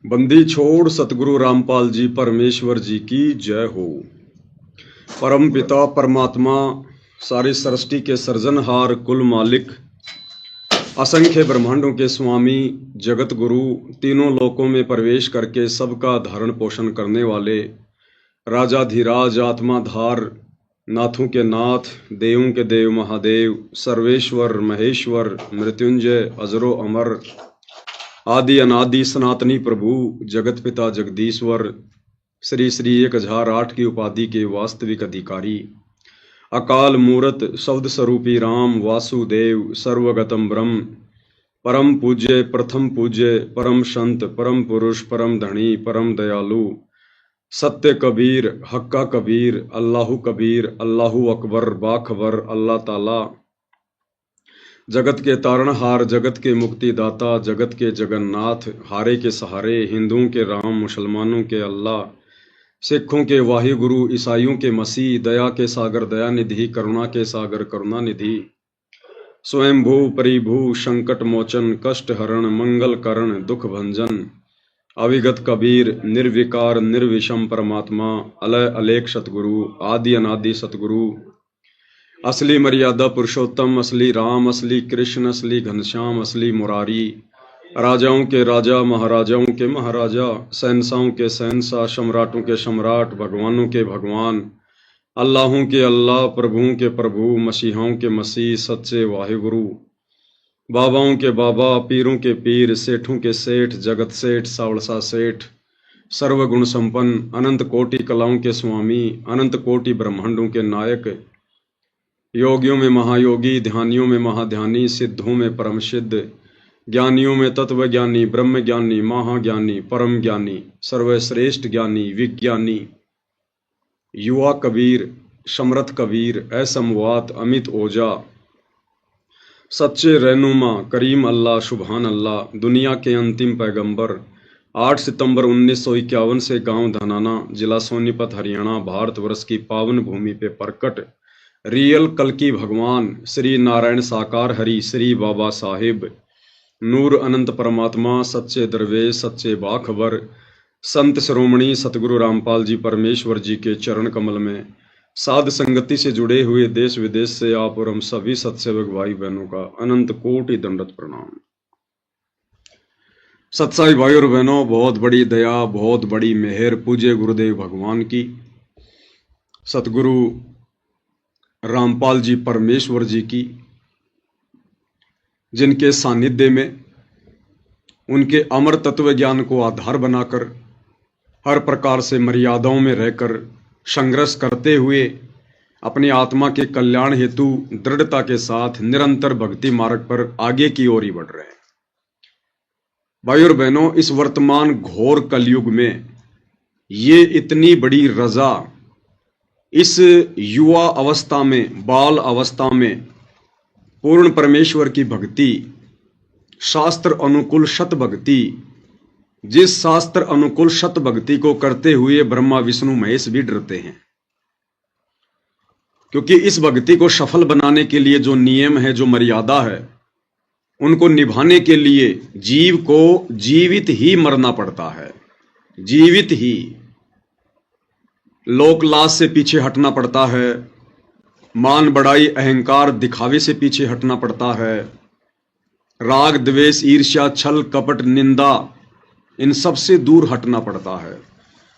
बंदी छोड़ सतगुरु रामपाल जी परमेश्वर जी की जय हो। परम पिता परमात्मा सारी सृष्टि के सृजनहार कुल मालिक असंख्य ब्रह्मांडों के स्वामी जगत गुरु तीनों लोकों में प्रवेश करके सबका धारण पोषण करने वाले राजाधिराज आत्माधार नाथों के नाथ देवों के देव महादेव सर्वेश्वर महेश्वर मृत्युंजय अजरो अमर आदि अनादि सनातनी प्रभु जगत पिता जगदीश्वर श्री श्री 1008 की उपाधि के वास्तविक अधिकारी अकाल मूरत शब्द स्वरूपी राम वासुदेव सर्वगतम ब्रह्म परम पूज्य प्रथम पूज्य परम संत परम पुरुष परम धनी परम दयालु सत्य कबीर हक्का कबीर अल्लाहु कबीर अल्लाहु अकबर बाखबर अल्लाह ताला जगत के तारणहार जगत के मुक्तिदाता जगत के जगन्नाथ हारे के सहारे हिंदुओं के राम मुसलमानों के अल्लाह सिखों के वाहिगुरु ईसाइयों के मसीह दया के सागर दया निधि करुणा के सागर करुणा निधि स्वयंभू परिभू संकट मोचन कष्ट हरण मंगल करण दुख भंजन अविगत कबीर निर्विकार निर्विषम परमात्मा अलय अलेख सतगुरु आदि अनादि सतगुरु असली मर्यादा पुरुषोत्तम असली राम असली कृष्ण असली घनश्याम असली मुरारी राजाओं के राजा महाराजाओं के महाराजा शहंशाहों के शहंशाह सम्राटों के सम्राट भगवानों के भगवान अल्लाहों के अल्लाह प्रभुओं के प्रभु मसीहाओं के मसीह सच्चे वाहिगुरु बाबाओं के बाबा पीरों के पीर सेठों के सेठ जगत सेठ सावड़सा सेठ सर्वगुण संपन्न अनंत कोटि कलाओं के स्वामी अनंत कोटि ब्रह्मांडों के नायक योगियों में महायोगी ध्यानियों में महाध्यानी सिद्धों में परम सिद्ध ज्ञानियों में तत्व ज्ञानी ब्रह्म ज्ञानी महाज्ञानी परम ज्ञानी सर्वश्रेष्ठ ज्ञानी विज्ञानी युवा कबीर समर्थ कबीर असमवात अमित ओजा सच्चे रहनुमा करीम अल्लाह सुभान अल्लाह दुनिया के अंतिम पैगंबर 8 सितंबर 1951 से गांव धनाना जिला सोनीपत हरियाणा भारतवर्ष की पावन भूमि पे प्रकट रियल कल्कि भगवान श्री नारायण साकार हरि श्री बाबा साहिब नूर अनंत परमात्मा सच्चे दरवेश सच्चे बाखबर संत श्रोमणी सतगुरु रामपाल जी परमेश्वर जी के चरण कमल में साध संगति से जुड़े हुए देश विदेश से आप और हम सभी सत्सेवक भाई बहनों का अनंत कोटि दंडवत प्रणाम। सत्साई भाई और बहनों, बहुत बड़ी दया बहुत बड़ी मेहर पूज्य गुरुदेव भगवान की सतगुरु रामपाल जी परमेश्वर जी की, जिनके सानिध्य में उनके अमर तत्व ज्ञान को आधार बनाकर हर प्रकार से मर्यादाओं में रहकर संघर्ष करते हुए अपनी आत्मा के कल्याण हेतु दृढ़ता के साथ निरंतर भक्ति मार्ग पर आगे की ओर ही बढ़ रहे हैं। भाई और बहनों, इस वर्तमान घोर कलयुग में ये इतनी बड़ी रजा इस युवा अवस्था में बाल अवस्था में पूर्ण परमेश्वर की भक्ति शास्त्र अनुकूल शत भक्ति, जिस शास्त्र अनुकूल शत भक्ति को करते हुए ब्रह्मा विष्णु महेश भी डरते हैं, क्योंकि इस भक्ति को सफल बनाने के लिए जो नियम है जो मर्यादा है उनको निभाने के लिए जीव को जीवित ही मरना पड़ता है। जीवित ही लोक लाज से पीछे हटना पड़ता है, मान बड़ाई अहंकार दिखावे से पीछे हटना पड़ता है, राग द्वेष ईर्ष्या छल कपट निंदा इन सब से दूर हटना पड़ता है।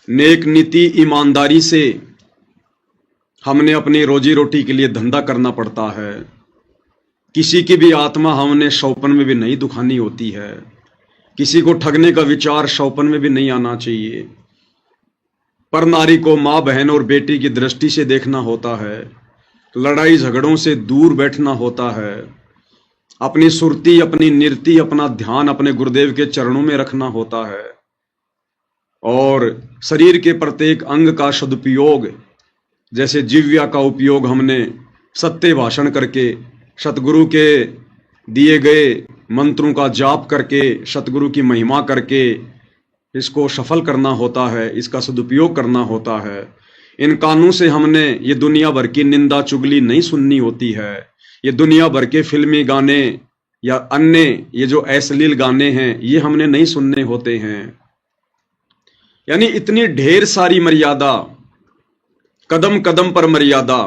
नेक नीति ईमानदारी से हमने अपनी रोजी रोटी के लिए धंधा करना पड़ता है। किसी की भी आत्मा हमने शौपन में भी नहीं दुखानी होती है। किसी को ठगने का विचार शौपन में भी नहीं आना चाहिए। पर नारी को माँ बहन और बेटी की दृष्टि से देखना होता है। लड़ाई झगड़ों से दूर बैठना होता है। अपनी सुरती अपनी निरति अपना ध्यान अपने गुरुदेव के चरणों में रखना होता है और शरीर के प्रत्येक अंग का सदुपयोग, जैसे जिह्वा का उपयोग हमने सत्य भाषण करके सतगुरु के दिए गए मंत्रों का जाप करके सतगुरु की महिमा करके इसको सफल करना होता है, इसका सदुपयोग करना होता है। इन कानों से हमने ये दुनिया भर की निंदा चुगली नहीं सुननी होती है। ये दुनिया भर के फिल्मी गाने या अन्य ये जो अश्लील गाने हैं ये हमने नहीं सुनने होते हैं। यानी इतनी ढेर सारी मर्यादा, कदम कदम पर मर्यादा।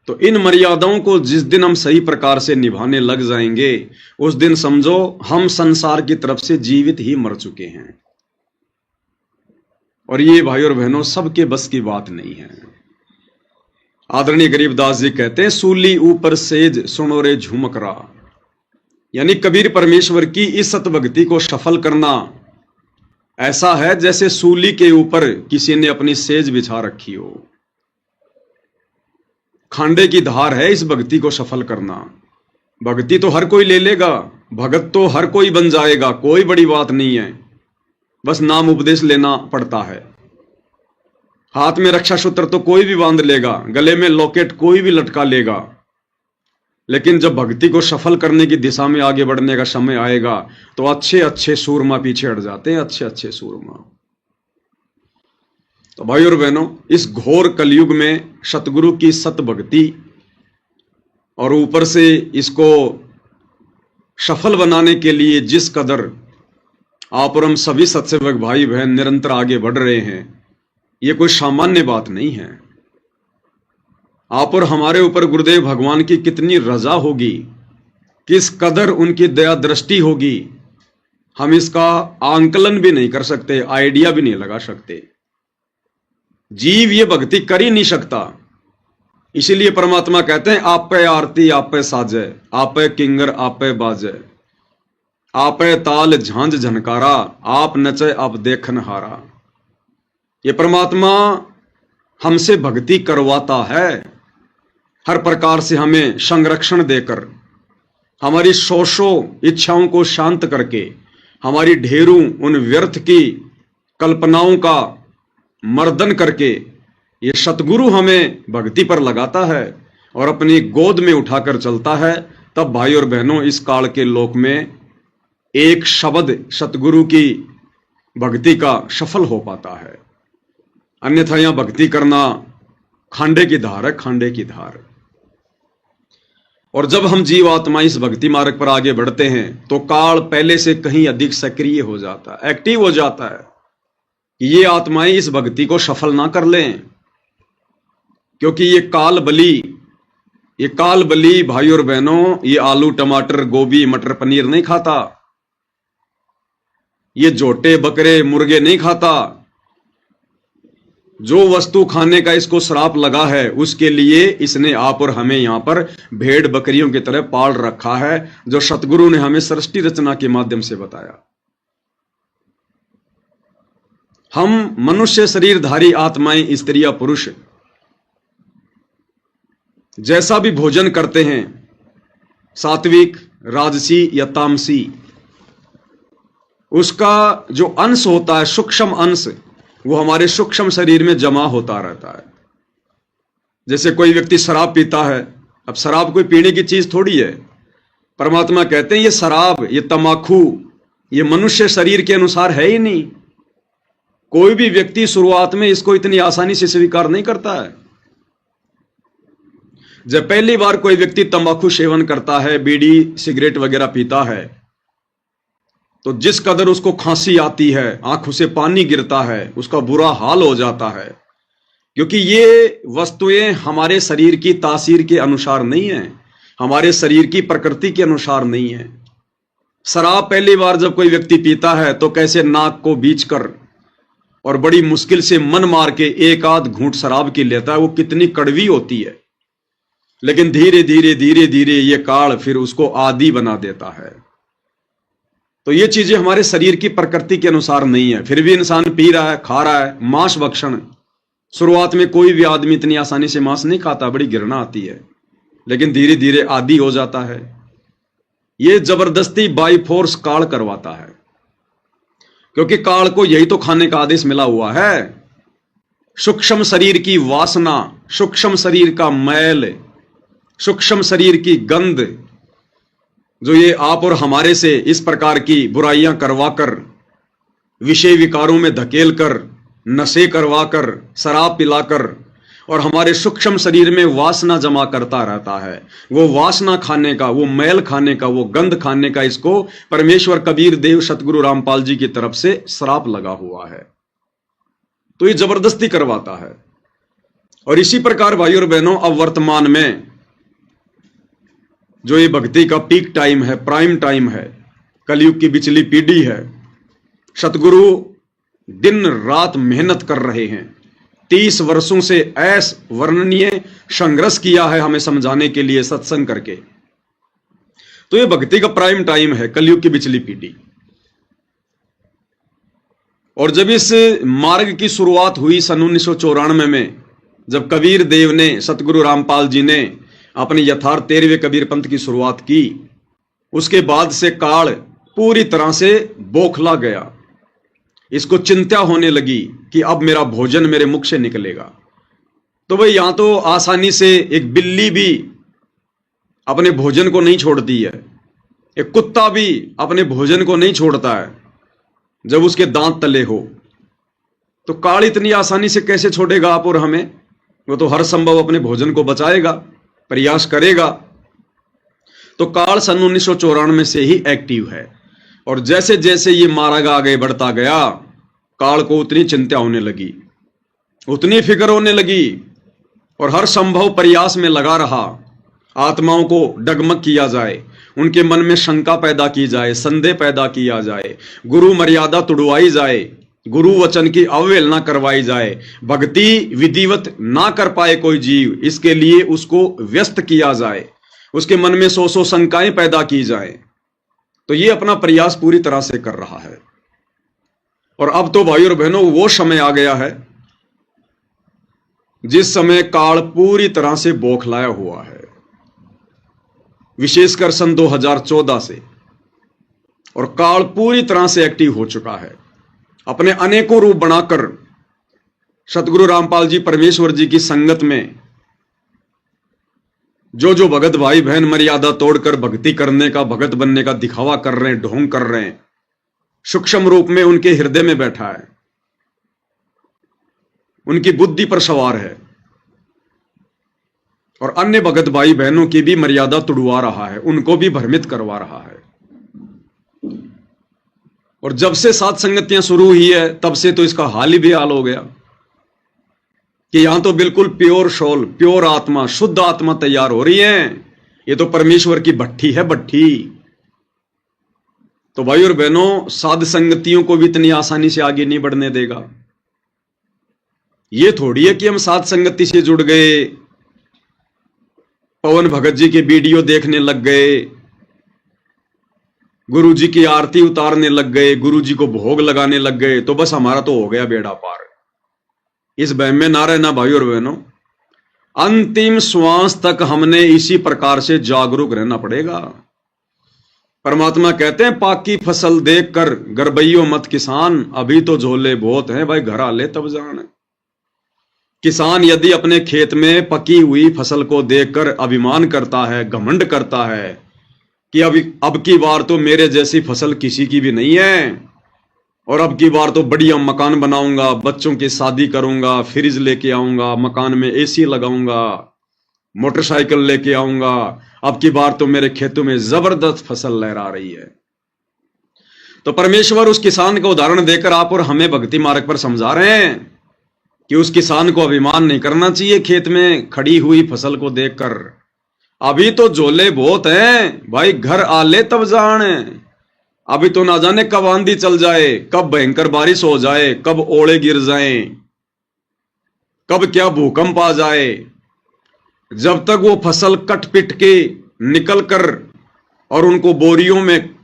तो इन मर्यादाओं को जिस दिन हम सही प्रकार से निभाने लग जाएंगे, उस दिन समझो हम संसार की तरफ से जीवित ही मर चुके हैं। और ये भाई और बहनों सबके बस की बात नहीं है। आदरणीय गरीबदास जी कहते हैं, सूली ऊपर सेज सुनो रे झुमकरा। यानी कबीर परमेश्वर की इस सत भक्ति को सफल करना ऐसा है जैसे सूली के ऊपर किसी ने अपनी सेज बिछा रखी हो। खांडे की धार है इस भक्ति को सफल करना। भक्ति तो हर कोई ले लेगा, भगत तो हर कोई बन जाएगा, कोई बड़ी बात नहीं है, बस नाम उपदेश लेना पड़ता है। हाथ में रक्षा सूत्र तो कोई भी बांध लेगा, गले में लॉकेट कोई भी लटका लेगा, लेकिन जब भक्ति को सफल करने की दिशा में आगे बढ़ने का समय आएगा तो अच्छे अच्छे सूरमा पीछे हट जाते हैं, अच्छे अच्छे सूरमा। तो भाई और बहनों, इस घोर कलयुग में सतगुरु की सत भक्ति और ऊपर से इसको सफल बनाने के लिए जिस कदर आप और हम सभी सत्सेवक भाई बहन निरंतर आगे बढ़ रहे हैं, ये कोई सामान्य बात नहीं है। आप और हमारे ऊपर गुरुदेव भगवान की कितनी रजा होगी, किस कदर उनकी दया दृष्टि होगी, हम इसका आंकलन भी नहीं कर सकते, आइडिया भी नहीं लगा सकते। जीव ये भक्ति कर ही नहीं सकता। इसीलिए परमात्मा कहते हैं, आप पे आरती आप पे साजे, आप पे किंगर आप पे बाजे, आप पे ताल झांझ झनकारा, आप नचे आप देखन हारा। ये परमात्मा हमसे भक्ति करवाता है, हर प्रकार से हमें संरक्षण देकर, हमारी शोषों इच्छाओं को शांत करके, हमारी ढेरों उन व्यर्थ की कल्पनाओं का मर्दन करके ये सतगुरु हमें भक्ति पर लगाता है और अपनी गोद में उठाकर चलता है। तब भाई और बहनों, इस काल के लोक में एक शब्द सतगुरु की भक्ति का सफल हो पाता है। अन्यथा यहां भक्ति करना खांडे की धार है, खांडे की धार। और जब हम जीवात्मा इस भक्ति मार्ग पर आगे बढ़ते हैं तो काल पहले से कहीं अधिक सक्रिय हो जाता है, एक्टिव हो जाता है कि ये आत्माएं इस भक्ति को सफल ना कर लें, क्योंकि ये काल बली भाई और बहनों, ये आलू टमाटर गोभी मटर पनीर नहीं खाता, ये जोटे बकरे मुर्गे नहीं खाता। जो वस्तु खाने का इसको श्राप लगा है, उसके लिए इसने आप और हमें यहां पर भेड़ बकरियों की तरह पाल रखा है, जो सतगुरु ने हमें सृष्टि रचना के माध्यम से बताया। हम मनुष्य शरीरधारी आत्माएं, स्त्रियां पुरुष, जैसा भी भोजन करते हैं, सात्विक राजसी या तामसी, उसका जो अंश होता है, सूक्ष्म अंश, वो हमारे सूक्ष्म शरीर में जमा होता रहता है। जैसे कोई व्यक्ति शराब पीता है, अब शराब कोई पीने की चीज थोड़ी है। परमात्मा कहते हैं ये शराब, ये तमाकू, ये मनुष्य शरीर के अनुसार है ही नहीं। कोई भी व्यक्ति शुरुआत में इसको इतनी आसानी से स्वीकार नहीं करता है। जब पहली बार कोई व्यक्ति तंबाकू सेवन करता है, बीड़ी सिगरेट वगैरह पीता है, तो जिस कदर उसको खांसी आती है, आंखों से पानी गिरता है, उसका बुरा हाल हो जाता है, क्योंकि ये वस्तुएं हमारे शरीर की तासीर के अनुसार नहीं है, हमारे शरीर की प्रकृति के अनुसार नहीं है। शराब पहली बार जब कोई व्यक्ति पीता है तो कैसे नाक को बीच कर और बड़ी मुश्किल से मन मार के एक आध घूंट शराब की लेता है, वो कितनी कड़वी होती है। लेकिन धीरे धीरे धीरे धीरे ये काल फिर उसको आदी बना देता है। तो ये चीजें हमारे शरीर की प्रकृति के अनुसार नहीं है, फिर भी इंसान पी रहा है, खा रहा है। मांस भक्षण, शुरुआत में कोई भी आदमी इतनी आसानी से मांस नहीं खाता, बड़ी घृणा आती है, लेकिन धीरे धीरे आदी हो जाता है। ये जबरदस्ती बाई फोर्स काल करवाता है, क्योंकि काल को यही तो खाने का आदेश मिला हुआ है। सूक्ष्म शरीर की वासना, सूक्ष्म शरीर का मैल, सूक्ष्म शरीर की गंध, जो ये आप और हमारे से इस प्रकार की बुराइयां करवाकर, विषय विकारों में धकेल कर, नशे करवाकर, शराब पिलाकर और हमारे सूक्ष्म शरीर में वासना जमा करता रहता है। वो वासना खाने का, वो मैल खाने का, वो गंध खाने का इसको परमेश्वर कबीर देव सतगुरु रामपाल जी की तरफ से श्राप लगा हुआ है। तो ये जबरदस्ती करवाता है। और इसी प्रकार भाइयों और बहनों, अब वर्तमान में जो ये भक्ति का पीक टाइम है, प्राइम टाइम है, कलयुग की बिचली पीढ़ी है, सतगुरु दिन रात मेहनत कर रहे हैं। 30 वर्षों से वर्णनीय संघर्ष किया है हमें समझाने के लिए सत्संग करके। तो ये भक्ति का प्राइम टाइम है, कलयुग की बिचली पीढ़ी। और जब इस मार्ग की शुरुआत हुई सन 1994 में, जब कबीर देव ने, सतगुरु रामपाल जी ने अपने यथार्थ 13वें कबीर पंथ की शुरुआत की, उसके बाद से काल पूरी तरह से बौखला गया। इसको चिंता होने लगी कि अब मेरा भोजन मेरे मुख से निकलेगा। तो भाई यहां तो आसानी से एक बिल्ली भी अपने भोजन को नहीं छोड़ती है, एक कुत्ता भी अपने भोजन को नहीं छोड़ता है जब उसके दांत तले हो। तो काल इतनी आसानी से कैसे छोड़ेगा आप और हमें? वो तो हर संभव अपने भोजन को बचाएगा, प्रयास करेगा। तो काल सन 1994 से ही एक्टिव है। और जैसे जैसे ये मार्ग आगे बढ़ता गया, काल को उतनी चिंता होने लगी, उतनी फिक्र होने लगी, और हर संभव प्रयास में लगा रहा। आत्माओं को डगमग किया जाए, उनके मन में शंका पैदा की जाए, संदेह पैदा किया जाए, गुरु मर्यादा तुड़वाई जाए, गुरु वचन की अवहेलना करवाई जाए, भक्ति विधिवत ना कर पाए कोई जीव, इसके लिए उसको व्यस्त किया जाए, उसके मन में सौ शंकाएं पैदा की जाए। तो ये अपना प्रयास पूरी तरह से कर रहा है। और अब तो भाइयों और बहनों, वो समय आ गया है जिस समय काल पूरी तरह से बौखलाया हुआ है, विशेषकर सन 2014 से। और काल पूरी तरह से एक्टिव हो चुका है, अपने अनेकों रूप बनाकर सतगुरु रामपाल जी परमेश्वर जी की संगत में जो भगत भाई बहन मर्यादा तोड़कर भक्ति करने का, भगत बनने का दिखावा कर रहे हैं, ढोंग कर रहे हैं, सूक्ष्म रूप में उनके हृदय में बैठा है, उनकी बुद्धि पर सवार है, और अन्य भगत भाई बहनों की भी मर्यादा तुड़वा रहा है, उनको भी भ्रमित करवा रहा है। और जब से सात संगतियां शुरू हुई है, तब से तो इसका हाल ही बेहाल हो गया कि यहां तो बिल्कुल प्योर सोल, प्योर आत्मा, शुद्ध आत्मा तैयार हो रही है। ये तो परमेश्वर की भट्ठी है, भट्ठी। तो भाई और बहनों, साध संगतियों को भी इतनी आसानी से आगे नहीं बढ़ने देगा। ये थोड़ी है कि हम साध संगति से जुड़ गए, पवन भगत जी के वीडियो देखने लग गए, गुरु जी की आरती उतारने लग गए, गुरु जी को भोग लगाने लग गए, तो बस हमारा तो हो गया बेड़ा पार। इस वहम में ना रहना भाई और बहनों। अंतिम श्वास तक हमने इसी प्रकार से जागरूक रहना पड़ेगा। परमात्मा कहते हैं, पाकी फसल देखकर गरबैयो मत किसान, अभी तो झोले बहुत हैं भाई, घर आ ले तब जान। किसान यदि अपने खेत में पकी हुई फसल को देखकर अभिमान करता है, घमंड करता है कि अब की बार तो मेरे जैसी फसल किसी की भी नहीं है, और अब की बार तो बढ़िया मकान बनाऊंगा, बच्चों की शादी करूंगा, फ्रिज लेके आऊंगा, मकान में एसी लगाऊंगा, मोटरसाइकिल लेके आऊंगा, अब की बार तो मेरे खेतों में जबरदस्त फसल लहरा रही है। तो परमेश्वर उस किसान का उदाहरण देकर आप और हमें भक्ति मार्ग पर समझा रहे हैं कि उस किसान को अभिमान नहीं करना चाहिए खेत में खड़ी हुई फसल को देखकर। अभी तो झोले बहुत हैं भाई, घर आ ले तब जान। अभी तो ना जाने कब आंधी चल जाए, कब भयंकर बारिश हो जाए, कब ओले गिर जाएं, कब क्या भूकंप आ जाए। जब तक वो फसल कट पिट के निकल कर और उनको बोरियों में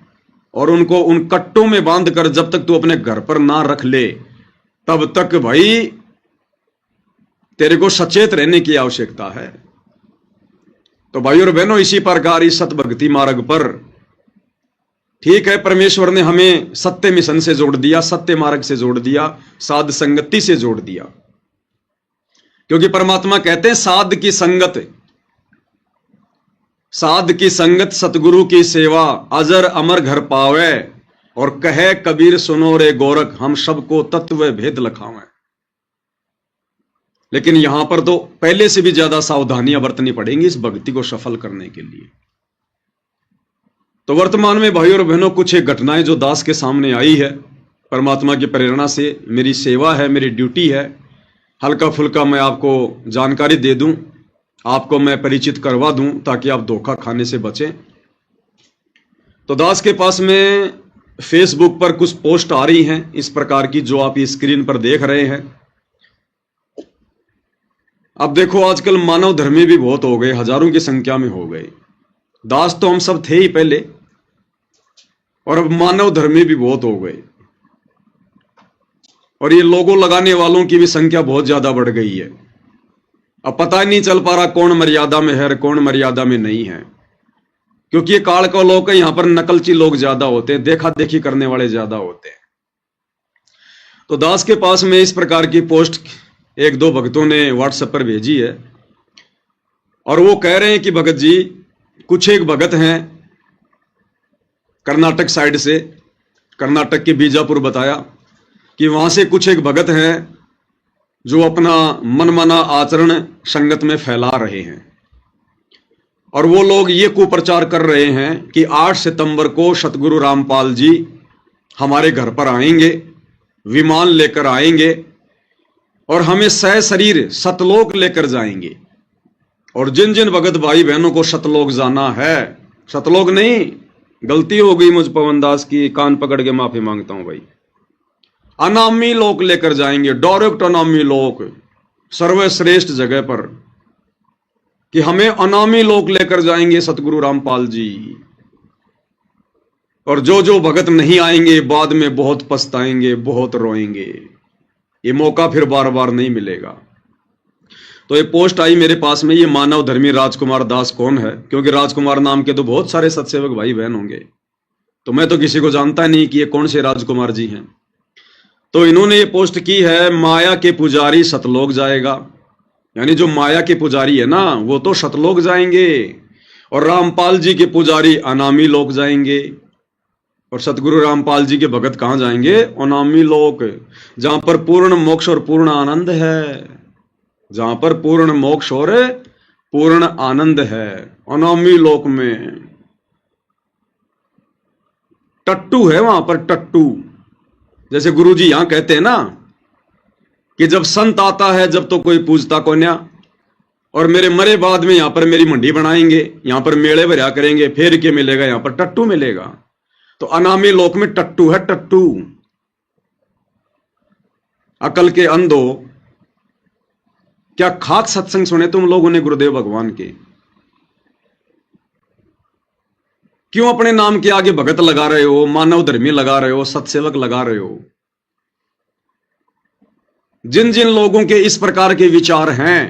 और उनको उन कट्टों में बांध कर जब तक तू अपने घर पर ना रख ले, तब तक भाई तेरे को सचेत रहने की आवश्यकता है। तो भाई और बहनों, इसी प्रकार इस सत भक्ति मार्ग पर, ठीक है, परमेश्वर ने हमें सत्य मिशन से जोड़ दिया, सत्य मार्ग से जोड़ दिया, साध संगति से जोड़ दिया, क्योंकि परमात्मा कहते हैं साध की संगत सतगुरु की सेवा, अजर अमर घर पावे, और कहे कबीर सुनो रे गोरख, हम सबको तत्व भेद लखावे। लेकिन यहां पर तो पहले से भी ज्यादा सावधानियां बरतनी पड़ेंगी इस भक्ति को सफल करने के लिए। तो वर्तमान में भाइयों और बहनों कुछ एक घटनाएं जो दास के सामने आई है, परमात्मा की प्रेरणा से मेरी सेवा है, मेरी ड्यूटी है, हल्का फुल्का मैं आपको जानकारी दे दूं, आपको मैं परिचित करवा दूं ताकि आप धोखा खाने से बचें। तो दास के पास में फेसबुक पर कुछ पोस्ट आ रही हैं इस प्रकार की जो आप स्क्रीन पर देख रहे हैं। अब देखो आजकल मानव धर्मी भी बहुत हो गए, हजारों की संख्या में हो गए। दास तो हम सब थे ही पहले, और अब मानव धर्मी भी बहुत हो गए, और ये लोगो लगाने वालों की भी संख्या बहुत ज्यादा बढ़ गई है। अब पता ही नहीं चल पा रहा कौन मर्यादा में है और कौन मर्यादा में नहीं है, क्योंकि ये काल का लोग है, यहां पर नकलची लोग ज्यादा होते हैं, देखा देखी करने वाले ज्यादा होते हैं। तो दास के पास में इस प्रकार की पोस्ट एक दो भक्तों ने व्हाट्सएप पर भेजी है, और वो कह रहे हैं कि भगत जी, कुछ एक भगत हैं कर्नाटक साइड से, कर्नाटक के बीजापुर बताया कि वहां से कुछ एक भगत हैं जो अपना मनमाना आचरण संगत में फैला रहे हैं, और वो लोग ये कुप्रचार कर रहे हैं कि 8 सितंबर को सतगुरु रामपाल जी हमारे घर पर आएंगे, विमान लेकर आएंगे और हमें सह शरीर सतलोक लेकर जाएंगे। और जिन जिन भगत भाई बहनों को सतलोक जाना है, सतलोक नहीं, गलती हो गई मुझ पवनदास की, कान पकड़ के माफी मांगता हूं भाई, अनामी लोक लेकर जाएंगे, डायरेक्ट अनामी लोक, सर्वश्रेष्ठ जगह पर, कि हमें अनामी लोक लेकर जाएंगे सतगुरु रामपाल जी। और जो जो भगत नहीं आएंगे बाद में बहुत पछताएंगे, बहुत रोएंगे, ये मौका फिर बार बार नहीं मिलेगा। तो ये पोस्ट आई मेरे पास में, ये मानव धर्मी राजकुमार दास कौन है, क्योंकि राजकुमार नाम के तो बहुत सारे सत्सेवक भाई बहन होंगे, तो मैं तो किसी को जानता नहीं कि ये कौन से राजकुमार जी हैं। तो इन्होंने ये पोस्ट की है, माया के पुजारी सतलोक जाएगा, यानी जो माया के पुजारी है ना वो तो सतलोक जाएंगे, और रामपाल जी के पुजारी अनामी लोक जाएंगे, और सतगुरु रामपाल जी के भगत कहां जाएंगे, अनामी लोक, जहां पर पूर्ण मोक्ष और पूर्ण आनंद है, जहां पर पूर्ण मोक्ष और पूर्ण आनंद है, अनामी लोक में। टट्टू है वहां पर, टट्टू, जैसे गुरुजी यहां कहते हैं ना कि जब संत आता है जब तो कोई पूजता को न्या, और मेरे मरे बाद में यहां पर मेरी मंडी बनाएंगे, यहां पर मेले भरा करेंगे, फेर के मिलेगा, यहां पर टट्टू मिलेगा। तो अनामी लोक में टट्टू है, टट्टू। अकल के अंधो, क्या खाक सत्संग सुने तुम लोगों ने गुरुदेव भगवान के? क्यों अपने नाम के आगे भगत लगा रहे हो, मानव धर्मी लगा रहे हो, सत्सेवक लगा रहे हो? जिन जिन लोगों के इस प्रकार के विचार हैं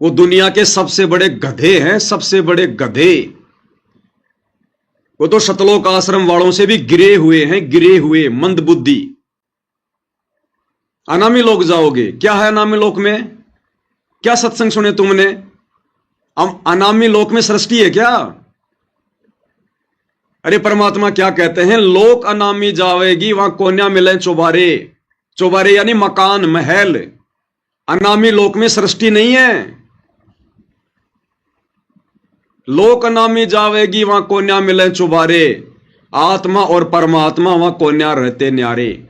वो दुनिया के सबसे बड़े गधे हैं, सबसे बड़े गधे। वो तो सतलोक आश्रम वालों से भी गिरे हुए हैं, गिरे हुए, मंदबुद्धि। अनामी लोक जाओगे, क्या है अनामी लोक में? क्या सत्संग सुने तुमने? अनामी लोक में सृष्टि है क्या? अरे परमात्मा क्या कहते हैं, लोक अनामी जावेगी वहां कोन्या मिले चौबारे, चौबारे यानी मकान, महल। अनामी लोक में सृष्टि नहीं है। लोक अनामी जावेगी वहां कोन्या मिले चौबारे, आत्मा और परमात्मा वहां कोन्या रहते न्यारे।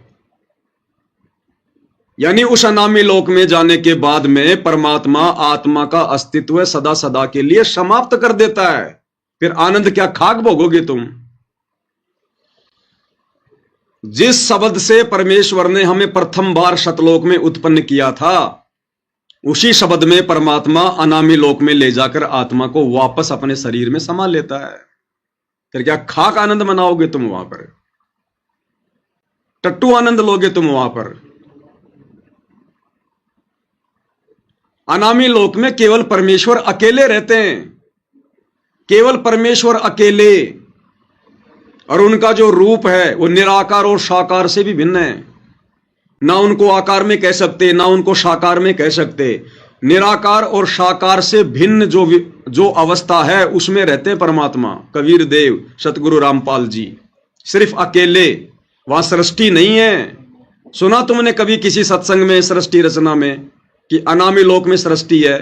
यानी उस अनामी लोक में जाने के बाद में परमात्मा आत्मा का अस्तित्व सदा सदा के लिए समाप्त कर देता है। फिर आनंद क्या खाक भोगोगे तुम? जिस शब्द से परमेश्वर ने हमें प्रथम बार सतलोक में उत्पन्न किया था, उसी शब्द में परमात्मा अनामी लोक में ले जाकर आत्मा को वापस अपने शरीर में समा लेता है। फिर क्या खाक आनंद मनाओगे तुम वहां पर? टट्टू आनंद लोगे तुम वहां पर? अनामी लोक में केवल परमेश्वर अकेले रहते हैं, केवल परमेश्वर अकेले, और उनका जो रूप है वो निराकार और साकार से भी भिन्न है। ना उनको आकार में कह सकते, ना उनको साकार में कह सकते। निराकार और साकार से भिन्न जो अवस्था है उसमें रहते हैं परमात्मा, कबीर देव, सतगुरु रामपाल जी, सिर्फ अकेले। वहां सृष्टि नहीं है। सुना तुमने कभी किसी सत्संग में सृष्टि रचना में? कि अनामी लोक में सृष्टि है।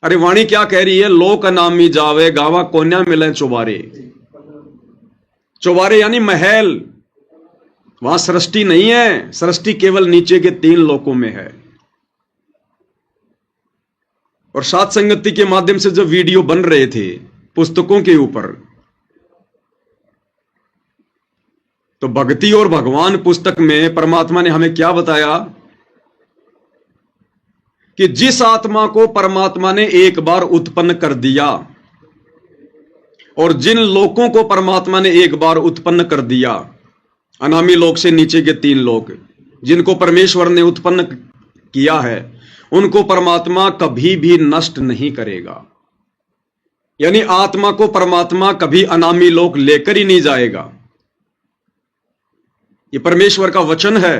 अरे वाणी क्या कह रही है? लोक अनामी जावे गावा कोन्या मिले चौबारे। चौबारे यानी महल, वहां सृष्टि नहीं है। सृष्टि केवल नीचे के 3 लोकों में है। और सात संगति के माध्यम से जो वीडियो बन रहे थे पुस्तकों के ऊपर, तो भक्ति और भगवान पुस्तक में परमात्मा ने हमें क्या बताया कि जिस आत्मा को परमात्मा ने एक बार उत्पन्न कर दिया और जिन लोकों को परमात्मा ने एक बार उत्पन्न कर दिया, अनामी लोक से नीचे के 3 लोक जिनको परमेश्वर ने उत्पन्न किया है, उनको परमात्मा कभी भी नष्ट नहीं करेगा। यानी आत्मा को परमात्मा कभी अनामी लोक लेकर ही नहीं जाएगा। ये परमेश्वर का वचन है।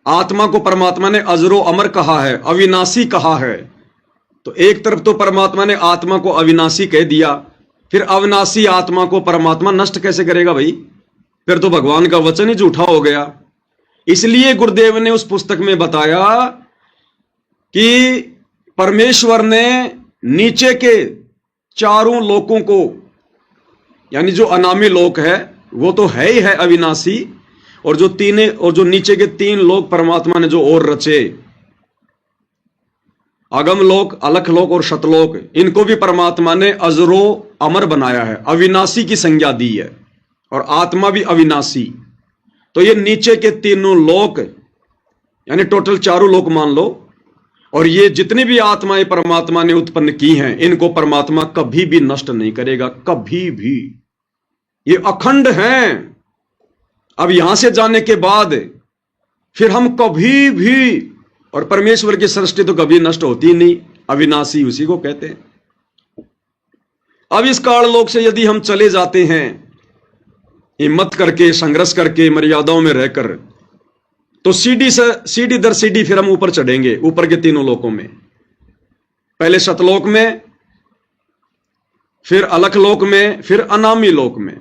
आत्मा को परमात्मा ने अजरो अमर कहा है, अविनाशी कहा है। तो एक तरफ तो परमात्मा ने आत्मा को अविनाशी कह दिया, फिर अविनाशी आत्मा को परमात्मा नष्ट कैसे करेगा भाई? फिर तो भगवान का वचन ही झूठा हो गया। इसलिए गुरुदेव ने उस पुस्तक में बताया कि परमेश्वर ने नीचे के 4 लोकों को, यानी जो अनामी लोक है वो तो है ही है अविनाशी, और जो नीचे के 3 लोक परमात्मा ने जो और रचे, अगम लोक, अलख लोक और शतलोक, इनको भी परमात्मा ने अजरो अमर बनाया है, अविनाशी की संज्ञा दी है, और आत्मा भी अविनाशी। तो ये नीचे के 3 लोक यानी टोटल 4 लोक मान लो, और ये जितनी भी आत्माएं परमात्मा ने उत्पन्न की हैं, इनको परमात्मा कभी भी नष्ट नहीं करेगा, कभी भी। ये अखंड हैं। अब यहां से जाने के बाद फिर हम कभी भी, और परमेश्वर की सृष्टि तो कभी नष्ट होती नहीं, अविनाशी उसी को कहते हैं। अब इस काल लोक से यदि हम चले जाते हैं हिम्मत करके, संघर्ष करके, मर्यादाओं में रहकर, तो सीढ़ी दर सीढ़ी फिर हम ऊपर चढ़ेंगे, ऊपर के 3 लोकों में। पहले शतलोक में, फिर अलख लोक में, फिर अनामी लोक में।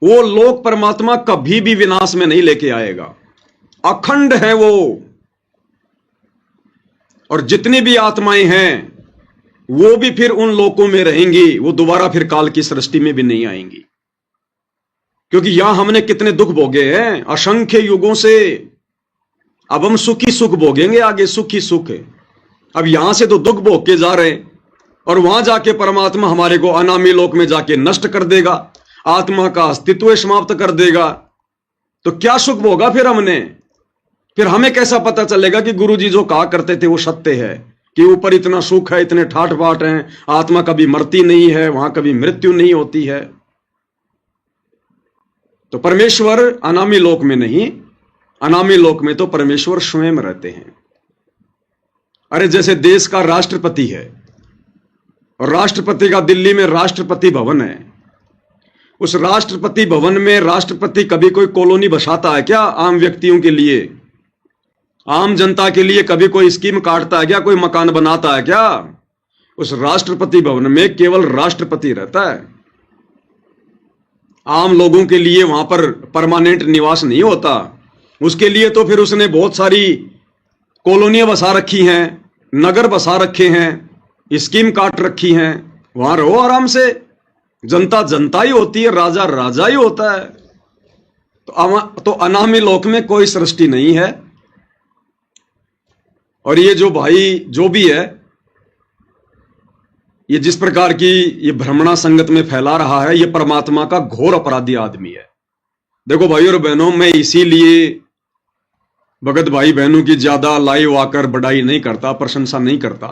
वो लोक परमात्मा कभी भी विनाश में नहीं लेके आएगा, अखंड है वो। और जितनी भी आत्माएं हैं वो भी फिर उन लोकों में रहेंगी, वो दोबारा फिर काल की सृष्टि में भी नहीं आएंगी। क्योंकि यहां हमने कितने दुख भोगे हैं असंख्य युगों से। अब हम सुखी सुख भोगेंगे, आगे सुखी सुख। अब यहां से तो दुख भोग के जा रहे हैं, और वहां जाके परमात्मा हमारे को अनामी लोक में जाके नष्ट कर देगा, आत्मा का अस्तित्व समाप्त कर देगा। तो क्या सुख भोगा फिर हमने? फिर हमें कैसा पता चलेगा कि गुरुजी जो कहा करते थे वो सत्य है, कि ऊपर इतना सुख है, इतने ठाठ बाट हैं, आत्मा कभी मरती नहीं है, वहां कभी मृत्यु नहीं होती है। तो परमेश्वर अनामी लोक में नहीं, अनामी लोक में तो परमेश्वर स्वयं रहते हैं। अरे जैसे देश का राष्ट्रपति है, और राष्ट्रपति का दिल्ली में राष्ट्रपति भवन है, उस राष्ट्रपति भवन में राष्ट्रपति कभी कोई कॉलोनी बसाता है क्या? आम व्यक्तियों के लिए, आम जनता के लिए कभी कोई स्कीम काटता है क्या? कोई मकान बनाता है क्या? उस राष्ट्रपति भवन में केवल राष्ट्रपति रहता है। आम लोगों के लिए वहां पर परमानेंट निवास नहीं होता। उसके लिए तो फिर उसने बहुत सारी कॉलोनियां बसा रखी हैं, नगर बसा रखे हैं, स्कीम काट रखी हैं। वहां रहो आराम से, जनता जनता ही होती है, राजा राजा ही होता है। तो अनामी लोक में कोई सृष्टि नहीं है। और ये जो भाई जो भी है, ये जिस प्रकार की ये भ्रमणा संगत में फैला रहा है, ये परमात्मा का घोर अपराधी आदमी है। देखो भाई और बहनों, मैं इसीलिए भगत भाई बहनों की ज्यादा लाइव आकर बढ़ाई नहीं करता, प्रशंसा नहीं करता।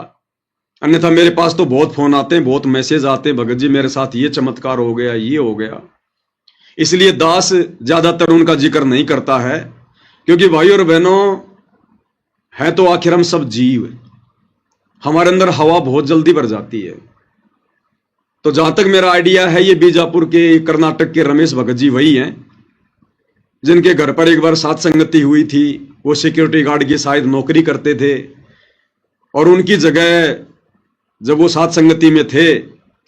अन्यथा मेरे पास तो बहुत फोन आते हैं, बहुत मैसेज आते हैं, भगत जी मेरे साथ ये चमत्कार हो गया, ये हो गया। इसलिए दास ज्यादातर उनका जिक्र नहीं करता है, क्योंकि भाई और बहनों है तो आखिर हम सब जीव, हमारे अंदर हवा बहुत जल्दी भर जाती है। तो जहां तक मेरा आइडिया है, ये बीजापुर के, कर्नाटक के रमेश भगत जी वही हैं जिनके घर पर एक बार सात संगति हुई थी। वो सिक्योरिटी गार्ड की शायद नौकरी करते थे, और उनकी जगह जब वो सात संगति में थे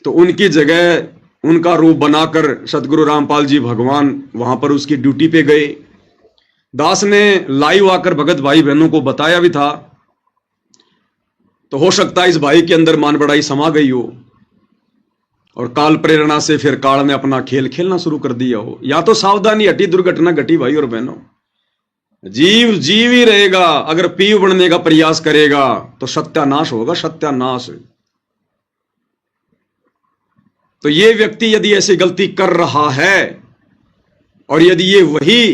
तो उनकी जगह उनका रूप बनाकर सतगुरु रामपाल जी भगवान वहां पर उसकी ड्यूटी पे गए। दास ने लाइव आकर भगत भाई बहनों को बताया भी था, तो हो सकता है इस भाई के अंदर मान बढ़ाई समा गई हो और काल प्रेरणा से फिर काल ने अपना खेल खेलना शुरू कर दिया हो, या तो सावधानी हटी, दुर्घटना घटी भाई और बहनों। जीव जीव ही रहेगा, अगर पीव बनने का प्रयास करेगा तो सत्यानाश होगा, सत्यानाश। तो ये व्यक्ति यदि ऐसी गलती कर रहा है और यदि ये वही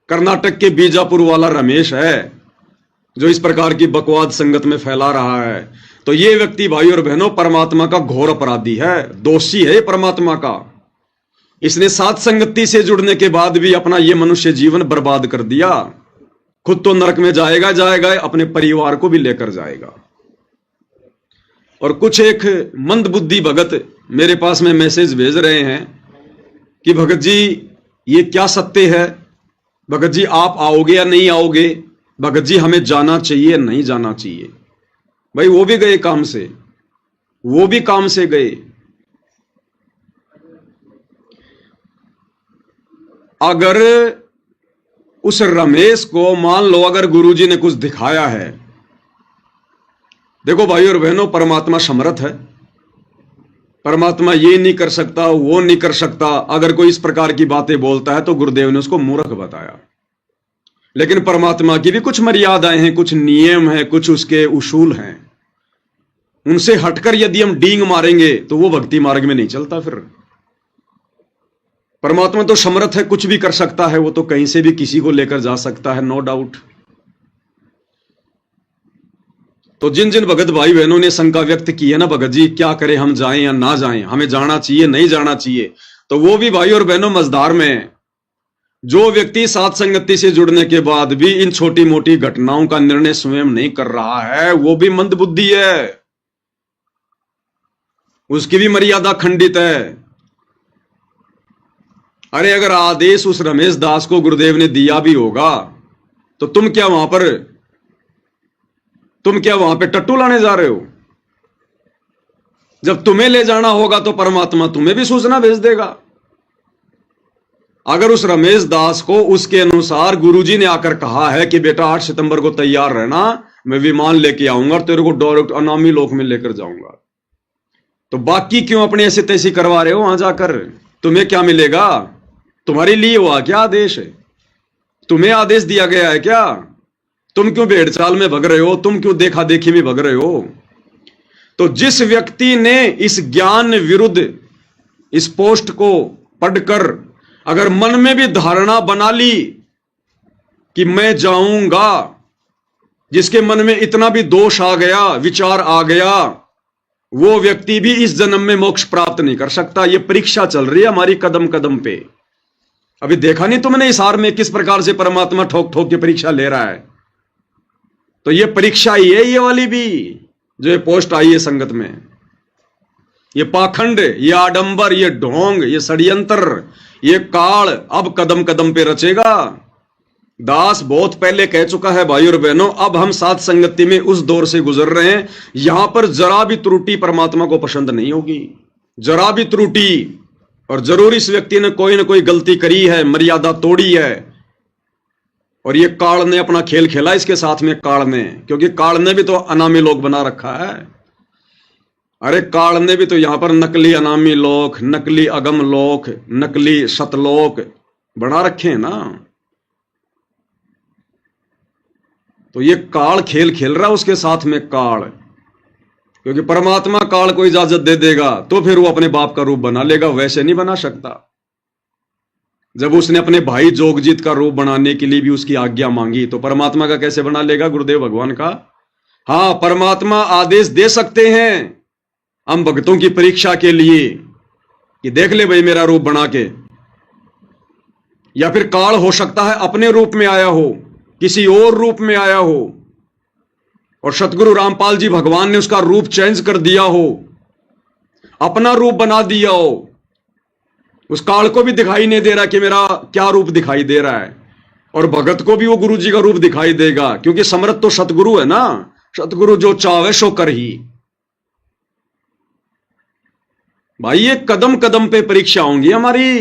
कर्नाटक के बीजापुर वाला रमेश है जो इस प्रकार की बकवाद संगत में फैला रहा है, तो ये व्यक्ति भाई और बहनों परमात्मा का घोर अपराधी है, दोषी है परमात्मा का। इसने सात संगति से जुड़ने के बाद भी अपना ये मनुष्य जीवन बर्बाद कर दिया। खुद तो नरक में जाएगा जाएगा, अपने परिवार को भी लेकर जाएगा। और कुछ एक मंद बुद्धि भगत मेरे पास में मैसेज भेज रहे हैं कि भगत जी ये क्या सत्य है, भगत जी आप आओगे या नहीं आओगे, भगत जी हमें जाना चाहिए नहीं जाना चाहिए। भाई वो भी गए काम से, वो भी काम से गए। अगर उस रमेश को मान लो अगर गुरुजी ने कुछ दिखाया है, देखो भाई और बहनों परमात्मा समर्थ है, परमात्मा ये नहीं कर सकता वो नहीं कर सकता। अगर कोई इस प्रकार की बातें बोलता है तो गुरुदेव ने उसको मूर्ख बताया। लेकिन परमात्मा की भी कुछ मर्यादाएं हैं, कुछ नियम हैं, कुछ उसके उसूल हैं। उनसे हटकर यदि हम डींग मारेंगे तो वो भक्ति मार्ग में नहीं चलता। फिर परमात्मा तो समर्थ है, कुछ भी कर सकता है, वो तो कहीं से भी किसी को लेकर जा सकता है, नो डाउट। तो जिन जिन भगत भाई बहनों ने शंका व्यक्त की है ना, भगत जी क्या करें, हम जाएं या ना जाएं, हमें जाना चाहिए नहीं जाना चाहिए, तो वो भी भाई और बहनों मजदार में। जो व्यक्ति सात संगति से जुड़ने के बाद भी इन छोटी मोटी घटनाओं का निर्णय स्वयं नहीं कर रहा है, वो भी मंदबुद्धि है, उसकी भी मर्यादा खंडित है। अरे अगर आदेश उस रमेश दास को गुरुदेव ने दिया भी होगा तो तुम क्या वहां पे टट्टू लाने जा रहे हो? जब तुम्हें ले जाना होगा तो परमात्मा तुम्हें भी सूचना भेज देगा। अगर उस रमेश दास को उसके अनुसार गुरुजी ने आकर कहा है कि बेटा 8 सितंबर को तैयार रहना, मैं विमान लेके आऊंगा और तेरे को डायरेक्ट अनामी लोक में लेकर जाऊंगा, तो बाकी क्यों अपने ऐसे तैसी करवा रहे हो? वहां जाकर तुम्हें क्या मिलेगा? तुम्हारे लिए हुआ क्या आदेश है? तुम्हें आदेश दिया गया है क्या? तुम क्यों भेड़ चाल में भग रहे हो? तुम क्यों देखा देखी में भग रहे हो? तो जिस व्यक्ति ने इस ज्ञान विरुद्ध इस पोस्ट को पढ़कर अगर मन में भी धारणा बना ली कि मैं जाऊंगा, जिसके मन में इतना भी दोष आ गया, विचार आ गया, वो व्यक्ति भी इस जन्म में मोक्ष प्राप्त नहीं कर सकता। ये परीक्षा चल रही है हमारी कदम कदम पे। अभी देखा नहीं तुमने इस हार में किस प्रकार से परमात्मा ठोक ठोक के परीक्षा ले रहा है? तो ये परीक्षा ही है, ये वाली भी जो ये पोस्ट आई है संगत में। ये पाखंड, ये आडंबर, ये ढोंग, ये षड्यंत्र, ये काल अब कदम कदम पे रचेगा। दास बहुत पहले कह चुका है भाई और बहनों, अब हम साथ संगति में उस दौर से गुजर रहे हैं, यहां पर जरा भी त्रुटि परमात्मा को पसंद नहीं होगी, जरा भी त्रुटि। और जरूर इस व्यक्ति ने कोई ना कोई गलती करी है, मर्यादा तोड़ी है, और ये काल ने अपना खेल खेला इसके साथ में, काल ने, क्योंकि काल ने भी तो अनामी लोक बना रखा है। अरे काल ने भी तो यहां पर नकली अनामी लोक, नकली अगम लोक, नकली सतलोक बना रखे हैं ना। तो ये काल खेल खेल रहा है उसके साथ में काल, क्योंकि परमात्मा काल को इजाजत दे देगा तो फिर वो अपने बाप का रूप बना लेगा, वैसे नहीं बना सकता। जब उसने अपने भाई जोगजीत का रूप बनाने के लिए भी उसकी आज्ञा मांगी, तो परमात्मा का कैसे बना लेगा? गुरुदेव भगवान का। हाँ, परमात्मा आदेश दे सकते हैं हम भक्तों की परीक्षा के लिए कि देख ले भाई मेरा रूप बना के, या फिर काल हो सकता है अपने रूप में आया हो, किसी और रूप में आया हो, और सतगुरु रामपाल जी भगवान ने उसका रूप चेंज कर दिया हो, अपना रूप बना दिया हो। उस काल को भी दिखाई नहीं दे रहा कि मेरा क्या रूप दिखाई दे रहा है, और भगत को भी वो गुरु जी का रूप दिखाई देगा, क्योंकि समर्थ तो सतगुरु है ना। सतगुरु जो चाहे सो कर ही। भाई ये कदम कदम पे परीक्षा होंगी हमारी।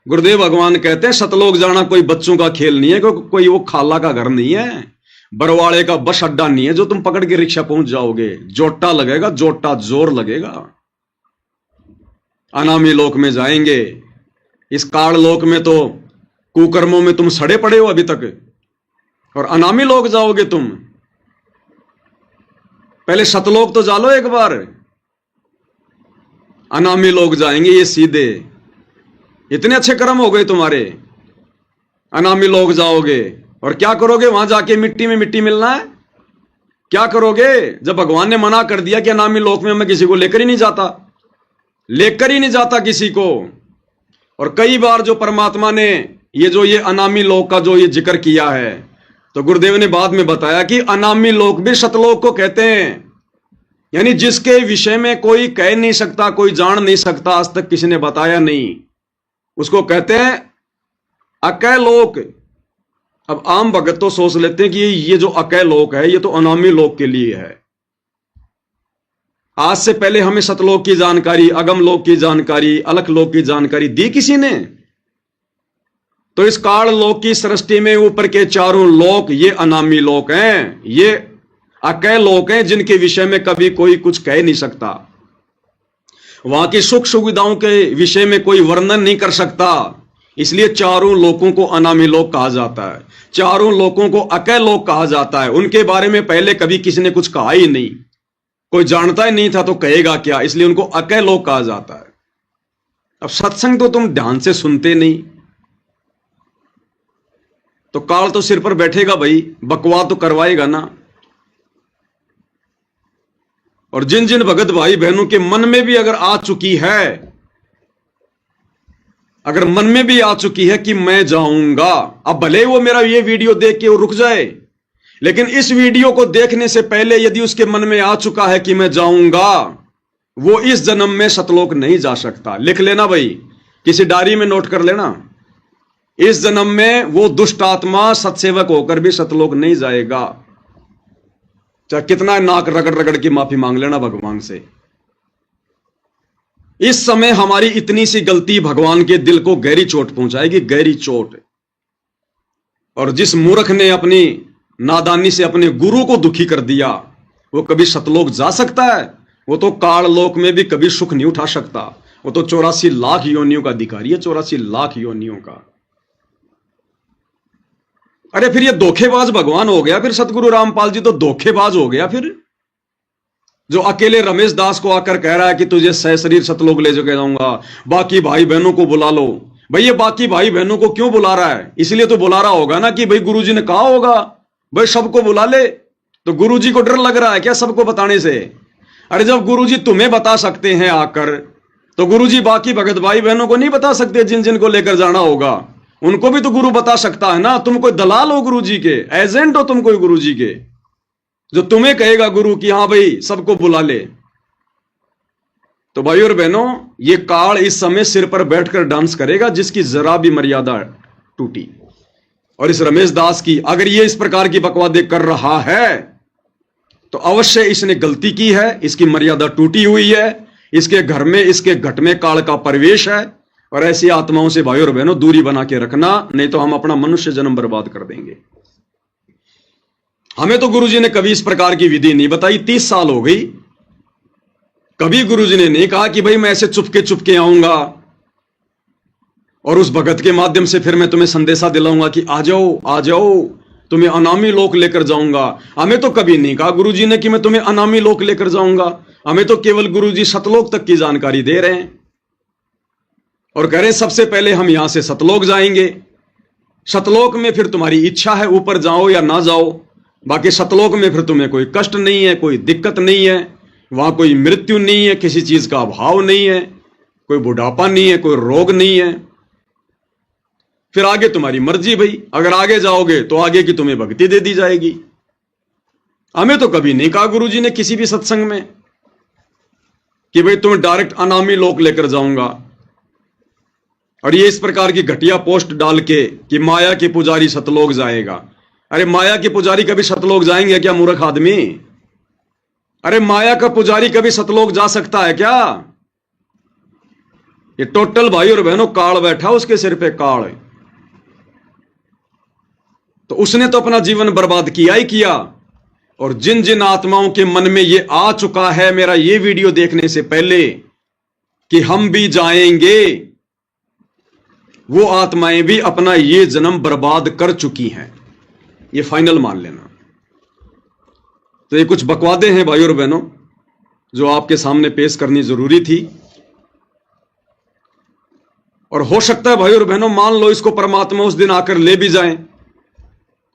गुरुदेव भगवान कहते हैं सतलोक जाना कोई बच्चों का खेल नहीं है, कोई वो खाला का घर नहीं है, बरवाड़े का बस अड्डा नहीं है जो तुम पकड़ के रिक्शा पहुंच जाओगे। जोटा लगेगा, जोटा जोर लगेगा। अनामी लोक में जाएंगे। इस काल लोक में तो कुकर्मों में तुम सड़े पड़े हो अभी तक, और अनामी लोक जाओगे तुम। पहले सतलोक तो जा लो एक बार, अनामी लोग जाएंगे ये सीधे। इतने अच्छे कर्म हो गए तुम्हारे, अनामी लोग जाओगे और क्या करोगे? वहां जाके मिट्टी में मिट्टी मिलना है? क्या करोगे जब भगवान ने मना कर दिया कि अनामी लोक में मैं किसी को लेकर ही नहीं जाता, लेकर ही नहीं जाता किसी को। और कई बार जो परमात्मा ने ये अनामी लोक का जो ये जिक्र किया है, तो गुरुदेव ने बाद में बताया कि अनामी लोक भी सतलोक को कहते हैं। यानी जिसके विषय में कोई कह नहीं सकता, कोई जान नहीं सकता, आज तक किसी ने बताया नहीं, उसको कहते हैं अकय लोक। अब आम भगत तो सोच लेते हैं कि ये जो अकय लोक है ये तो अनामी लोक के लिए है। आज से पहले हमें सतलोक की जानकारी, अगम लोक की जानकारी, अलख लोक की जानकारी दी किसी ने? तो इस काल लोक की सृष्टि में ऊपर के चारों लोक ये अनामी लोक हैं, ये अकय लोक हैं जिनके विषय में कभी कोई कुछ कह नहीं सकता। वहां की सुख सुविधाओं के विषय में कोई वर्णन नहीं कर सकता, इसलिए चारों लोकों को अनामी लोक कहा जाता है, चारों लोकों को अकय लोक कहा जाता है। उनके बारे में पहले कभी किसी ने कुछ कहा ही नहीं, कोई जानता ही नहीं था तो कहेगा क्या, इसलिए उनको अकय लोक कहा जाता है। अब सत्संग तो तुम ध्यान से सुनते नहीं, तो काल तो सिर पर बैठेगा भाई, बकवास तो करवाएगा ना। और जिन जिन भगत भाई बहनों के मन में भी अगर आ चुकी है, अगर मन में भी आ चुकी है कि मैं जाऊंगा, अब भले वो मेरा ये वीडियो देख के वो रुक जाए, लेकिन इस वीडियो को देखने से पहले यदि उसके मन में आ चुका है कि मैं जाऊंगा, वो इस जन्म में सतलोक नहीं जा सकता। लिख लेना भाई, किसी डायरी में नोट कर लेना, इस जन्म में वो दुष्ट आत्मा सत्सेवक होकर भी सतलोक नहीं जाएगा। चाहे कितना नाक रगड़ रगड़ की माफी मांग लेना भगवान से। इस समय हमारी इतनी सी गलती भगवान के दिल को गहरी चोट पहुंचाएगी, गहरी चोट। और जिस मूर्ख ने अपनी नादानी से अपने गुरु को दुखी कर दिया, वो कभी सतलोक जा सकता है? वो तो काल लोक में भी कभी सुख नहीं उठा सकता। वो तो 84 लाख योनियों का अधिकारी है, 84 लाख योनियों का। अरे फिर ये धोखेबाज भगवान हो गया, फिर सतगुरु रामपाल जी तो धोखेबाज हो गया। फिर जो अकेले रमेश दास को आकर कह रहा है कि तुझे सहशरीर सतलोक ले जाके जाऊंगा, बाकी भाई बहनों को बुला लो। भाई ये बाकी भाई बहनों को क्यों बुला रहा है? इसलिए तो बुला रहा होगा ना कि भाई गुरुजी ने कहा होगा भाई सबको बुला ले। तो गुरुजी को डर लग रहा है क्या सबको बताने से? अरे जब गुरुजी तुम्हें बता सकते हैं आकर, तो गुरुजी बाकी भगत भाई बहनों को नहीं बता सकते? जिन जिन को लेकर जाना होगा उनको भी तो गुरु बता सकता है ना। तुम कोई दलाल हो गुरुजी के, एजेंट हो तुम कोई गुरुजी के, जो तुम्हें कहेगा गुरु कि हां भाई सबको बुला ले। तो भाई और बहनों, ये काल इस समय सिर पर बैठकर डांस करेगा जिसकी जरा भी मर्यादा टूटी। और इस रमेश दास की अगर ये इस प्रकार की बकवादे कर रहा है तो अवश्य इसने गलती की है, इसकी मर्यादा टूटी हुई है, इसके घर में, इसके घट में काल का प्रवेश है। और ऐसी आत्माओं से भाई और बहनों दूरी बना के रखना, नहीं तो हम अपना मनुष्य जन्म बर्बाद कर देंगे। हमें तो गुरुजी ने कभी इस प्रकार की विधि नहीं बताई, 30 साल हो गई, कभी गुरुजी ने नहीं कहा कि भाई मैं ऐसे चुपके चुपके आऊंगा और उस भगत के माध्यम से फिर मैं तुम्हें संदेशा दिलाऊंगा कि आ जाओ आ जाओ, तुम्हें अनामी लोक लेकर जाऊंगा। हमें तो कभी नहीं कहा गुरुजी ने कि मैं तुम्हें अनामी लोक लेकर जाऊंगा। हमें तो केवल गुरुजी सतलोक तक की जानकारी दे रहे हैं और कह रहे हैं सबसे पहले हम यहां से सतलोक जाएंगे। सतलोक में फिर तुम्हारी इच्छा है ऊपर जाओ या ना जाओ, बाकी सतलोक में फिर तुम्हें कोई कष्ट नहीं है, कोई दिक्कत नहीं है, वहां कोई मृत्यु नहीं है, किसी चीज का अभाव नहीं है, कोई बुढ़ापा नहीं है, कोई रोग नहीं है। फिर आगे तुम्हारी मर्जी भाई, अगर आगे जाओगे तो आगे की तुम्हें भक्ति दे दी जाएगी। हमें तो कभी नहीं कहा गुरुजी ने किसी भी सत्संग में कि भाई तुम्हें डायरेक्ट अनामी लोक लेकर जाऊंगा। और ये इस प्रकार की घटिया पोस्ट डाल के कि माया के पुजारी सतलोक जाएगा। अरे माया के पुजारी कभी सतलोक जाएंगे क्या मूर्ख आदमी? अरे माया का पुजारी कभी सतलोक जा सकता है क्या? ये टोटल भाई और बहनों काल बैठा उसके सिर पे काल है। तो उसने तो अपना जीवन बर्बाद किया ही किया। और जिन जिन आत्माओं के मन में ये आ चुका है मेरा ये वीडियो देखने से पहले कि हम भी जाएंगे, वो आत्माएं भी अपना ये जन्म बर्बाद कर चुकी हैं, ये फाइनल मान लेना। तो ये कुछ बकवादे हैं भाई और बहनों जो आपके सामने पेश करनी जरूरी थी। और हो सकता है भाई और बहनों मान लो इसको परमात्मा उस दिन आकर ले भी जाएं,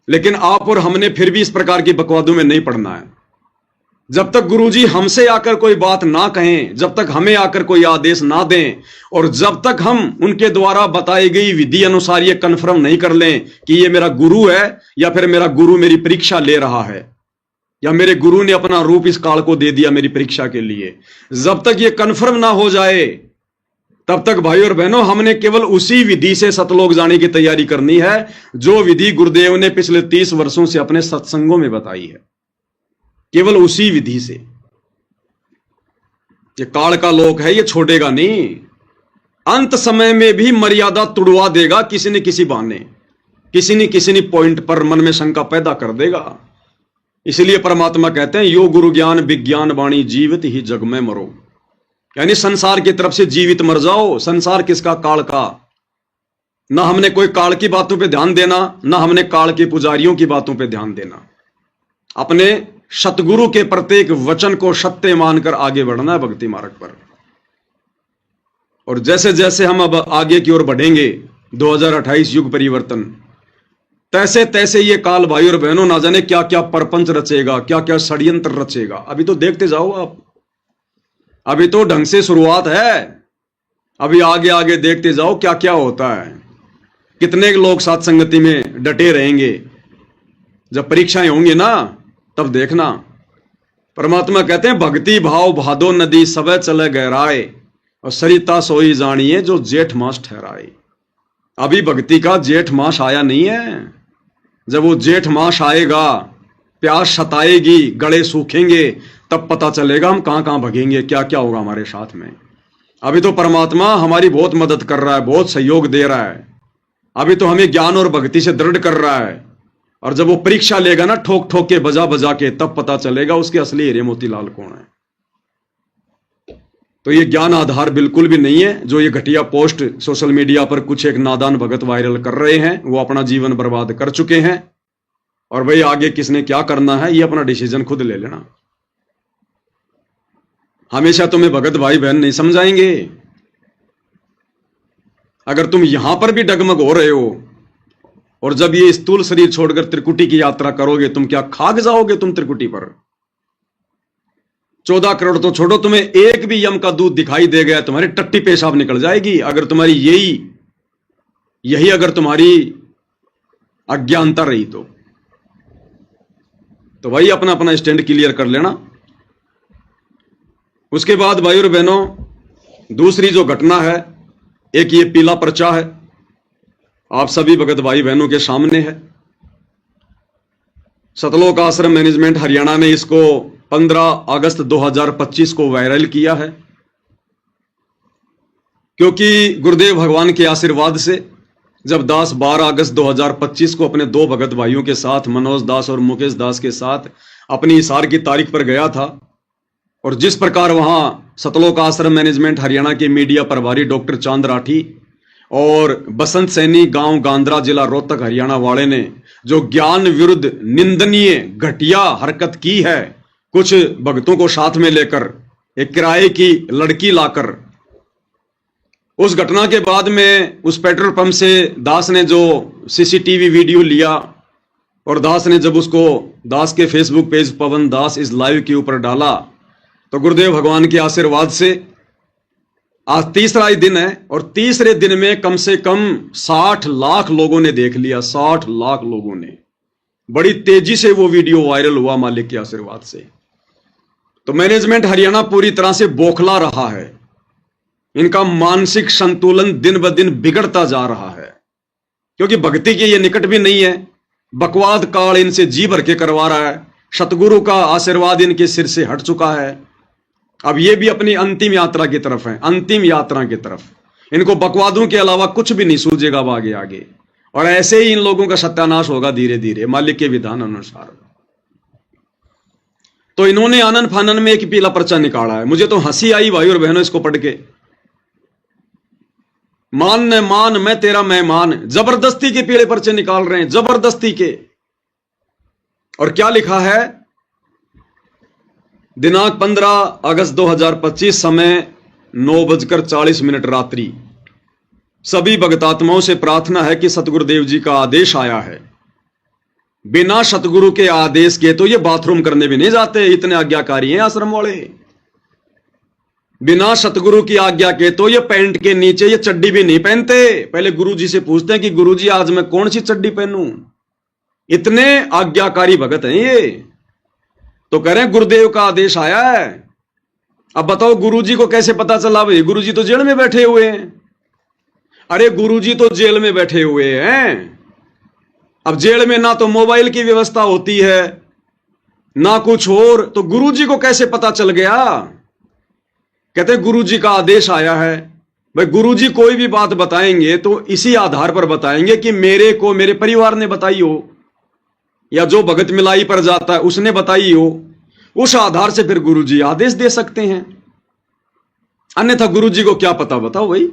लेकिन आप और हमने फिर भी इस प्रकार की बकवादों में नहीं पड़ना है। जब तक गुरुजी हमसे आकर कोई बात ना कहें, जब तक हमें आकर कोई आदेश ना दें, और जब तक हम उनके द्वारा बताई गई विधि अनुसार ये कन्फर्म नहीं कर लें कि ये मेरा गुरु है या फिर मेरा गुरु मेरी परीक्षा ले रहा है या मेरे गुरु ने अपना रूप इस काल को दे दिया मेरी परीक्षा के लिए, जब तक ये कन्फर्म ना हो जाए तब तक भाई और बहनों हमने केवल उसी विधि से सतलोक जाने की तैयारी करनी है जो विधि गुरुदेव ने पिछले 30 वर्षों से अपने सत्संगों में बताई है। केवल उसी विधि से। ये काल का लोक है, ये छोड़ेगा नहीं। अंत समय में भी मर्यादा तुड़वा देगा किसी न किसी बहाने, किसी न पॉइंट पर मन में शंका पैदा कर देगा। इसलिए परमात्मा कहते हैं यो गुरु ज्ञान विज्ञान वाणी जीवित ही जग में मरो, यानी संसार की तरफ से जीवित मर जाओ। संसार किसका? काल का। ना हमने कोई काल की बातों पे ध्यान देना, ना हमने काल के पुजारियों की बातों पे ध्यान देना। अपने सतगुरु के प्रत्येक वचन को सत्य मानकर आगे बढ़ना है भक्ति मार्ग पर। और जैसे जैसे हम अब आगे की ओर बढ़ेंगे 2028 युग परिवर्तन, तैसे तैसे ये काल भाई और बहनों ना जाने क्या क्या परपंच रचेगा, क्या क्या षड्यंत्र रचेगा। अभी तो देखते जाओ आप, अभी तो ढंग से शुरुआत है। अभी आगे आगे देखते जाओ क्या क्या होता है। कितने लोग साथ संगति में डटे रहेंगे। जब परीक्षाएं होंगी ना तब देखना। परमात्मा कहते हैं भक्ति भाव भादो नदी सबे चले गहराए और सरिता सोई जानिए जो जेठ मास ठहराए। अभी भक्ति का जेठ मास आया नहीं है। जब वो जेठ मास आएगा, प्यास सताएगी, गले सूखेंगे, तब पता चलेगा हम कहां कहां भगेंगे, क्या क्या होगा हमारे साथ में। अभी तो परमात्मा हमारी बहुत मदद कर रहा है, बहुत सहयोग दे रहा है। अभी तो हमें ज्ञान और भक्ति से दृढ़ कर रहा है। और जब वो परीक्षा लेगा ना ठोक ठोक के बजा बजा के, तब पता चलेगा उसके असली हीरे मोतीलाल कौन है। तो ये ज्ञान आधार बिल्कुल भी नहीं है। जो ये घटिया पोस्ट सोशल मीडिया पर कुछ एक नादान भगत वायरल कर रहे हैं, वो अपना जीवन बर्बाद कर चुके हैं। और भाई आगे किसने क्या करना है ये अपना डिसीजन खुद ले लेना। हमेशा तुम्हें भगत भाई बहन नहीं समझाएंगे। अगर तुम यहां पर भी डगमग हो रहे हो और जब ये स्थूल शरीर छोड़कर त्रिकुटी की यात्रा करोगे, तुम क्या खाक जाओगे तुम त्रिकुटी पर। 14 करोड़ तो छोड़ो, तुम्हें एक भी यम का दूध दिखाई दे गया तुम्हारी टट्टी पेशाब निकल जाएगी। अगर तुम्हारी यही अगर तुम्हारी अज्ञानता रही तो भाई अपना अपना स्टैंड क्लियर कर लेना। उसके बाद भाई और बहनों दूसरी जो घटना है, एक ये पीला पर्चा है, आप सभी भगत भाई बहनों के सामने है। सतलोक आश्रम मैनेजमेंट हरियाणा ने इसको 15 अगस्त 2025 को वायरल किया है, क्योंकि गुरुदेव भगवान के आशीर्वाद से जब दास 12 अगस्त 2025 को अपने 2 भगत भाइयों के साथ, मनोज दास और मुकेश दास के साथ अपनी इशार की तारीख पर गया था, और जिस प्रकार वहां सतलोक आश्रम मैनेजमेंट हरियाणा के मीडिया प्रभारी डॉक्टर चांद राठी और बसंत सैनी गांव गांधरा जिला रोहतक हरियाणा वाले ने जो ज्ञान विरुद्ध निंदनीय घटिया हरकत की है, कुछ भक्तों को साथ में लेकर एक किराए की लड़की लाकर, उस घटना के बाद में उस पेट्रोल पंप से दास ने जो सीसीटीवी वीडियो लिया और दास ने जब उसको दास के फेसबुक पेज पवन दास इस लाइव के ऊपर डाला, तो गुरुदेव भगवान के आशीर्वाद से आज तीसरा ही दिन है और तीसरे दिन में कम से कम 60 लाख लोगों ने देख लिया। 60 लाख लोगों ने, बड़ी तेजी से वो वीडियो वायरल हुआ मालिक के आशीर्वाद से। तो मैनेजमेंट हरियाणा पूरी तरह से बौखला रहा है। इनका मानसिक संतुलन दिन ब दिन बिगड़ता जा रहा है, क्योंकि भक्ति के ये निकट भी नहीं है। बकवाद काल इनसे जी भर के करवा रहा है। सतगुरु का आशीर्वाद इनके सिर से हट चुका है। अब ये भी अपनी अंतिम यात्रा की तरफ है, अंतिम यात्रा की तरफ। इनको बकवादों के अलावा कुछ भी नहीं सूझेगा अब आगे आगे, और ऐसे ही इन लोगों का सत्यानाश होगा धीरे धीरे मालिक के विधान अनुसार। तो इन्होंने आनन फानन में एक पीला पर्चा निकाला है। मुझे तो हंसी आई भाई और बहनों इसको पढ़ के। मान न मान मैं तेरा मेहमान, जबरदस्ती के पीले पर्चे निकाल रहे हैं, जबरदस्ती के। और क्या लिखा है, दिनांक 15 अगस्त 2025, समय 9:40 रात्रि। सभी भगतात्माओं से प्रार्थना है कि सतगुरुदेव जी का आदेश आया है। बिना सतगुरु के आदेश के तो ये बाथरूम करने भी नहीं जाते, इतने आज्ञाकारी हैं आश्रम वाले। बिना सतगुरु की आज्ञा के तो ये पैंट के नीचे ये चड्डी भी नहीं पहनते। पहले गुरुजी से पूछते हैं कि गुरुजी आज मैं कौन सी चड्डी पहनूं। इतने आज्ञाकारी भगत हैं ये। तो कह रहे हैं गुरुदेव का आदेश आया है। अब बताओ गुरुजी को कैसे पता चला? भाई गुरुजी तो जेल में बैठे हुए हैं। अरे गुरुजी तो जेल में बैठे हुए हैं। अब जेल में ना तो मोबाइल की व्यवस्था होती है ना कुछ और, तो गुरुजी को कैसे पता चल गया? कहते गुरुजी का आदेश आया है। भाई गुरुजी कोई भी बात बताएंगे तो इसी आधार पर बताएंगे कि मेरे को मेरे परिवार ने बताई हो, या जो भगत मिलाई पर जाता है उसने बताई हो। उस आधार से फिर गुरुजी आदेश दे सकते हैं, अन्यथा गुरुजी को क्या पता? बताओ भाई।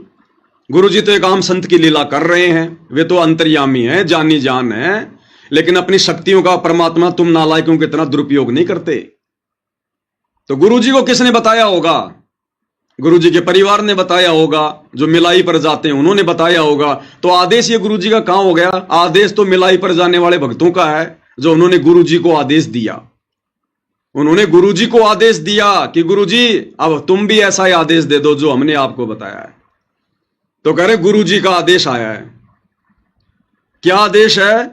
गुरुजी तो एक आम संत की लीला कर रहे हैं, वे तो अंतर्यामी हैं, जानी जान है, लेकिन अपनी शक्तियों का परमात्मा तुम नालायकों की तरह दुरुपयोग नहीं करते। तो गुरुजी को किसने बताया होगा? गुरुजी के परिवार ने बताया होगा, जो मिलाई पर जाते हैं उन्होंने बताया होगा। तो आदेश ये गुरुजी का कहां हो गया? आदेश तो मिलाई पर जाने वाले भक्तों का है, जो उन्होंने गुरुजी को आदेश दिया। उन्होंने गुरुजी को आदेश दिया कि गुरुजी अब तुम भी ऐसा ही आदेश दे दो जो हमने आपको बताया है। तो कह रहे गुरुजी का आदेश आया है। क्या आदेश है?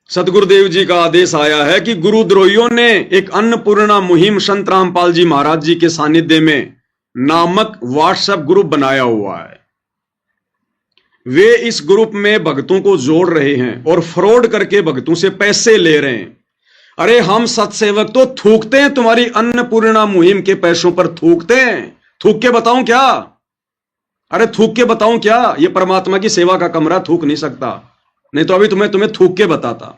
सतगुरुदेव जी का आदेश आया है कि गुरुद्रोहियों ने एक अन्नपूर्णा मुहिम संत रामपाल जी महाराज जी के सानिध्य में नामक व्हाट्सएप ग्रुप बनाया हुआ है। वे इस ग्रुप में भक्तों को जोड़ रहे हैं और फ्रॉड करके भक्तों से पैसे ले रहे हैं। अरे हम सत्सेवक तो थूकते हैं तुम्हारी अन्नपूर्णा मुहिम के पैसों पर, थूकते हैं। थूक के बताऊं क्या? अरे थूक के बताऊं क्या? ये परमात्मा की सेवा का कमरा, थूक नहीं सकता, नहीं तो अभी तुम्हें थूक के बताता।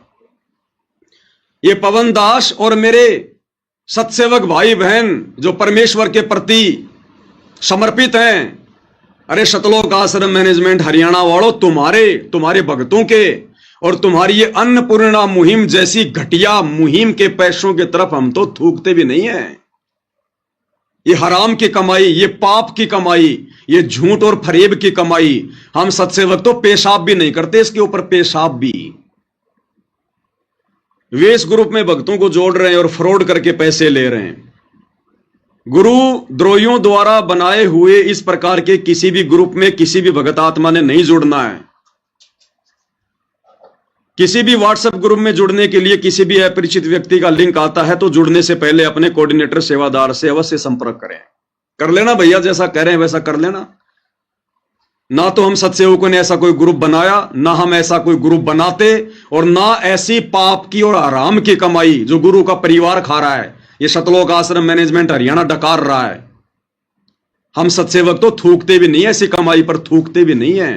ये पवन दास और मेरे सत्सेवक भाई बहन जो परमेश्वर के प्रति समर्पित हैं, अरे सतलोक आश्रम मैनेजमेंट हरियाणा वालों, तुम्हारे भक्तों के और तुम्हारी ये अन्नपूर्णा मुहिम जैसी घटिया मुहिम के पैसों की तरफ हम तो थूकते भी नहीं है। ये हराम की कमाई, ये पाप की कमाई, ये झूठ और फरेब की कमाई, हम सत्सेवक तो पेशाब भी नहीं करते इसके ऊपर, पेशाब भी। वे इस ग्रुप में भक्तों को जोड़ रहे हैं और फ्रॉड करके पैसे ले रहे हैं। गुरु द्रोहियों द्वारा बनाए हुए इस प्रकार के किसी भी ग्रुप में किसी भी भगत आत्मा ने नहीं जुड़ना है। किसी भी व्हाट्सएप ग्रुप में जुड़ने के लिए किसी भी अपरिचित व्यक्ति का लिंक आता है तो जुड़ने से पहले अपने कोऑर्डिनेटर सेवादार से अवश्य संपर्क करें। कर लेना भैया, जैसा कह रहे हैं वैसा कर लेना। ना तो हम सत्सेवकों ने ऐसा कोई ग्रुप बनाया, ना हम ऐसा कोई ग्रुप बनाते, और ना ऐसी पाप की और हराम की कमाई जो गुरु का परिवार खा रहा है, ये सतलोक आश्रम मैनेजमेंट हरियाणा डकार रहा है। हम सत्सेवक तो थूकते भी नहीं है, ऐसी कमाई पर थूकते भी नहीं है।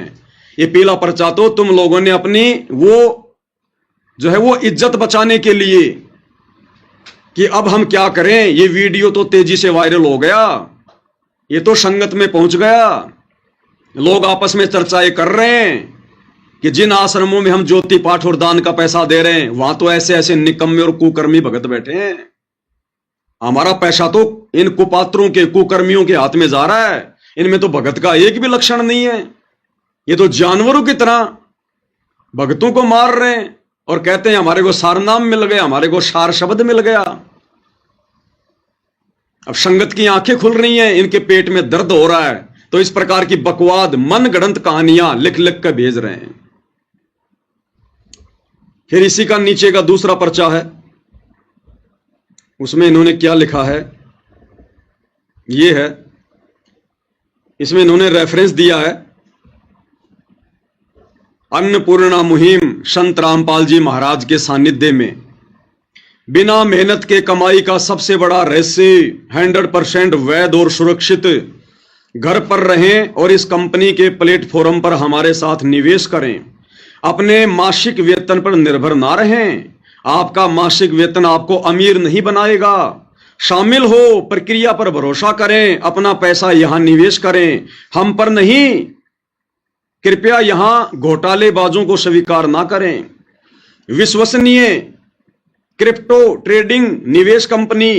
ये पीला पर्चा तो तुम लोगों ने अपनी वो जो है वो इज्जत बचाने के लिए कि अब हम क्या करें, ये वीडियो तो तेजी से वायरल हो गया, ये तो संगत में पहुंच गया, लोग आपस में चर्चाएं कर रहे हैं कि जिन आश्रमों में हम ज्योति पाठ और दान का पैसा दे रहे हैं वहां तो ऐसे ऐसे निकम्मे और कुकर्मी भगत बैठे हैं। हमारा पैसा तो इन कुपात्रों के कुकर्मियों के हाथ में जा रहा है, इनमें तो भगत का एक भी लक्षण नहीं है। ये तो जानवरों की तरह भगतों को मार रहे हैं और कहते हैं हमारे को सार नाम मिल गया, हमारे को सार शब्द मिल गया। अब संगत की आंखें खुल रही हैं, इनके पेट में दर्द हो रहा है, तो इस प्रकार की बकवाद मन गढ़ंत कहानियां लिख लिख कर भेज रहे हैं। फिर इसी का नीचे का दूसरा पर्चा है, उसमें इन्होंने क्या लिखा है, ये है, इसमें इन्होंने रेफरेंस दिया है अन्नपूर्णा मुहिम संत रामपाल जी महाराज के सानिध्य में बिना मेहनत के कमाई का सबसे बड़ा रहस्य 100% वैध और सुरक्षित घर पर रहें और इस कंपनी के प्लेटफॉर्म पर हमारे साथ निवेश करें। अपने मासिक वेतन पर निर्भर ना रहें। आपका मासिक वेतन आपको अमीर नहीं बनाएगा। शामिल हो, प्रक्रिया पर भरोसा करें, अपना पैसा यहां निवेश करें, हम पर नहीं। कृपया यहां घोटालेबाजों को स्वीकार ना करें। विश्वसनीय क्रिप्टो ट्रेडिंग निवेश कंपनी,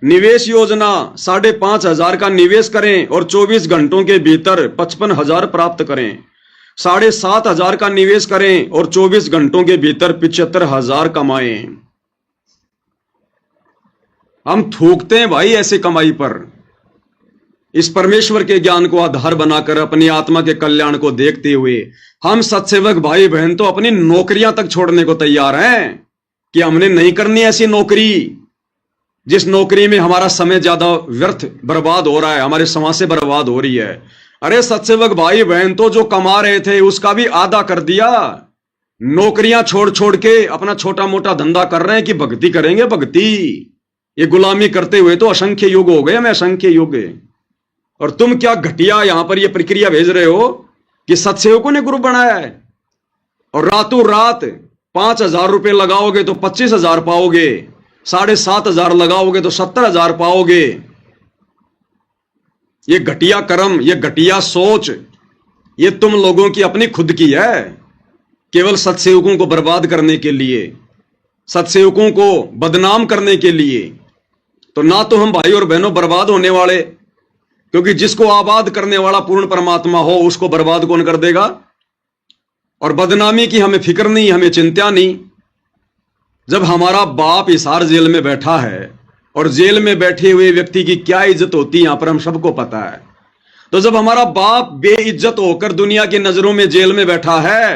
निवेश योजना 5,500 का निवेश करें और 24 घंटों के भीतर 55,000 प्राप्त करें। 7,500 का निवेश करें और 24 घंटों के भीतर 75,000 कमाएं। हम थूकते हैं भाई ऐसे कमाई पर। इस परमेश्वर के ज्ञान को आधार बनाकर अपनी आत्मा के कल्याण को देखते हुए हम सत्सेवक भाई बहन तो अपनी नौकरियां तक छोड़ने को तैयार हैं कि हमने नहीं करनी ऐसी नौकरी जिस नौकरी में हमारा समय ज्यादा व्यर्थ बर्बाद हो रहा है, हमारे समाज से बर्बाद हो रही है। अरे सत्सेवक भाई बहन तो जो कमा रहे थे उसका भी आधा कर दिया। नौकरियां छोड़ छोड़ के अपना छोटा मोटा धंधा कर रहे हैं कि भक्ति करेंगे भक्ति। ये गुलामी करते हुए तो असंख्य युग हो गए, मैं असंख्य युग। और तुम क्या घटिया यहां पर ये प्रक्रिया भेज रहे हो कि सत्सेवकों ने ग्रुप बनाया है और रातों रात 5,000 रुपए लगाओगे तो 25,000 पाओगे, 7,500 लगाओगे तो 70,000 पाओगे। ये घटिया कर्म, ये घटिया सोच, ये तुम लोगों की अपनी खुद की है, केवल सत्सेवकों को बर्बाद करने के लिए, सत्सेवकों को बदनाम करने के लिए। तो ना तो हम भाई और बहनों बर्बाद होने वाले, क्योंकि जिसको आबाद करने वाला पूर्ण परमात्मा हो उसको बर्बाद कौन कर देगा। और बदनामी की हमें फिक्र नहीं, हमें चिंता नहीं। जब हमारा बाप हिसार जेल में बैठा है और जेल में बैठे हुए व्यक्ति की क्या इज्जत होती है यहां पर हम सबको पता है। तो जब हमारा बाप बेइज्जत होकर दुनिया की नजरों में जेल में बैठा है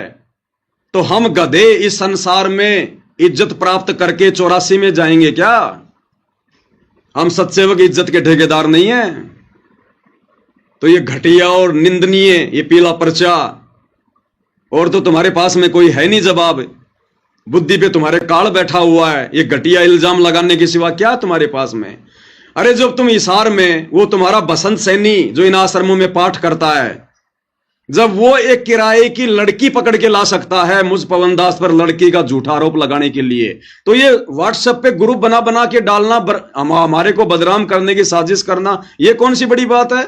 तो हम गधे इस संसार में इज्जत प्राप्त करके 84 में जाएंगे क्या? हम सत्सेवक इज्जत के ठेकेदार नहीं हैं। तो ये घटिया और निंदनीय ये पीला पर्चा, और तो तुम्हारे पास में कोई है नहीं जवाब। बुद्धि पे तुम्हारे काल बैठा हुआ है। ये घटिया इल्जाम लगाने के सिवा क्या तुम्हारे पास में? अरे जब तुम हिसार में, वो तुम्हारा बसंत सैनी जो इन आश्रमों में पाठ करता है, जब वो एक किराए की लड़की पकड़ के ला सकता है मुझ पवन दास पर लड़की का झूठा आरोप लगाने के लिए, तो ये व्हाट्सएप पे ग्रुप बना बना के डालना, हमारे को बदनाम करने की साजिश करना, ये कौन सी बड़ी बात है?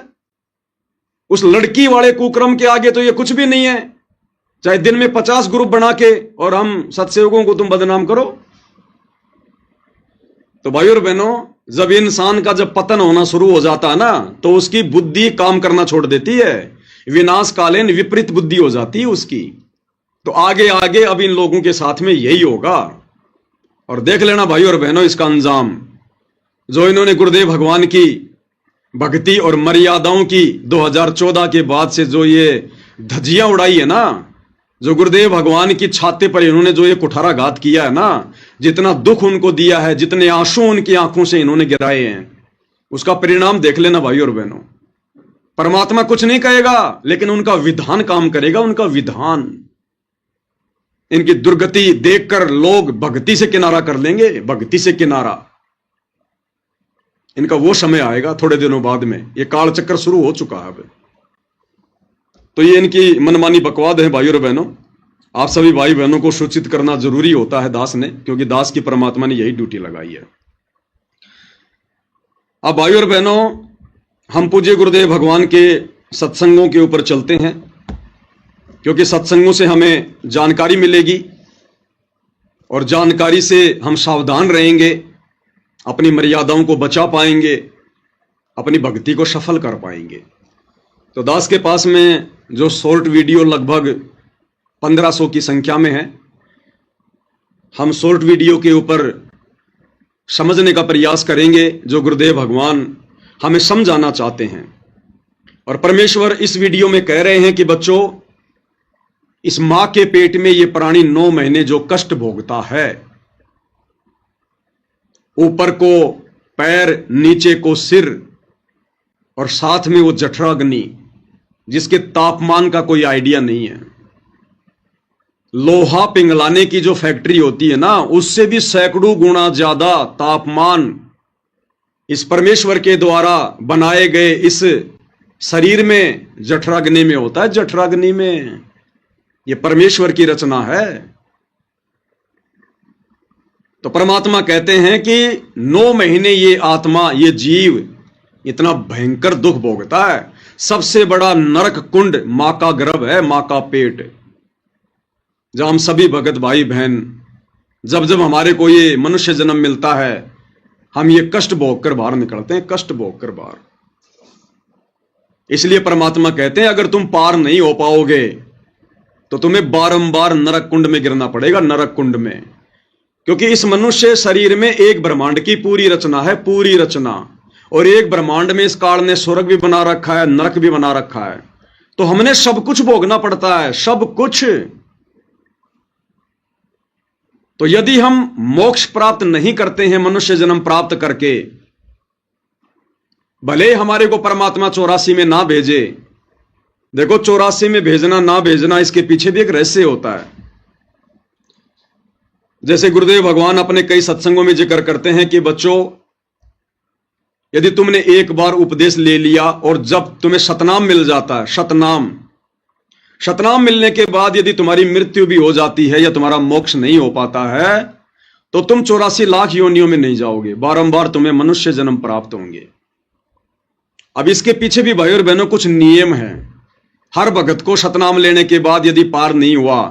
उस लड़की वाले कुक्रम के आगे तो ये कुछ भी नहीं है। चाहे दिन में 50 ग्रुप बना के और हम सत्सेवकों को तुम बदनाम करो। तो भाई और बहनों, जब इंसान का जब पतन होना शुरू हो जाता है ना तो उसकी बुद्धि काम करना छोड़ देती है, विनाशकालीन विपरीत बुद्धि हो जाती है उसकी। तो आगे आगे अब इन लोगों के साथ में यही होगा। और देख लेना भाई और बहनों इसका अंजाम, जो इन्होंने गुरुदेव भगवान की भक्ति और मर्यादाओं की 2014 के बाद से जो ये धज्जियां उड़ाई है ना, जो गुरुदेव भगवान की छाती पर इन्होंने जो ये कुठाराघात किया है ना, जितना दुख उनको दिया है, जितने आंसू उनकी आंखों से इन्होंने गिराए हैं, उसका परिणाम देख लेना भाई और बहनों। परमात्मा कुछ नहीं कहेगा लेकिन उनका विधान काम करेगा, उनका विधान। इनकी दुर्गति देखकर लोग भक्ति से किनारा कर लेंगे, भक्ति से किनारा। इनका वो समय आएगा थोड़े दिनों बाद में, ये काल चक्कर शुरू हो चुका है अब। तो ये इनकी मनमानी बकवाद है भाई और बहनों। आप सभी भाई बहनों को सूचित करना जरूरी होता है दास ने, क्योंकि दास की परमात्मा ने यही ड्यूटी लगाई है। अब भाई और बहनों, हम पूज्य गुरुदेव भगवान के सत्संगों के ऊपर चलते हैं, क्योंकि सत्संगों से हमें जानकारी मिलेगी और जानकारी से हम सावधान रहेंगे, अपनी मर्यादाओं को बचा पाएंगे, अपनी भक्ति को सफल कर पाएंगे। तो दास के पास में जो शॉर्ट वीडियो लगभग 1500 की संख्या में है, हम शॉर्ट वीडियो के ऊपर समझने का प्रयास करेंगे जो गुरुदेव भगवान हमें समझाना चाहते हैं। और परमेश्वर इस वीडियो में कह रहे हैं कि बच्चों, इस मां के पेट में ये प्राणी 9 महीने जो कष्ट भोगता है, ऊपर को पैर, नीचे को सिर और साथ में वो जठराग्नि, जिसके तापमान का कोई आइडिया नहीं है। लोहा पिघलाने की जो फैक्ट्री होती है ना, उससे भी सैकड़ों गुना ज्यादा तापमान इस परमेश्वर के द्वारा बनाए गए इस शरीर में जठराग्नि में होता है, जठराग्नि में। ये परमेश्वर की रचना है। तो परमात्मा कहते हैं कि 9 महीने ये आत्मा, ये जीव इतना भयंकर दुख भोगता है। सबसे बड़ा नरक कुंड मां का गर्भ है, मां का पेट, जहां हम सभी भगत भाई बहन, जब जब हमारे को ये मनुष्य जन्म मिलता है, हम ये कष्ट भोग कर बाहर निकलते हैं, कष्ट भोग कर बाहर। इसलिए परमात्मा कहते हैं अगर तुम पार नहीं हो पाओगे तो तुम्हें बारंबार नरक कुंड में गिरना पड़ेगा, नरक कुंड में। क्योंकि इस मनुष्य शरीर में एक ब्रह्मांड की पूरी रचना है, पूरी रचना। और एक ब्रह्मांड में इस काल ने स्वर्ग भी बना रखा है, नरक भी बना रखा है। तो हमने सब कुछ भोगना पड़ता है, सब कुछ। तो यदि हम मोक्ष प्राप्त नहीं करते हैं मनुष्य जन्म प्राप्त करके, भले हमारे को परमात्मा 84 में ना भेजे, देखो 84 में भेजना ना भेजना, इसके पीछे भी एक रहस्य होता है। जैसे गुरुदेव भगवान अपने कई सत्संगों में जिक्र करते हैं कि बच्चों, यदि तुमने एक बार उपदेश ले लिया और जब तुम्हें सतनाम मिल जाता है, सतनाम मिलने के बाद यदि तुम्हारी मृत्यु भी हो जाती है या तुम्हारा मोक्ष नहीं हो पाता है, तो तुम 84 लाख योनियों में नहीं जाओगे, बारंबार तुम्हें मनुष्य जन्म प्राप्त होंगे। अब इसके पीछे भी भाई और बहनों कुछ नियम हैं। हर भगत को सतनाम लेने के बाद यदि पार नहीं हुआ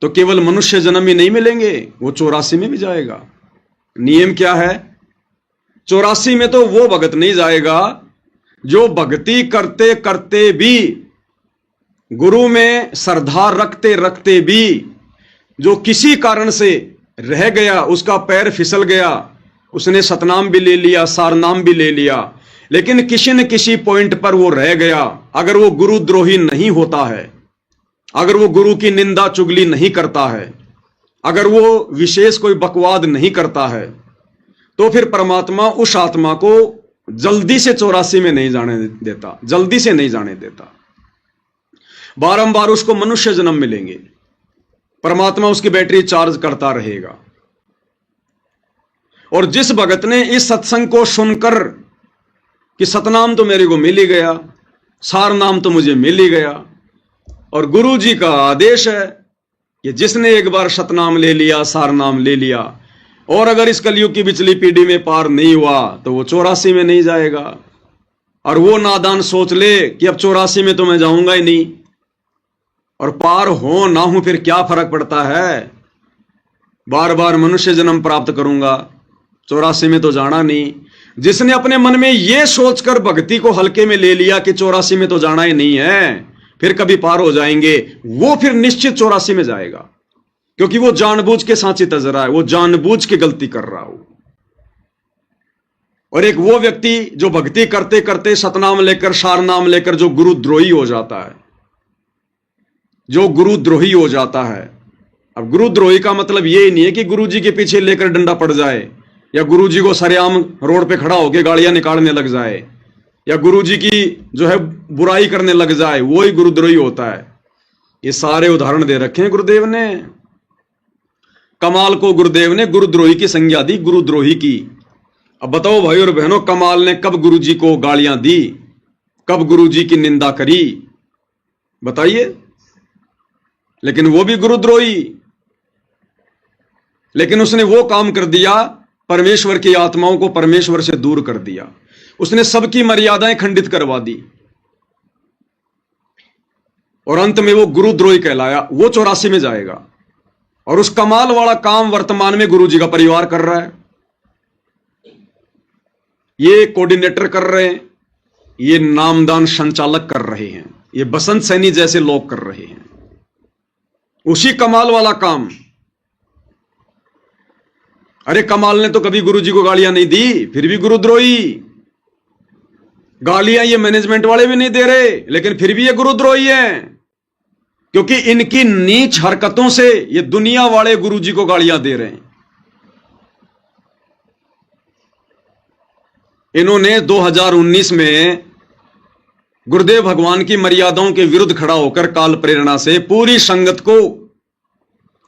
तो केवल मनुष्य जन्म ही नहीं मिलेंगे, वो 84 में भी जाएगा। नियम क्या है? 84 में तो वो भगत नहीं जाएगा जो भक्ति करते करते भी, गुरु में श्रद्धा रखते रखते भी, जो किसी कारण से रह गया, उसका पैर फिसल गया, उसने सतनाम भी ले लिया, सारनाम भी ले लिया, लेकिन किसी न किसी पॉइंट पर वो रह गया। अगर वो गुरुद्रोही नहीं होता है, अगर वो गुरु की निंदा चुगली नहीं करता है, अगर वो विशेष कोई बकवाद नहीं करता है, तो फिर परमात्मा उस आत्मा को जल्दी से 84 में नहीं जाने देता, जल्दी से नहीं जाने देता। बारंबार उसको मनुष्य जन्म मिलेंगे, परमात्मा उसकी बैटरी चार्ज करता रहेगा। और जिस भगत ने इस सत्संग को सुनकर कि सतनाम तो मेरे को मिल ही गया, सार नाम तो मुझे मिल ही गया, और गुरु जी का आदेश है कि जिसने एक बार सतनाम ले लिया, सार नाम ले लिया, और अगर इस कलयुग की पिछली पीढ़ी में पार नहीं हुआ तो वो 84 में नहीं जाएगा। और वो नादान सोच ले कि अब 84 में तो मैं जाऊंगा ही नहीं, और पार हो ना हो फिर क्या फर्क पड़ता है, बार बार मनुष्य जन्म प्राप्त करूंगा, 84 में तो जाना नहीं। जिसने अपने मन में यह सोचकर भक्ति को हल्के में ले लिया कि 84 में तो जाना ही नहीं है, फिर कभी पार हो जाएंगे, वो फिर निश्चित 84 में जाएगा। क्योंकि वो जानबूझ के सांची तज रहा है, वो जानबूझ के गलती कर रहा हो। और एक वो व्यक्ति जो भक्ति करते करते सतनाम लेकर, सार नाम लेकर जो गुरुद्रोही हो जाता है, जो गुरुद्रोही हो जाता है। अब गुरुद्रोही का मतलब ये नहीं है कि गुरु जी के पीछे लेकर डंडा पड़ जाए, या गुरु जी को सरेआम रोड पे खड़ा होकर गालियां निकालने लग जाए, या गुरु जी की जो है बुराई करने लग जाए, वो ही गुरुद्रोही होता है। ये सारे उदाहरण दे रखे हैं गुरुदेव ने। कमाल को गुरुदेव ने गुरुद्रोही की संज्ञा दी, गुरुद्रोही की। अब बताओ भाई और बहनों, कमाल ने कब गुरु जी को गालियां दी, कब गुरु जी की निंदा करी, बताइए। लेकिन वो भी गुरुद्रोही, लेकिन उसने वो काम कर दिया, परमेश्वर की आत्माओं को परमेश्वर से दूर कर दिया, उसने सबकी मर्यादाएं खंडित करवा दी, और अंत में वो गुरुद्रोही कहलाया। वो 84 में जाएगा। और उस कमाल वाला काम वर्तमान में गुरु जी का परिवार कर रहा है, ये कोऑर्डिनेटर कर रहे हैं, ये नामदान संचालक कर रहे हैं, ये बसंत सैनी जैसे लोग कर रहे हैं, उसी कमाल वाला काम। अरे कमाल ने तो कभी गुरु जी को गालियां नहीं दी, फिर भी गुरुद्रोही। गालियां ये मैनेजमेंट वाले भी नहीं दे रहे, लेकिन फिर भी ये गुरुद्रोही हैं, क्योंकि इनकी नीच हरकतों से ये दुनिया वाले गुरु जी को गालियां दे रहे हैं। इन्होंने 2019 में गुरुदेव भगवान की मर्यादाओं के विरुद्ध खड़ा होकर काल प्रेरणा से पूरी संगत को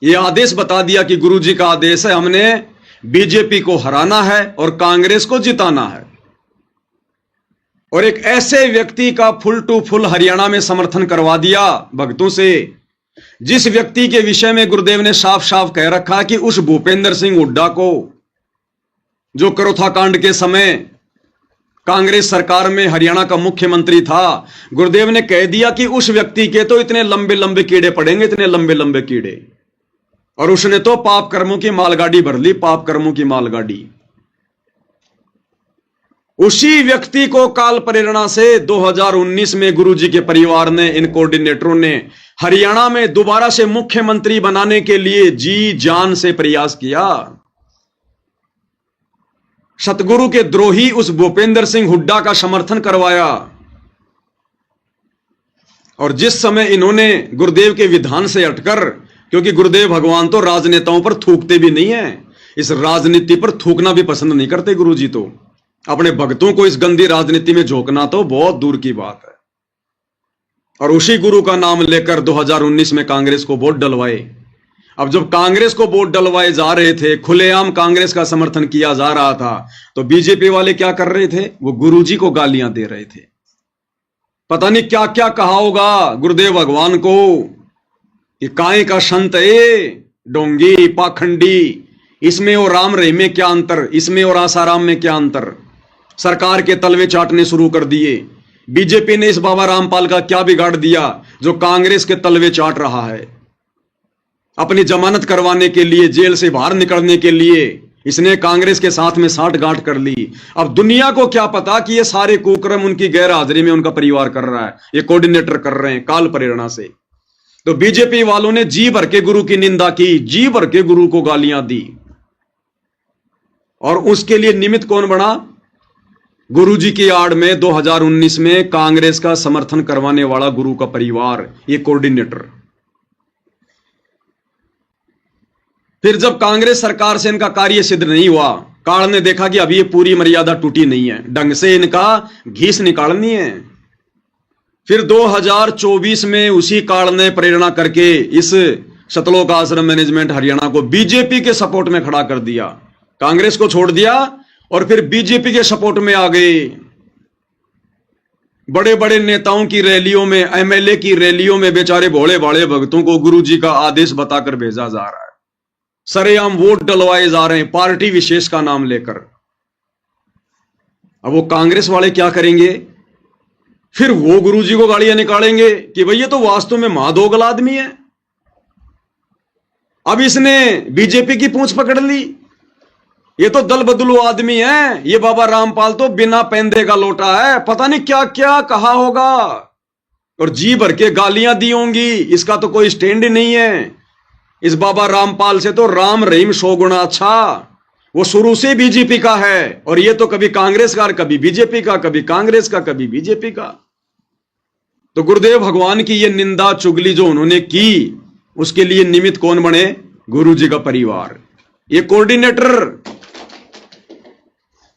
यह आदेश बता दिया कि गुरु जी का आदेश है, हमने बीजेपी को हराना है और कांग्रेस को जिताना है। और एक ऐसे व्यक्ति का फुल टू फुल हरियाणा में समर्थन करवा दिया भक्तों से, जिस व्यक्ति के विषय में गुरुदेव ने साफ साफ कह रखा कि उस भूपेंद्र सिंह हुड्डा को, जो करोथा कांड के समय कांग्रेस सरकार में हरियाणा का मुख्यमंत्री था, गुरुदेव ने कह दिया कि उस व्यक्ति के तो इतने लंबे लंबे कीड़े पड़ेंगे, इतने लंबे लंबे कीड़े। और उसने तो पाप कर्मों की मालगाड़ी भर ली, पाप कर्मों की मालगाड़ी। उसी व्यक्ति को काल प्रेरणा से 2019 में गुरुजी के परिवार ने, इन कोऑर्डिनेटरों ने हरियाणा में दोबारा से मुख्यमंत्री बनाने के लिए जी जान से प्रयास किया। सतगुरु के द्रोही उस भूपेंद्र सिंह हुड्डा का समर्थन करवाया। और जिस समय इन्होंने गुरुदेव के विधान से हटकर, क्योंकि गुरुदेव भगवान तो राजनेताओं पर थूकते भी नहीं है, इस राजनीति पर थूकना भी पसंद नहीं करते गुरुजी, तो अपने भक्तों को इस गंदी राजनीति में झोंकना तो बहुत दूर की बात है। और उसी गुरु का नाम लेकर 2019 में कांग्रेस को वोट डलवाए। अब जब कांग्रेस को वोट डलवाए जा रहे थे, खुलेआम कांग्रेस का समर्थन किया जा रहा था, तो बीजेपी वाले क्या कर रहे थे? वो गुरुजी को गालियां दे रहे थे। पता नहीं क्या क्या कहा होगा गुरुदेव भगवान को कि काय का संत है, डोंगी पाखंडी, इसमें और राम रहीम में क्या अंतर, इसमें और आसाराम में क्या अंतर। सरकार के तलवे चाटने शुरू कर दिए। बीजेपी ने इस बाबा रामपाल का क्या बिगाड़ दिया जो कांग्रेस के तलवे चाट रहा है। अपनी जमानत करवाने के लिए, जेल से बाहर निकलने के लिए इसने कांग्रेस के साथ में साठगांठ कर ली। अब दुनिया को क्या पता कि ये सारे कुकर्म उनकी गैर हाजिरी में उनका परिवार कर रहा है, ये कोऑर्डिनेटर कर रहे हैं काल प्रेरणा से। तो बीजेपी वालों ने जी भर के गुरु की निंदा की, जी भर के गुरु को गालियां दी। और उसके लिए निमित्त कौन बना? गुरुजी की आड़ में 2019 में कांग्रेस का समर्थन करवाने वाला गुरु का परिवार, ये कोऑर्डिनेटर। फिर जब कांग्रेस सरकार से इनका कार्य सिद्ध नहीं हुआ, काल ने देखा कि अभी ये पूरी मर्यादा टूटी नहीं है, ढंग से इनका घीस निकालनी है। फिर 2024 में उसी काल ने प्रेरणा करके इस सतलोक आश्रम मैनेजमेंट हरियाणा को बीजेपी के सपोर्ट में खड़ा कर दिया। कांग्रेस को छोड़ दिया और फिर बीजेपी के सपोर्ट में आ गए। बड़े बड़े नेताओं की रैलियों में, एमएलए की रैलियों में बेचारे भोले भाले भक्तों को गुरुजी का आदेश बताकर भेजा जा रहा है। सरेआम वोट डलवाए जा रहे हैं पार्टी विशेष का नाम लेकर। अब वो कांग्रेस वाले क्या करेंगे? फिर वो गुरुजी को गालियां निकालेंगे कि भाई ये तो वास्तव में महादोगल आदमी है। अब इसने बीजेपी की पूंछ पकड़ ली, ये तो दल बदलू आदमी है, ये बाबा रामपाल तो बिना पैंदे का लोटा है, पता नहीं क्या क्या कहा होगा और जी भर के गालियां दी होंगी। इसका तो कोई स्टैंड ही नहीं है। इस बाबा रामपाल से तो राम रहीम 100 गुना अच्छा। वो शुरू से बीजेपी का है और ये तो कभी कांग्रेस का, कभी बीजेपी का, कभी कांग्रेस का, कभी बीजेपी का। तो गुरुदेव भगवान की ये निंदा चुगली जो उन्होंने की, उसके लिए निमित्त कौन बने? गुरुजी का परिवार, ये कोऑर्डिनेटर।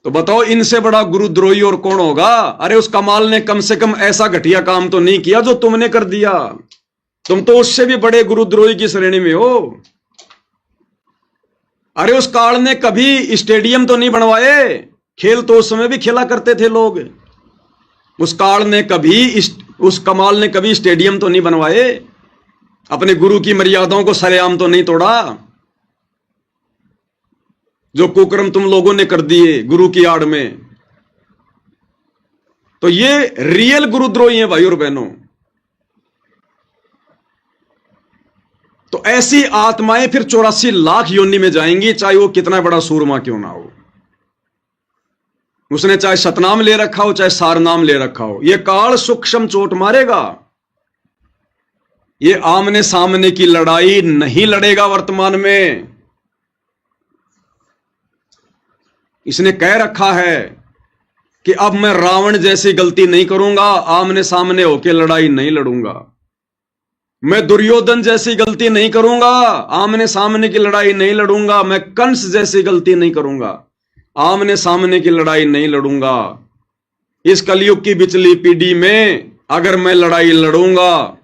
तो बताओ इनसे बड़ा गुरुद्रोही और कौन होगा? अरे उस कमाल ने कम से कम ऐसा घटिया काम तो नहीं किया जो तुमने कर दिया। तुम तो उससे भी बड़े गुरुद्रोही की श्रेणी में हो। अरे उस काल ने कभी स्टेडियम तो नहीं बनवाए, खेल तो उस समय भी खेला करते थे लोग। उस काल ने कभी, उस कमाल ने कभी स्टेडियम तो नहीं बनवाए, अपने गुरु की मर्यादाओं को सरेआम तो नहीं तोड़ा। जो कुकर्म तुम लोगों ने कर दिए गुरु की आड़ में, तो ये रियल गुरुद्रोही हैं भाई और बहनों। तो ऐसी आत्माएं फिर 84 लाख योनि में जाएंगी, चाहे वो कितना बड़ा सूरमा क्यों ना हो। उसने चाहे सतनाम ले रखा हो, चाहे सारनाम ले रखा हो, ये काल सूक्ष्म चोट मारेगा। ये आमने सामने की लड़ाई नहीं लड़ेगा वर्तमान में। इसने कह रखा है कि अब मैं रावण जैसी गलती नहीं करूंगा, आमने सामने होकर लड़ाई नहीं लड़ूंगा। मैं दुर्योधन जैसी गलती नहीं करूंगा, आमने सामने की लड़ाई नहीं लड़ूंगा। मैं कंस जैसी गलती नहीं करूंगा, आमने सामने की लड़ाई नहीं लड़ूंगा। इस कलयुग की बिचली पीढ़ी में अगर मैं लड़ाई लड़ूंगा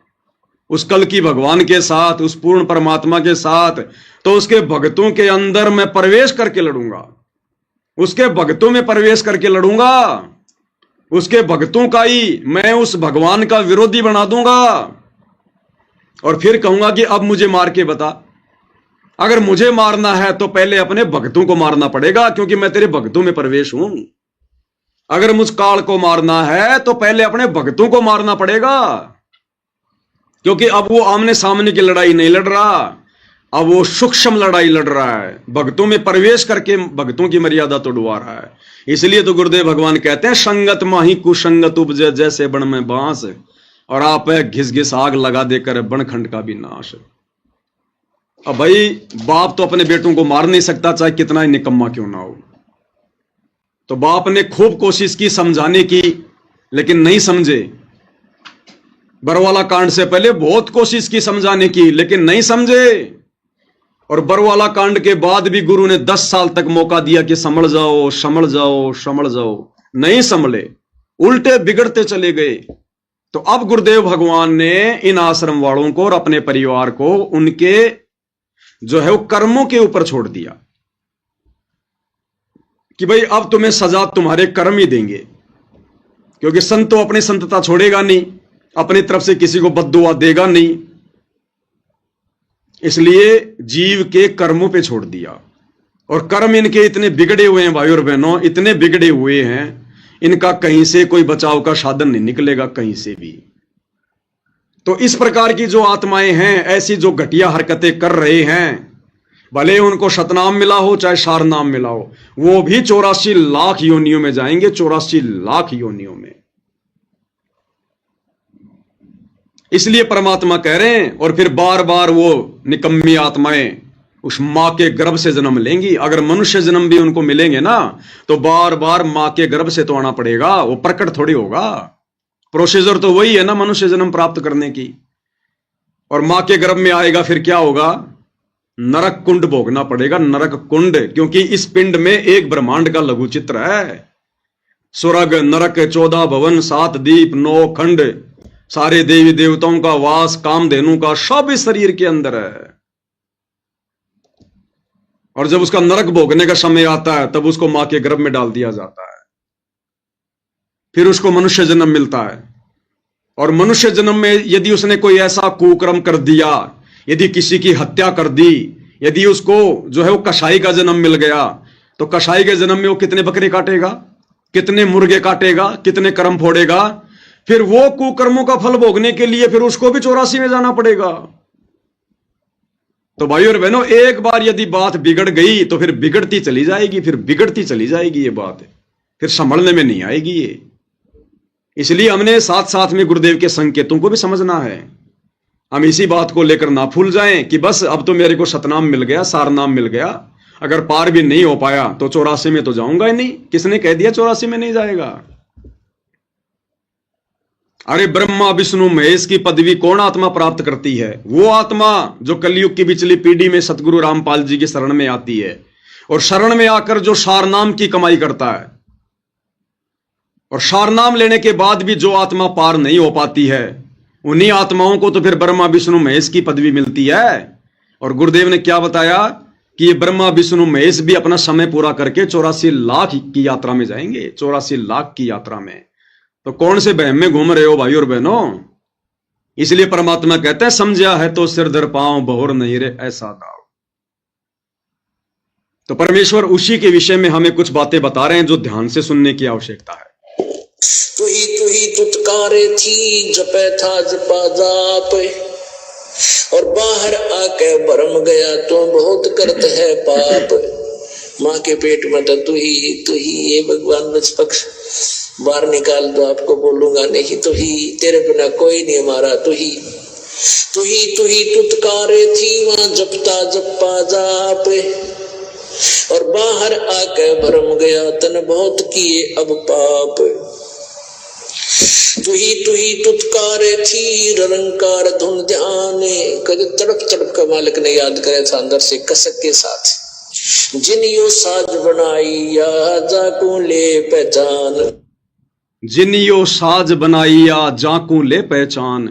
उस कल की भगवान के साथ, उस पूर्ण परमात्मा के साथ, तो उसके भक्तों के अंदर मैं प्रवेश करके लड़ूंगा, उसके भक्तों में प्रवेश करके लड़ूंगा। उसके भक्तों का ही मैं उस भगवान का विरोधी बना दूंगा और फिर कहूंगा कि अब मुझे मार के बता। अगर मुझे मारना है तो पहले अपने भक्तों को मारना पड़ेगा, क्योंकि मैं तेरे भक्तों में प्रवेश हूं। अगर मुझ काल को मारना है तो पहले अपने भक्तों को मारना पड़ेगा, क्योंकि अब वो आमने सामने की लड़ाई नहीं लड़ रहा, अब वो सूक्ष्म लड़ाई लड़ रहा है, भक्तों में प्रवेश करके भक्तों की मर्यादा तोड़वा रहा है। इसलिए तो गुरुदेव भगवान कहते हैं, संगत माही कुसंगत उपजे जैसे बन में बांस, और आप घिस घिस आग लगा देकर बनखंड का भी नाश। अब भाई बाप तो अपने बेटों को मार नहीं सकता, चाहे कितना ही निकम्मा क्यों ना हो। तो बाप ने खूब कोशिश की समझाने की, लेकिन नहीं समझे। बरवाला कांड से पहले बहुत कोशिश की समझाने की, लेकिन नहीं समझे। और बरवाला कांड के बाद भी गुरु ने 10 साल तक मौका दिया कि समझ जाओ समझ जाओ समझ जाओ, नहीं संभले, उल्टे बिगड़ते चले गए। तो अब गुरुदेव भगवान ने इन आश्रम वालों को और अपने परिवार को उनके जो है वो कर्मों के ऊपर छोड़ दिया कि भाई अब तुम्हें सजा तुम्हारे कर्म ही देंगे, क्योंकि संत तो अपनी संतता छोड़ेगा नहीं, अपनी तरफ से किसी को बद्दुआ देगा नहीं। इसलिए जीव के कर्मों पे छोड़ दिया। और कर्म इनके इतने बिगड़े हुए हैं भाई और बहनों, इतने बिगड़े हुए हैं, इनका कहीं से कोई बचाव का साधन नहीं निकलेगा, कहीं से भी। तो इस प्रकार की जो आत्माएं हैं, ऐसी जो घटिया हरकतें कर रहे हैं, भले उनको शतनाम मिला हो चाहे सारनाम मिला हो, वो भी 84 लाख योनियों में जाएंगे, 84 लाख योनियों में। इसलिए परमात्मा कह रहे हैं, और फिर बार बार वो निकम्मी आत्माएं उस मां के गर्भ से जन्म लेंगी। अगर मनुष्य जन्म भी उनको मिलेंगे ना, तो बार बार मां के गर्भ से तो आना पड़ेगा, वो प्रकट थोड़ी होगा। प्रोसीजर तो वही है ना मनुष्य जन्म प्राप्त करने की। और मां के गर्भ में आएगा, फिर क्या होगा? नरक कुंड भोगना पड़ेगा, नरक कुंड, क्योंकि इस पिंड में एक ब्रह्मांड का लघु चित्र है। स्वर्ग नरक 14 भवन 7 दीप 9 खंड, सारे देवी देवताओं का वास, कामधेनु का, सब इस शरीर के अंदर है। और जब उसका नरक भोगने का समय आता है, तब उसको मां के गर्भ में डाल दिया जाता है। फिर उसको मनुष्य जन्म मिलता है। और मनुष्य जन्म में यदि उसने कोई ऐसा कुकर्म कर दिया, यदि किसी की हत्या कर दी, यदि उसको जो है वो कसाई का जन्म मिल गया, तो कसाई के जन्म में वो कितने बकरे काटेगा, कितने मुर्गे काटेगा, कितने कर्म फोड़ेगा। फिर वो कुकर्मों का फल भोगने के लिए फिर उसको भी 84 में जाना पड़ेगा। तो भाई और बहनों, एक बार यदि बात बिगड़ गई तो फिर बिगड़ती चली जाएगी, फिर बिगड़ती चली जाएगी। ये बात फिर संभलने में नहीं आएगी ये। इसलिए हमने साथ साथ में गुरुदेव के संकेतों को भी समझना है। हम इसी बात को लेकर ना भूल जाएं कि बस अब तो मेरे को सतनाम मिल गया, सारनाम मिल गया, अगर पार भी नहीं हो पाया तो 84 में तो जाऊंगा ही नहीं। किसने कह दिया 84 में नहीं जाएगा? अरे ब्रह्मा विष्णु महेश की पदवी कौन आत्मा प्राप्त करती है? वो आत्मा जो कलयुग की पिछली पीढ़ी में सतगुरु रामपाल जी की शरण में आती है, और शरण में आकर जो सारनाम की कमाई करता है। और सारनाम लेने के बाद भी जो आत्मा पार नहीं हो पाती है, उन्हीं आत्माओं को तो फिर ब्रह्मा विष्णु महेश की पदवी मिलती है। और गुरुदेव ने क्या बताया कि ये ब्रह्मा विष्णु महेश भी अपना समय पूरा करके 84 लाख की यात्रा में जाएंगे, 84 लाख की यात्रा में। तो कौन से बहम में घूम रहे हो भाई और बहनों? इसलिए परमात्मा कहते हैं, समझा है तो सिर धर पांव, बहुर नहीं रे ऐसा दाव। तो परमेश्वर उसी के विषय में हमें कुछ बातें बता रहे हैं जो ध्यान से सुनने की आवश्यकता है। तू ही तुतकारे थी, जपे था जपा जाप, और बाहर आके भरम गया तो बहुत करते है पाप। माँ के पेट में तो तू ही ये भगवान निष्पक्ष, बाहर निकाल दो आपको बोलूंगा नहीं, तू ही, तेरे बिना कोई नहीं हमारा, तू ही तुतकारे थी, वहां जपता जपा जाप, और बाहर आके भरम गया तन बहुत किए अब पाप। तू ही तुतकारे थी, रंकार धुन ध्यान, कभी तड़प तड़प का मालिक ने याद करे था अंदर से कसक के साथ। जिनियो साज बनाई या जाकू ले पहचान, जिनियो साज बनाइया जाकू ले पहचान।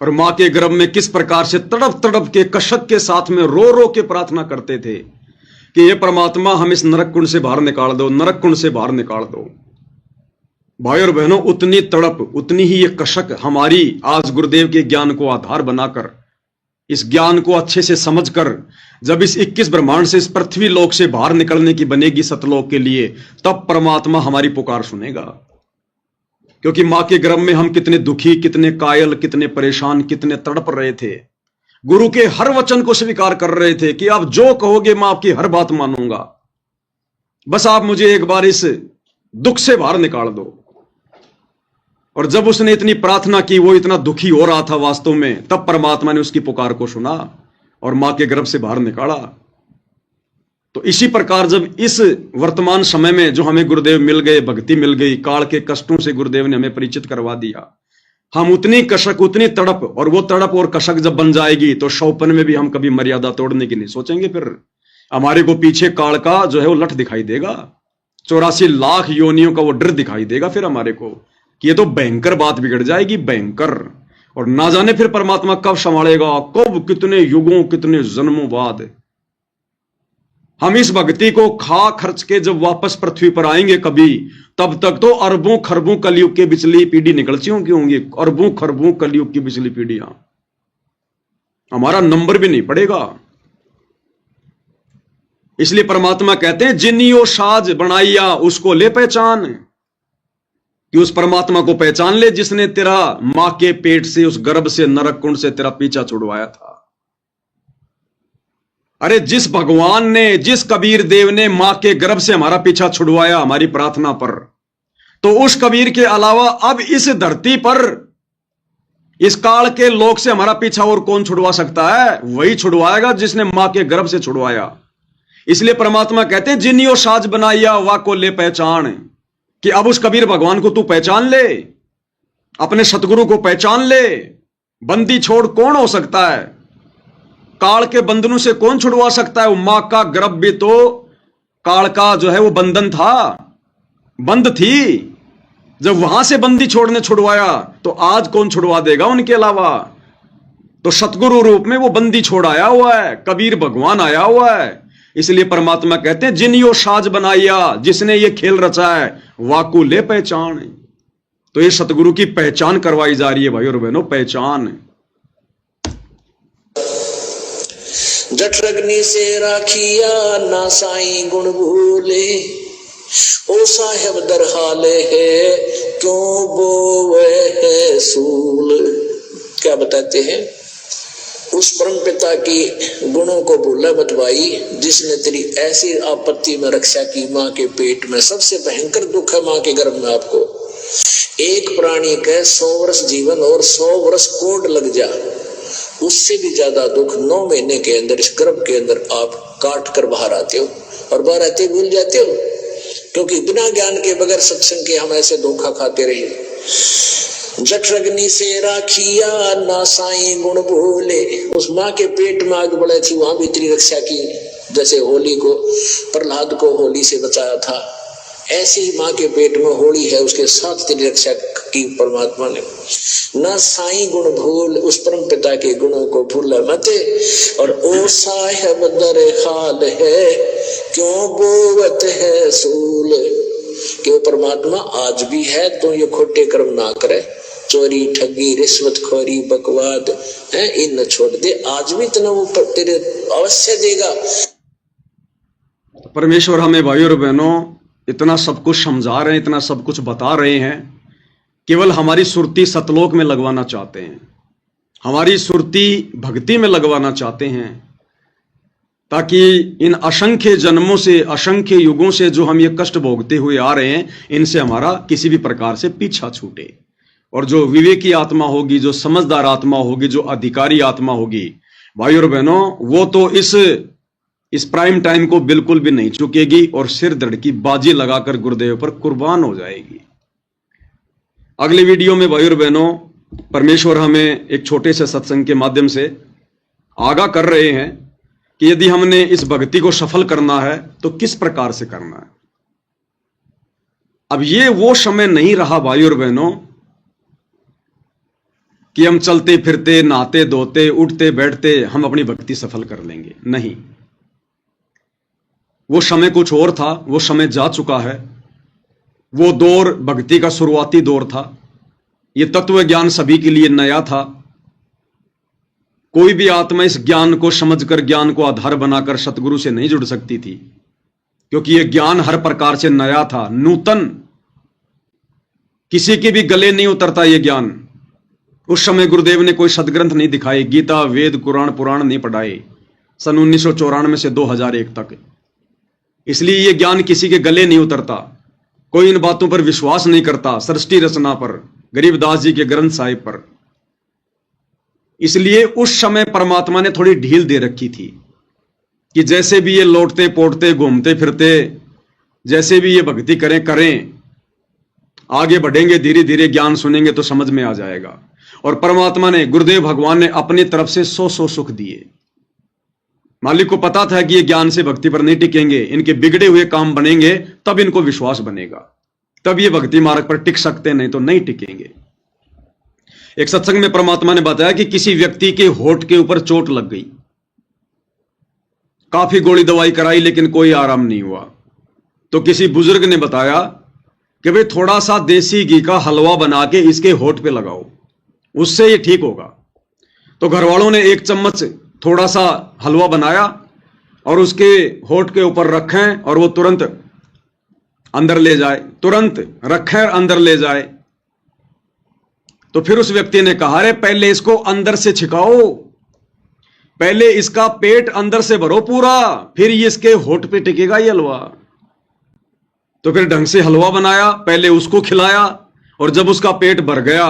और मां के गर्भ में किस प्रकार से तड़प तड़प के कशक के साथ में रो रो के प्रार्थना करते थे कि ये परमात्मा हम इस नरक कुंड से बाहर निकाल दो, नरक कुंड से बाहर निकाल दो। भाई और बहनों, उतनी तड़प, उतनी ही ये कशक हमारी आज गुरुदेव के ज्ञान को आधार बनाकर, इस ज्ञान को अच्छे से समझकर जब इस 21 ब्रह्मांड से, इस पृथ्वी लोक से बाहर निकलने की बनेगी सतलोक के लिए, तब परमात्मा हमारी पुकार सुनेगा। क्योंकि मां के गर्भ में हम कितने दुखी, कितने कायल, कितने परेशान, कितने तड़प रहे थे। गुरु के हर वचन को स्वीकार कर रहे थे कि आप जो कहोगे मैं आपकी हर बात मानूंगा, बस आप मुझे एक बार इस दुख से बाहर निकाल दो। और जब उसने इतनी प्रार्थना की, वो इतना दुखी हो रहा था वास्तव में, तब परमात्मा ने उसकी पुकार को सुना और मां के गर्भ से बाहर निकाला। तो इसी प्रकार जब इस वर्तमान समय में जो हमें गुरुदेव मिल गए, भक्ति मिल गई, काल के कष्टों से गुरुदेव ने हमें परिचित करवा दिया, हम उतनी कशक, उतनी तड़प, और वो तड़प और कशक जब बन जाएगी तो शौपन में भी हम कभी मर्यादा तोड़ने की नहीं सोचेंगे। फिर हमारे को पीछे काल का जो है वो लठ दिखाई देगा, 84 लाख योनियों का वो डर दिखाई देगा फिर हमारे को कि ये तो भयंकर बात बिगड़ जाएगी, भयंकर। और ना जाने फिर परमात्मा कब संभालेगा, कब, कितने युगों, कितने जन्मों बाद हम इस भक्ति को खा खर्च के जब वापस पृथ्वी पर आएंगे कभी, तब तक तो अरबों खरबों कलयुग के बिचली पीढ़ी निकल चुकी होंगी, अरबों खरबों कलयुग की बिचली पीढ़ियां, हमारा नंबर भी नहीं पड़ेगा। इसलिए परमात्मा कहते हैं जिनियो साज बनाइया उसको ले पहचान, कि उस परमात्मा को पहचान ले जिसने तेरा मां के पेट से, उस गर्भ से, नरक कुंड से तेरा पीछा छुड़वाया था। अरे जिस भगवान ने, जिस कबीर देव ने मां के गर्भ से हमारा पीछा छुड़वाया हमारी प्रार्थना पर, तो उस कबीर के अलावा अब इस धरती पर, इस काल के लोक से हमारा पीछा और कौन छुड़वा सकता है? वही छुड़वाएगा जिसने मां के गर्भ से छुड़वाया। इसलिए परमात्मा कहते हैं जिनियो साज बनाइया वा को ले पहचान, कि अब उस कबीर भगवान को तू पहचान ले, अपने सतगुरु को पहचान ले। बंदी छोड़ कौन हो सकता है? काल के बंधनों से कौन छुड़वा सकता है? वो मां का गर्भ भी तो काल का जो है वो बंधन था, बंद थी। जब वहां से बंदी छोड़ने छुड़वाया तो आज कौन छुड़वा देगा उनके अलावा? तो सतगुरु रूप में वो बंदी छोड़ आया हुआ है, कबीर भगवान आया हुआ है। इसलिए परमात्मा कहते हैं जिनियो साज बनाइया, जिसने ये खेल रचा है वाकू ले पहचान। तो ये सतगुरु की पहचान करवाई जा रही है भाई और बहनों, पहचान। जठरग्नि से राखिया ना साईं गुण भूले, ओ साहेब दरहाले है क्यों बोवे है सूल। क्या बताते हैं? उस परम पिता की गुणों को भूला मत भाई, जिसने तेरी ऐसी आपत्ति में रक्षा की। मां के पेट में सबसे भयंकर दुख है मां के गर्भ में। आपको एक प्राणी का 100 वर्ष जीवन और 100 वर्ष कोड लग जा, उससे भी ज्यादा दुख 9 महीने के अंदर इस गर्भ के अंदर आप काट कर बाहर आते हो, और बाहर आते भूल जाते हो, क्योंकि बिना ज्ञान के, बगैर सत्संग के हम ऐसे धोखा खाते रहे। जठरग्नि से राखिया ना साईं गुण भूले, उस माँ के पेट में आग बढ़े थी, वहां भी तेरी रक्षा की। जैसे होली को, प्रहलाद को होली से बचाया था, ऐसे ही माँ के पेट में होली है, उसके साथ तेरी रक्षा की परमात्मा ने। ना साईं गुण भूल, उस परम पिता के गुणों को भूल मत। और ओ साहेब दर हाल है क्यों बोवत है सूल, कि वो परमात्मा आज भी है, तो ये खोटे कर्म ना करे, चोरी ठगी रिश्वत खोरी बकवाद है, इन न छोड़ दे, आज भी इतना वो तेरे अवश्य देगा। परमेश्वर हमें भाई और बहनों इतना सब कुछ समझा रहे हैं, इतना सब कुछ बता रहे हैं, केवल हमारी सुरती सतलोक में लगवाना चाहते हैं, हमारी सुरती भक्ति में लगवाना चाहते हैं, ताकि इन असंख्य जन्मों से, असंख्य युगों से जो हम ये कष्ट भोगते हुए आ रहे हैं, इनसे हमारा किसी भी प्रकार से पीछा छूटे। और जो विवेकी आत्मा होगी, जो समझदार आत्मा होगी, जो अधिकारी आत्मा होगी भाई और बहनों, वो तो इस प्राइम टाइम को बिल्कुल भी नहीं चुकेगी और सिर धड़ की बाजी लगाकर गुरुदेव पर कुर्बान हो जाएगी। अगली वीडियो में भाई और बहनों परमेश्वर हमें एक छोटे से सत्संग के माध्यम से आगाह कर रहे हैं कि यदि हमने इस भक्ति को सफल करना है तो किस प्रकार से करना है। अब ये वो समय नहीं रहा भाई और बहनों कि हम चलते फिरते, नहाते धोते, उठते बैठते हम अपनी भक्ति सफल कर लेंगे। नहीं, वो समय कुछ और था, वो समय जा चुका है। वो दौर भक्ति का शुरुआती दौर था। ये तत्व ज्ञान सभी के लिए नया था। कोई भी आत्मा इस ज्ञान को समझकर, ज्ञान को आधार बनाकर सतगुरु से नहीं जुड़ सकती थी, क्योंकि यह ज्ञान हर प्रकार से नया था, नूतन। किसी के भी गले नहीं उतरता यह ज्ञान। उस समय गुरुदेव ने कोई सदग्रंथ नहीं दिखाए, गीता, वेद, कुरान, पुराण नहीं पढ़ाए, सन 1994 से 2001 तक। इसलिए यह ज्ञान किसी के गले नहीं उतरता। कोई इन बातों पर विश्वास नहीं करता, सृष्टि रचना पर, गरीबदास जी के ग्रंथ साहिब पर। इसलिए उस समय परमात्मा ने थोड़ी ढील दे रखी थी कि जैसे भी ये लौटते पोटते घूमते फिरते, जैसे भी ये भक्ति करें, आगे बढ़ेंगे, धीरे धीरे ज्ञान सुनेंगे तो समझ में आ जाएगा। और परमात्मा ने, गुरुदेव भगवान ने अपनी तरफ से 100 सुख दिए। मालिक को पता था कि ये ज्ञान से भक्ति पर नहीं टिकेंगे, इनके बिगड़े हुए काम बनेंगे, तब इनको विश्वास बनेगा, तब ये भक्ति मार्ग पर टिक सकते, नहीं तो नहीं टिकेंगे। एक सत्संग में परमात्मा ने बताया कि किसी व्यक्ति के होठ के ऊपर चोट लग गई, काफी गोली दवाई कराई लेकिन कोई आराम नहीं हुआ। तो किसी बुजुर्ग ने बताया कि भाई थोड़ा सा देसी घी का हलवा बना के इसके होठ पे लगाओ, उससे ये ठीक होगा। तो घर वालों ने 1 चम्मच थोड़ा सा हलवा बनाया और उसके होठ के ऊपर रखें और वो तुरंत अंदर ले जाए, तुरंत रखें और अंदर ले जाए। तो फिर उस व्यक्ति ने कहा, अरे पहले इसको अंदर से छिकाओ, पहले इसका पेट अंदर से भरो पूरा, फिर ये इसके होठ पे टिकेगा ये हलवा। तो फिर ढंग से हलवा बनाया, पहले उसको खिलाया, और जब उसका पेट भर गया,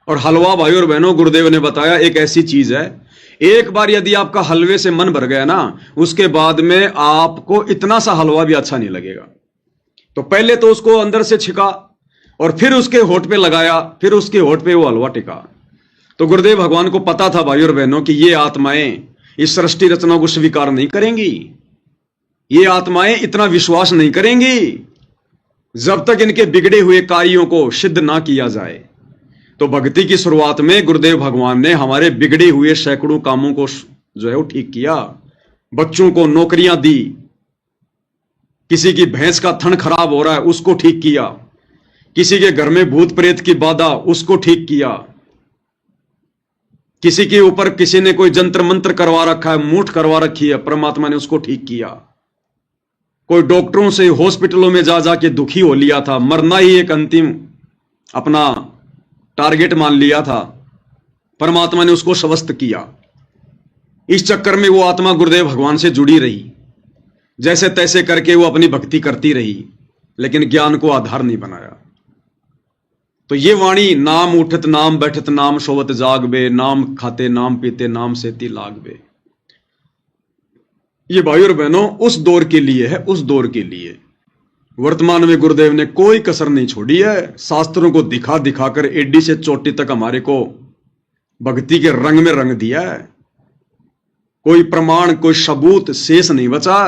और हलवा भाई और बहनों गुरुदेव ने बताया एक ऐसी चीज है, एक बार यदि आपका हलवे से मन भर गया ना, उसके बाद में आपको इतना सा हलवा भी अच्छा नहीं लगेगा। तो पहले तो उसको अंदर से छिका और फिर उसके होठ पे लगाया, फिर उसके होठ पे वो हलवा टिका। तो गुरुदेव भगवान को पता था भाई और बहनों कि ये आत्माएं इस सृष्टि रचना को स्वीकार नहीं करेंगी, ये आत्माएं इतना विश्वास नहीं करेंगी जब तक इनके बिगड़े हुए कार्यों को सिद्ध ना किया जाए। तो भक्ति की शुरुआत में गुरुदेव भगवान ने हमारे बिगड़े हुए सैकड़ों कामों को जो है वो ठीक किया। बच्चों को नौकरियां दी, किसी की भैंस का थन खराब हो रहा है उसको ठीक किया, किसी के घर में भूत प्रेत की बाधा उसको ठीक किया, किसी के ऊपर किसी ने कोई जंत्र मंत्र करवा रखा है, मूठ करवा रखी है, परमात्मा ने उसको ठीक किया। कोई डॉक्टरों से हॉस्पिटलों में जा जाके दुखी हो लिया था, मरना ही एक अंतिम अपना टारगेट मान लिया था, परमात्मा ने उसको स्वस्थ किया। इस चक्कर में वो आत्मा गुरुदेव भगवान से जुड़ी रही, जैसे तैसे करके वो अपनी भक्ति करती रही, लेकिन ज्ञान को आधार नहीं बनाया। तो ये वाणी, नाम उठत नाम बैठत नाम सोवत जागबे, नाम खाते नाम पीते नाम सेती लागबे, ये भाई और बहनों उस दौर के लिए है, उस दौर के लिए। वर्तमान में गुरुदेव ने कोई कसर नहीं छोड़ी है, शास्त्रों को दिखा दिखाकर एडी से चोटी तक हमारे को भक्ति के रंग में रंग दिया है। कोई प्रमाण, कोई सबूत शेष नहीं बचा।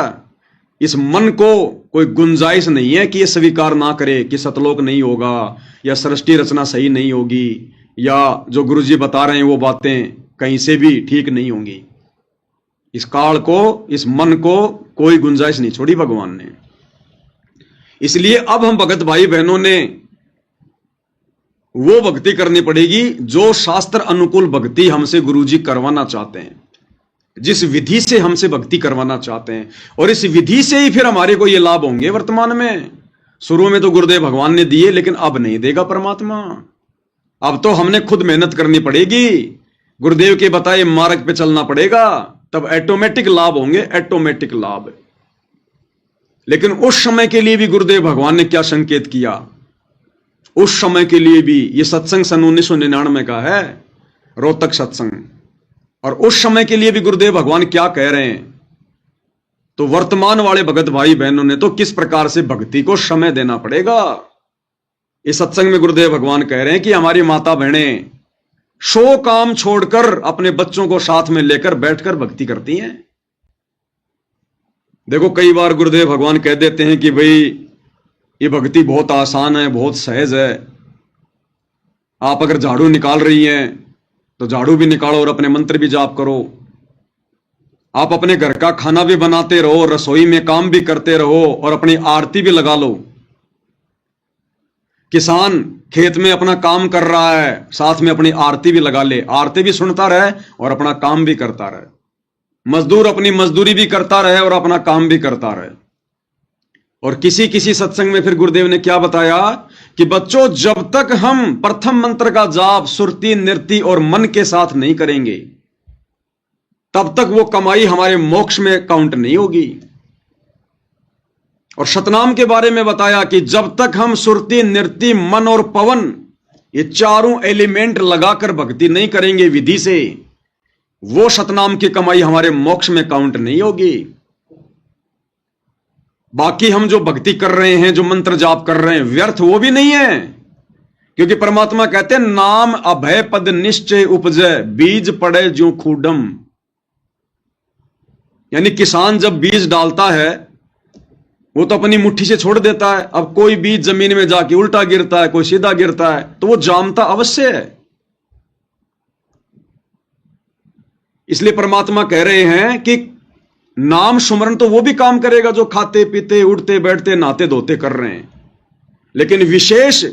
इस मन को कोई गुंजाइश नहीं है कि ये स्वीकार ना करे कि सतलोक नहीं होगा, या सृष्टि रचना सही नहीं होगी, या जो गुरुजी बता रहे हैं वो बातें कहीं से भी ठीक नहीं होंगी। इस काल को, इस मन को कोई गुंजाइश नहीं छोड़ी भगवान ने। इसलिए अब हम भगत भाई बहनों ने वो भक्ति करनी पड़ेगी जो शास्त्र अनुकूल भक्ति हमसे गुरुजी करवाना चाहते हैं, जिस विधि से हमसे भक्ति करवाना चाहते हैं, और इस विधि से ही फिर हमारे को ये लाभ होंगे वर्तमान में। शुरू में तो गुरुदेव भगवान ने दिए, लेकिन अब नहीं देगा परमात्मा। अब तो हमने खुद मेहनत करनी पड़ेगी, गुरुदेव के बताए मार्ग पे चलना पड़ेगा, तब ऑटोमेटिक लाभ होंगे, ऑटोमेटिक लाभ। लेकिन उस समय के लिए भी गुरुदेव भगवान ने क्या संकेत किया, उस समय के लिए भी, ये सत्संग सन 1999 का है, रोहतक सत्संग, और उस समय के लिए भी गुरुदेव भगवान क्या कह रहे हैं। तो वर्तमान वाले भगत भाई बहनों ने तो किस प्रकार से भक्ति को समय देना पड़ेगा। इस सत्संग में गुरुदेव भगवान कह रहे हैं कि हमारी माता बहनें 100 काम छोड़कर अपने बच्चों को साथ में लेकर बैठकर भक्ति करती हैं। देखो कई बार गुरुदेव भगवान कह देते हैं कि भाई ये भक्ति बहुत आसान है, बहुत सहज है, आप अगर झाड़ू निकाल रही हैं तो झाड़ू भी निकालो और अपने मंत्र भी जाप करो, आप अपने घर का खाना भी बनाते रहो, रसोई में काम भी करते रहो और अपनी आरती भी लगा लो। किसान खेत में अपना काम कर रहा है, साथ में अपनी आरती भी लगा ले, आरती भी सुनता रहे और अपना काम भी करता रहे। मजदूर अपनी मजदूरी भी करता रहे और अपना काम भी करता रहे। और किसी किसी सत्संग में फिर गुरुदेव ने क्या बताया कि बच्चों, जब तक हम प्रथम मंत्र का जाप सुरती, नृत्य और मन के साथ नहीं करेंगे, तब तक वो कमाई हमारे मोक्ष में काउंट नहीं होगी। और सतनाम के बारे में बताया कि जब तक हम सुरती, नृत्य, मन और पवन, ये चारों एलिमेंट लगाकर भक्ति नहीं करेंगे विधि से, वो सतनाम की कमाई हमारे मोक्ष में काउंट नहीं होगी। बाकी हम जो भक्ति कर रहे हैं, जो मंत्र जाप कर रहे हैं, व्यर्थ वो भी नहीं है। क्योंकि परमात्मा कहते हैं नाम अभय पद निश्चय उपजय, बीज पड़े ज्यों खूडम। यानी किसान जब बीज डालता है वो तो अपनी मुट्ठी से छोड़ देता है। अब कोई बीज जमीन में जाके उल्टा गिरता है, कोई सीधा गिरता है, तो वो जामता अवश्य है। इसलिए परमात्मा कह रहे हैं कि नाम सुमरन तो वो भी काम करेगा जो खाते पीते, उठते बैठते, नहाते धोते कर रहे हैं। लेकिन विशेष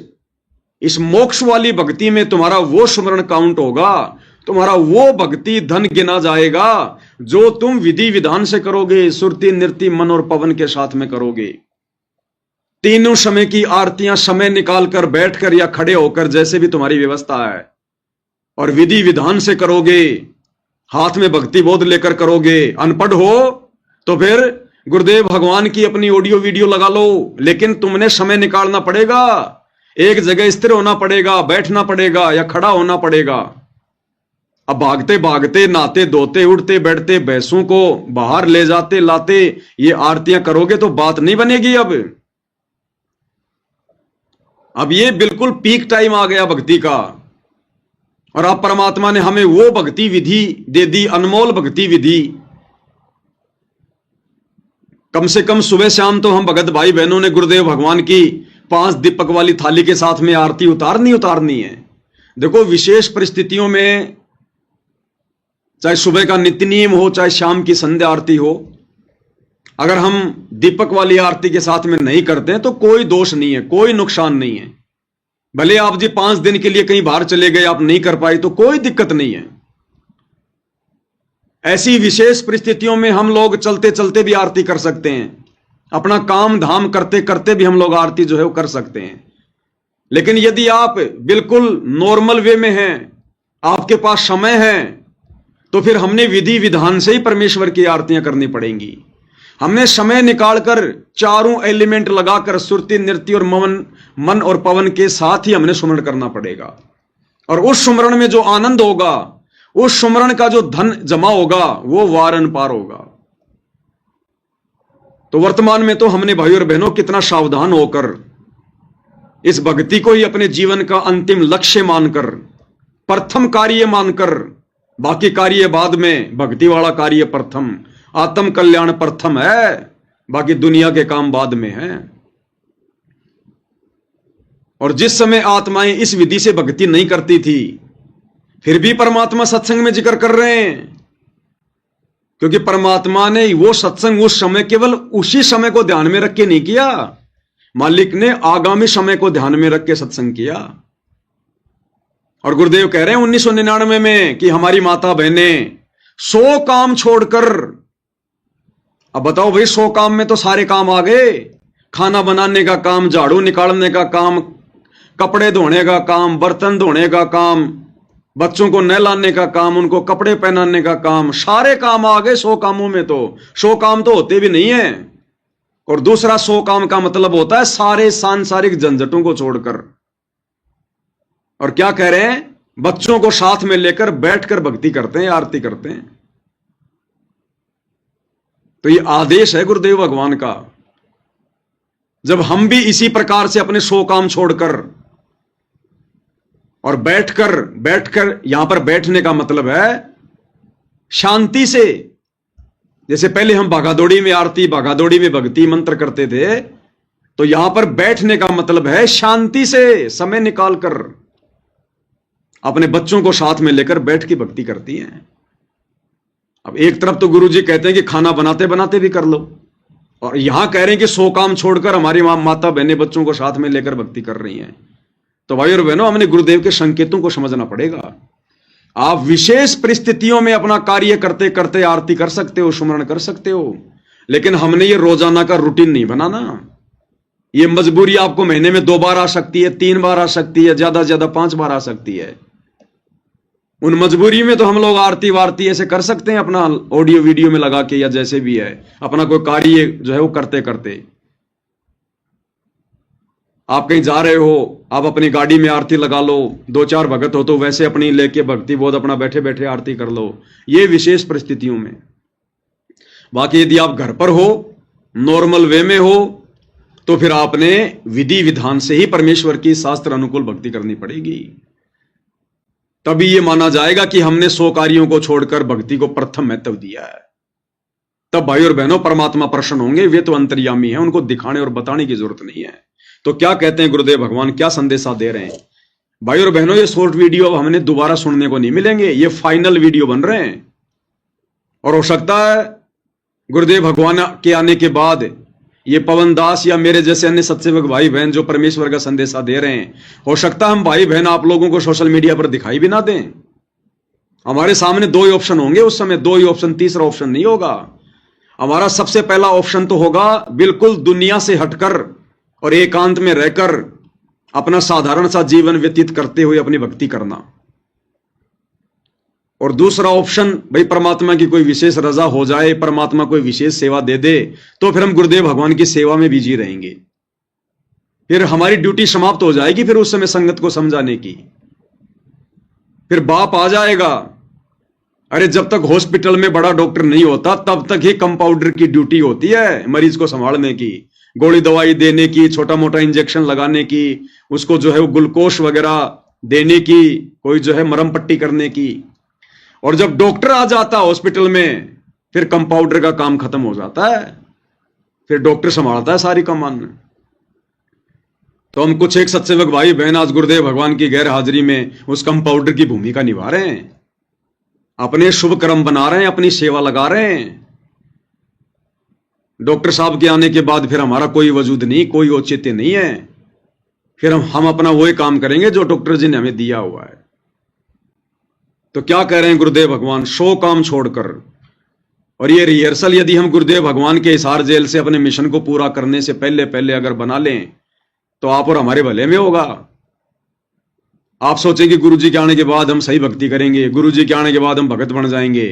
इस मोक्ष वाली भक्ति में तुम्हारा वो सुमरण काउंट होगा, तुम्हारा वो भक्ति धन गिना जाएगा जो तुम विधि विधान से करोगे, सुरती, नृत्य, मन और पवन के साथ में करोगे। तीनों समय की आरतियां समय निकालकर, बैठकर या खड़े होकर, जैसे भी तुम्हारी व्यवस्था है, और विधि विधान से करोगे, हाथ में भक्ति बोध लेकर करोगे। अनपढ़ हो तो फिर गुरुदेव भगवान की अपनी ऑडियो वीडियो लगा लो, लेकिन तुमने समय निकालना पड़ेगा, एक जगह स्थिर होना पड़ेगा, बैठना पड़ेगा या खड़ा होना पड़ेगा। अब भागते भागते, नहाते धोते, उठते बैठते, भैंसों को बाहर ले जाते लाते ये आरतियां करोगे तो बात नहीं बनेगी। अब ये बिल्कुल पीक टाइम आ गया भक्ति का। और अब परमात्मा ने हमें वो भक्ति विधि दे दी, अनमोल भक्ति विधि। कम से कम सुबह शाम तो हम भगत भाई बहनों ने गुरुदेव भगवान की 5 दीपक वाली थाली के साथ में आरती उतारनी है। देखो, विशेष परिस्थितियों में, चाहे सुबह का नित्य नियम हो, चाहे शाम की संध्या आरती हो, अगर हम दीपक वाली आरती के साथ में नहीं करते हैं तो कोई दोष नहीं है, कोई नुकसान नहीं है। भले आप जी 5 दिन के लिए कहीं बाहर चले गए, आप नहीं कर पाए तो कोई दिक्कत नहीं है। ऐसी विशेष परिस्थितियों में हम लोग चलते चलते भी आरती कर सकते हैं, अपना काम धाम करते करते भी हम लोग आरती जो है वो कर सकते हैं। लेकिन यदि आप बिल्कुल नॉर्मल वे में हैं, आपके पास समय है, तो फिर हमने विधि विधान से ही परमेश्वर की आरतियां करनी पड़ेंगी। हमने समय निकालकर चारों एलिमेंट लगाकर सुरती, नृत्य और मन और पवन के साथ ही हमने सुमरण करना पड़ेगा। और उस सुमरण में जो आनंद होगा, उस सुमरण का जो धन जमा होगा, वो वारन पार होगा। तो वर्तमान में तो हमने भाई और बहनों कितना सावधान होकर इस भक्ति को ही अपने जीवन का अंतिम लक्ष्य मानकर, प्रथम कार्य मानकर, बाकी कार्य बाद में, भक्ति वाला कार्य प्रथम, आत्म कल्याण प्रथम है, बाकी दुनिया के काम बाद में है। और जिस समय आत्माएं इस विधि से भक्ति नहीं करती थी, फिर भी परमात्मा सत्संग में जिक्र कर रहे हैं, क्योंकि परमात्मा ने वो सत्संग उस समय केवल उसी समय को ध्यान में रख के नहीं किया, मालिक ने आगामी समय को ध्यान में रख के सत्संग किया। और गुरुदेव कह रहे हैं 1999 में कि हमारी माता बहनें 100 काम छोड़कर, अब बताओ भाई, 100 काम में तो सारे काम आ गए। खाना बनाने का काम, झाड़ू निकालने का काम, कपड़े धोने का काम, बर्तन धोने का काम, बच्चों को नहलाने का काम, उनको कपड़े पहनाने का काम, सारे काम आ गए 100 कामों में। तो 100 काम तो होते भी नहीं है। और दूसरा 100 काम का मतलब होता है सारे सांसारिक झंझटों को छोड़कर। और क्या कह रहे हैं, बच्चों को साथ में लेकर बैठकर भक्ति करते हैं, आरती करते हैं। तो ये आदेश है गुरुदेव भगवान का। जब हम भी इसी प्रकार से अपने 100 काम छोड़कर और बैठकर यहां पर बैठने का मतलब है शांति से, जैसे पहले हम भागादौड़ी में आरती, भागादौड़ी में भक्ति मंत्र करते थे, तो यहां पर बैठने का मतलब है शांति से समय निकालकर अपने बच्चों को साथ में लेकर बैठ के भक्ति करती हैं। अब एक तरफ तो गुरुजी कहते हैं कि खाना बनाते बनाते भी कर लो, और यहां कह रहे हैं कि 100 काम छोड़कर हमारी माता बहनें बच्चों को साथ में लेकर भक्ति कर रही हैं। तो भाई और बहनों, हमने गुरुदेव के संकेतों को समझना पड़ेगा। आप विशेष परिस्थितियों में अपना कार्य करते करते आरती कर सकते हो, सुमरण कर सकते हो, लेकिन हमने ये रोजाना का रूटीन नहीं बनाना। ये मजबूरी आपको महीने में 2 बार आ सकती है, 3 बार आ सकती है, ज्यादा से ज्यादा 5 बार आ सकती है। उन मजबूरी में तो हम लोग आरती वारती ऐसे कर सकते हैं, अपना ऑडियो वीडियो में लगा के या जैसे भी है, अपना कोई कार्य जो है वो करते करते। आप कहीं जा रहे हो, आप अपनी गाड़ी में आरती लगा लो, 2-4 भगत हो तो वैसे अपनी लेके भक्ति बोध अपना बैठे बैठे आरती कर लो, ये विशेष परिस्थितियों में। बाकी यदि आप घर पर हो, नॉर्मल वे में हो, तो फिर आपने विधि विधान से ही परमेश्वर की शास्त्र अनुकूल भक्ति करनी पड़ेगी। तभी ये माना जाएगा कि हमने 100 कार्यों को छोड़कर भक्ति को प्रथम महत्व दिया है। तब भाई और बहनों परमात्मा प्रसन्न होंगे। वे तो अंतर्यामी हैं, उनको दिखाने और बताने की जरूरत नहीं है। तो क्या कहते हैं गुरुदेव भगवान, क्या संदेशा दे रहे हैं? भाई और बहनों, ये शॉर्ट वीडियो अब हमने दोबारा सुनने को नहीं मिलेंगे, ये फाइनल वीडियो बन रहे हैं। और हो सकता है गुरुदेव भगवान के आने के बाद ये पवन दास या मेरे जैसे अन्य सत्सेवक भाई बहन जो परमेश्वर का संदेशा दे रहे हैं, हो सकता है हम भाई बहन आप लोगों को सोशल मीडिया पर दिखाई भी ना दें। हमारे सामने 2 ही ऑप्शन होंगे उस समय, 2 ही ऑप्शन, तीसरा ऑप्शन नहीं होगा। हमारा सबसे पहला ऑप्शन तो होगा बिल्कुल दुनिया से हटकर और एकांत में रहकर अपना साधारण सा जीवन व्यतीत करते हुए अपनी भक्ति करना। और दूसरा ऑप्शन, भाई परमात्मा की कोई विशेष रजा हो जाए, परमात्मा कोई विशेष सेवा दे दे, तो फिर हम गुरुदेव भगवान की सेवा में बिजी रहेंगे। फिर हमारी ड्यूटी समाप्त हो जाएगी, फिर उस समय संगत को समझाने की। फिर बाप आ जाएगा, अरे जब तक हॉस्पिटल में बड़ा डॉक्टर नहीं होता तब तक ही कंपाउंडर की ड्यूटी होती है मरीज को संभालने की, गोली दवाई देने की, छोटा मोटा इंजेक्शन लगाने की, उसको जो है वो ग्लूकोज वगैरह देने की, कोई जो है मरहम पट्टी करने की। और जब डॉक्टर आ जाता हॉस्पिटल में, फिर कंपाउंडर का काम खत्म हो जाता है, फिर डॉक्टर संभालता है सारी कमान। तो हम कुछ एक सत्सेवक भाई बहन आज गुरुदेव भगवान की गैर हाजिरी में उस कंपाउंडर की भूमिका निभा रहे हैं, अपने शुभ कर्म बना रहे हैं, अपनी सेवा लगा रहे हैं। डॉक्टर साहब के आने के बाद फिर हमारा कोई वजूद नहीं, कोई औचित्य नहीं है। फिर हम अपना वही काम करेंगे जो डॉक्टर जी ने हमें दिया हुआ है। तो क्या कह रहे हैं गुरुदेव भगवान, 100 काम छोड़कर। और ये रिहर्सल यदि हम गुरुदेव भगवान के हिसार जेल से अपने मिशन को पूरा करने से पहले पहले अगर बना लें तो आप और हमारे भले में होगा। आप सोचें कि गुरुजी के आने के बाद हम सही भक्ति करेंगे, गुरुजी के आने के बाद हम भगत बन जाएंगे।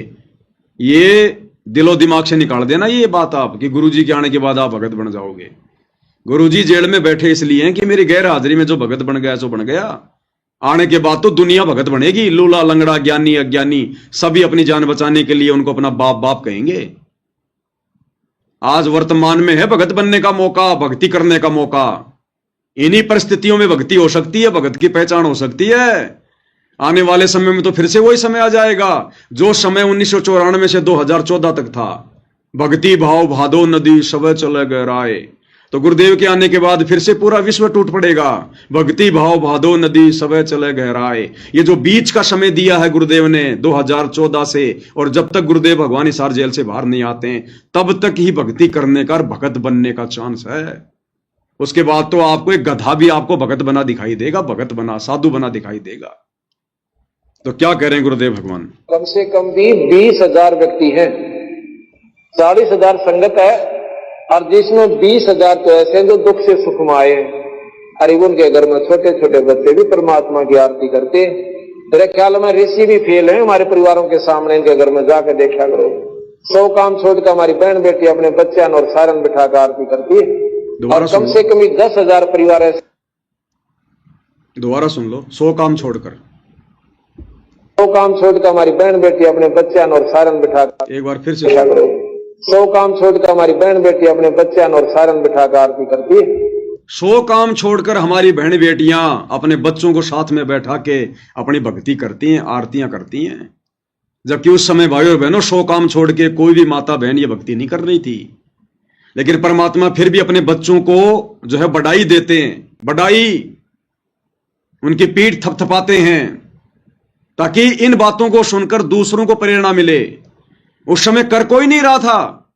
ये दिलो दिमाग से निकाल देना ये बात आप, कि गुरुजी के आने के बाद आप भगत बन जाओगे। गुरुजी जेल में बैठे इसलिए हैं कि मेरी गैर हाजिरी में जो भगत बन गया सो बन गया, आने के बाद तो दुनिया भगत बनेगी। लूला लंगड़ा ज्ञानी अज्ञानी सभी अपनी जान बचाने के लिए उनको अपना बाप बाप कहेंगे। आज वर्तमान में है भगत बनने का मौका, भक्ति करने का मौका। इन्हीं परिस्थितियों में भक्ति हो सकती है, भगत की पहचान हो सकती है। आने वाले समय में तो फिर से वही समय आ जाएगा जो समय 1994 से 2014 तक था। भक्ति भाव भादो नदी सब चले गहराए। तो गुरुदेव के आने के बाद फिर से पूरा विश्व टूट पड़ेगा। भक्ति भाव भादो नदी सब चले गहराए। ये जो बीच का समय दिया है गुरुदेव ने 2014 से, और जब तक गुरुदेव भगवान हिसार जेल से बाहर नहीं आते हैं तब तक ही भक्ति करने का, भगत बनने का चांस है। उसके बाद तो आपको एक गधा भी आपको भगत बना दिखाई देगा, भगत बना, साधु बना दिखाई देगा। तो क्या कह रहे हैं गुरुदेव भगवान? कम से कम भी 20,000 व्यक्ति हैं, 40,000 संगत है, और जिसमें 20,000 तो ऐसे हैं जो दुख से सुख में आए हैं। अरे उनके घर में छोटे छोटे बच्चे भी परमात्मा की आरती करते हैं। मेरे ख्याल में ऋषि भी फेल है हमारे परिवारों के सामने, इनके घर में जाकर देखा करो। 100 काम छोड़कर हमारी बहन बेटी अपने बच्चे और सारन बिठा कर आरती करती है। और कम से कम 10,000 परिवार ऐसे। दोबारा सुन लो, 100 काम छोड़कर 100 काम छोड़कर हमारी बहन बेटी अपने बच्चे और सारन बिठा कर, एक बार फिर से 100 काम छोड़कर हमारी बहन बेटी अपने बच्चे और सारन बिठा कर आरती करती है। 100 काम छोड़कर हमारी बहन बेटियां अपने बच्चों को साथ में बैठा के अपनी भक्ति करती हैं, आरतियां करती हैं। जबकि उस समय भाइयों और बहनों 100 काम छोड़ के कोई भी माता बहन ये भक्ति नहीं कर रही थी। लेकिन परमात्मा फिर भी अपने बच्चों को जो है बढ़ाई देते हैं, बढ़ाई, उनकी पीठ थपथपाते हैं ताकि इन बातों को सुनकर दूसरों को प्रेरणा मिले। उस समय कर कोई नहीं रहा था,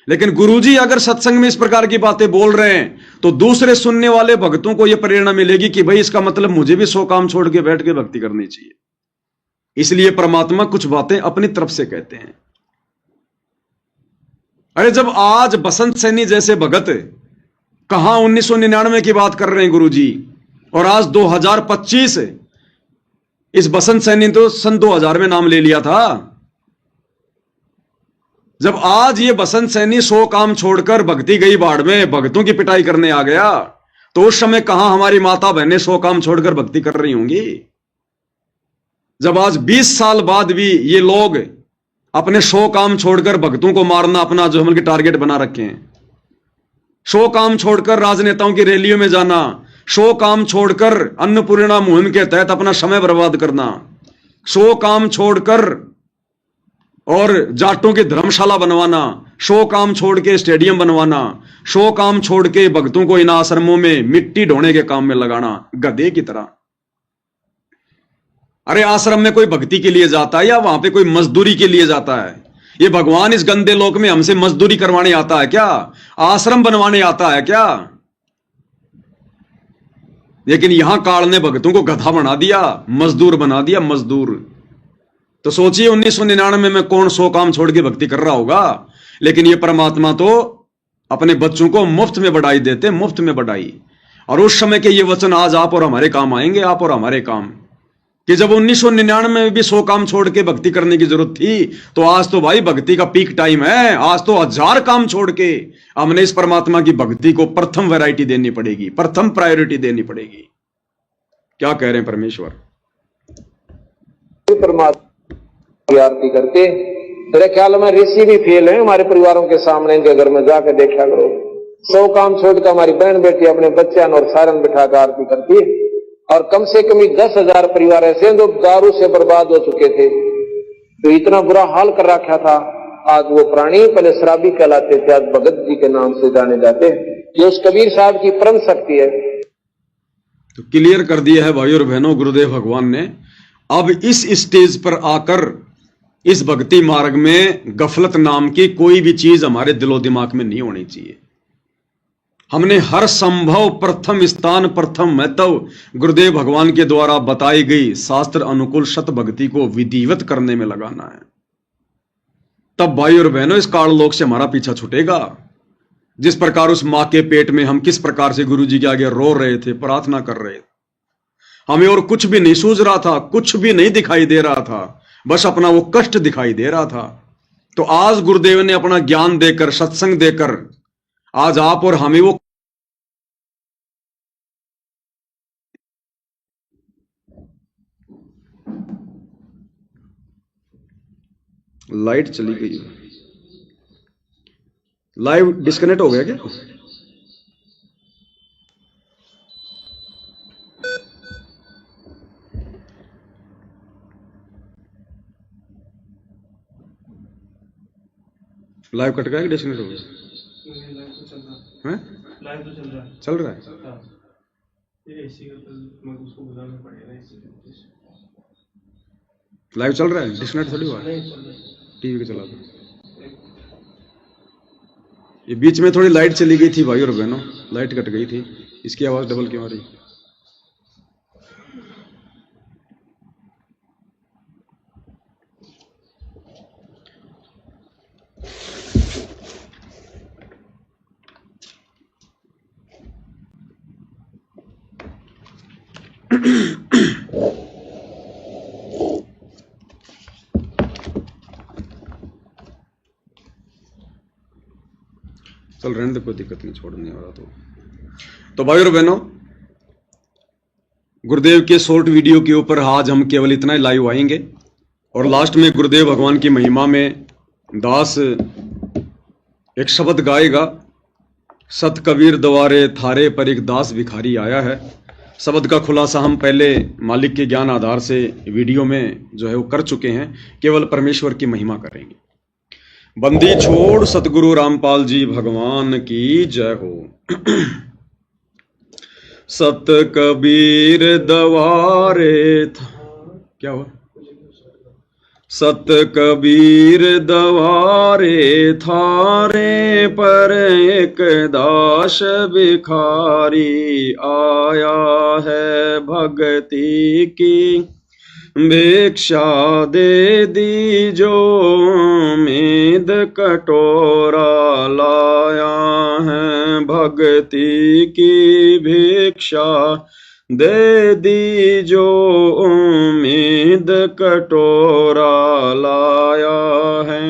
लेकिन गुरुजी अगर सत्संग में इस प्रकार की बातें बोल रहे हैं तो दूसरे सुनने वाले भक्तों को यह प्रेरणा मिलेगी कि भाई इसका मतलब मुझे भी 100 काम छोड़ के बैठ के भक्ति करनी चाहिए। इसलिए परमात्मा कुछ बातें अपनी तरफ से कहते हैं। अरे जब आज बसंत सैनी जैसे भगत कहां 1999 की बात कर रहे हैं गुरुजी, और आज 2025 इस बसंत सैनी तो सन 2000 में नाम ले लिया था। जब आज ये बसंत सैनी 100 काम छोड़कर भक्ति गई बाढ़ में भक्तों की पिटाई करने आ गया, तो उस समय कहां हमारी माता बहनें 100 काम छोड़कर भक्ति कर रही होंगी। जब आज 20 साल बाद भी ये लोग अपने 100 काम छोड़कर भक्तों को मारना अपना जो हम लोग टारगेट बना रखे हैं, 100 काम छोड़कर राजनेताओं की रैलियों में जाना, 100 काम छोड़कर अन्नपूर्णा मुहिम के तहत अपना समय बर्बाद करना, 100 काम छोड़कर और जाटों की धर्मशाला बनवाना, 100 काम छोड़ के स्टेडियम बनवाना, 100 काम छोड़ के भक्तों को इन आश्रमों में मिट्टी ढोने के काम में लगाना गधे की तरह। अरे आश्रम में कोई भक्ति के लिए जाता है या वहां पे कोई मजदूरी के लिए जाता है? ये भगवान इस गंदे लोक में हमसे मजदूरी करवाने आता है क्या? आश्रम बनवाने आता है क्या? लेकिन यहां काल ने भक्तों को गधा बना दिया, मजदूर बना दिया, मजदूर। तो सोचिए 1999 में कौन 100 काम छोड़ के भक्ति कर रहा होगा। लेकिन ये परमात्मा तो अपने बच्चों को मुफ्त में बढ़ाई देते, मुफ्त में बढ़ाई। और उस समय के ये वचन आज आप और हमारे काम आएंगे, आप और हमारे काम, कि जब 1999 में भी 100 काम छोड़ के भक्ति करने की जरूरत थी, तो आज तो भाई भक्ति का पीक टाइम है। आज तो 1000 काम छोड़ के हमने इस परमात्मा की भक्ति को प्रथम वैरायटी देनी पड़ेगी, प्रथम प्रायोरिटी देनी पड़ेगी। क्या कह रहे हैं परमेश्वर? परमात्मा की आरती करके मेरे ख्याल में ऋषि भी फेल है हमारे परिवारों के सामने। इनके घर में जाकर देखा करो, 100 काम छोड़कर हमारी बहन बेटी अपने बच्चे और सारन बिठा कर आरती करती है। और कम से कम 10,000 परिवार ऐसे हैं जो दारू से बर्बाद हो चुके थे, तो इतना बुरा हाल कर रखा था। आज वो प्राणी पहले शराबी कहलाते थे, आज भगत जी के नाम से जाने जाते हैं। ये उस कबीर साहब की परम शक्ति है। तो क्लियर कर दिया है भाई और बहनों गुरुदेव भगवान ने। अब इस स्टेज पर आकर इस भक्ति मार्ग में गफलत नाम की कोई भी चीज हमारे दिलो दिमाग में नहीं होनी चाहिए। हमने हर संभव प्रथम स्थान, प्रथम महत्व गुरुदेव भगवान के द्वारा बताई गई शास्त्र अनुकूल सत भक्ति को विधिवत करने में लगाना है। तब भाई और बहनों इस काल लोक से हमारा पीछा छूटेगा। जिस प्रकार उस मां के पेट में हम किस प्रकार से गुरु जी के आगे रो रहे थे, प्रार्थना कर रहे थे, हमें और कुछ भी नहीं सूझ रहा था, कुछ भी नहीं दिखाई दे रहा था, बस अपना वो कष्ट दिखाई दे रहा था। तो आज गुरुदेव ने अपना ज्ञान देकर, सत्संग देकर आज आप और हमें वो लाइट चली गई, लाइव डिस्कनेक्ट हो गया क्या? लाइव कट गया कि डिस्कनेक्ट हो गया? लाइव तो चल रहा है। चल रहा है। ये एसी का तो मैं उसको बुलाना पड़ेगा। लाइव चल रहा है, डिस्कनेक्ट थोड़ी हुआ। नहीं चल रहा है। टीवी के चला दो। ये बीच में थोड़ी लाइट चली गई थी भाई और बहनों, लाइट कट गई थी, इसकी आवाज डबल क्यों आ रही? चल रहने दे, कोई दिक्कत नहीं, छोड़ने वाला। तो भाई और बहनों, गुरुदेव के शॉर्ट वीडियो के ऊपर आज हम केवल इतना ही लाइव आएंगे और लास्ट में गुरुदेव भगवान की महिमा में दास एक शब्द गाएगा, सत कबीर द्वारे थारे पर एक दास भिखारी आया है। शब्द का खुलासा हम पहले मालिक के ज्ञान आधार से वीडियो में जो है वो कर चुके हैं, केवल परमेश्वर की महिमा करेंगे। बंदी छोड़ सतगुरु रामपाल जी भगवान की जय हो। सत कबीर द्वारे क्या हुआ? सत कबीर दवारे थारे पर एक दास भिखारी आया है भगति की भिक्षा दे दीजो मेद कटोरा लाया है भगति की भिक्षा दे दीजो उम्मीद कटोरा लाया है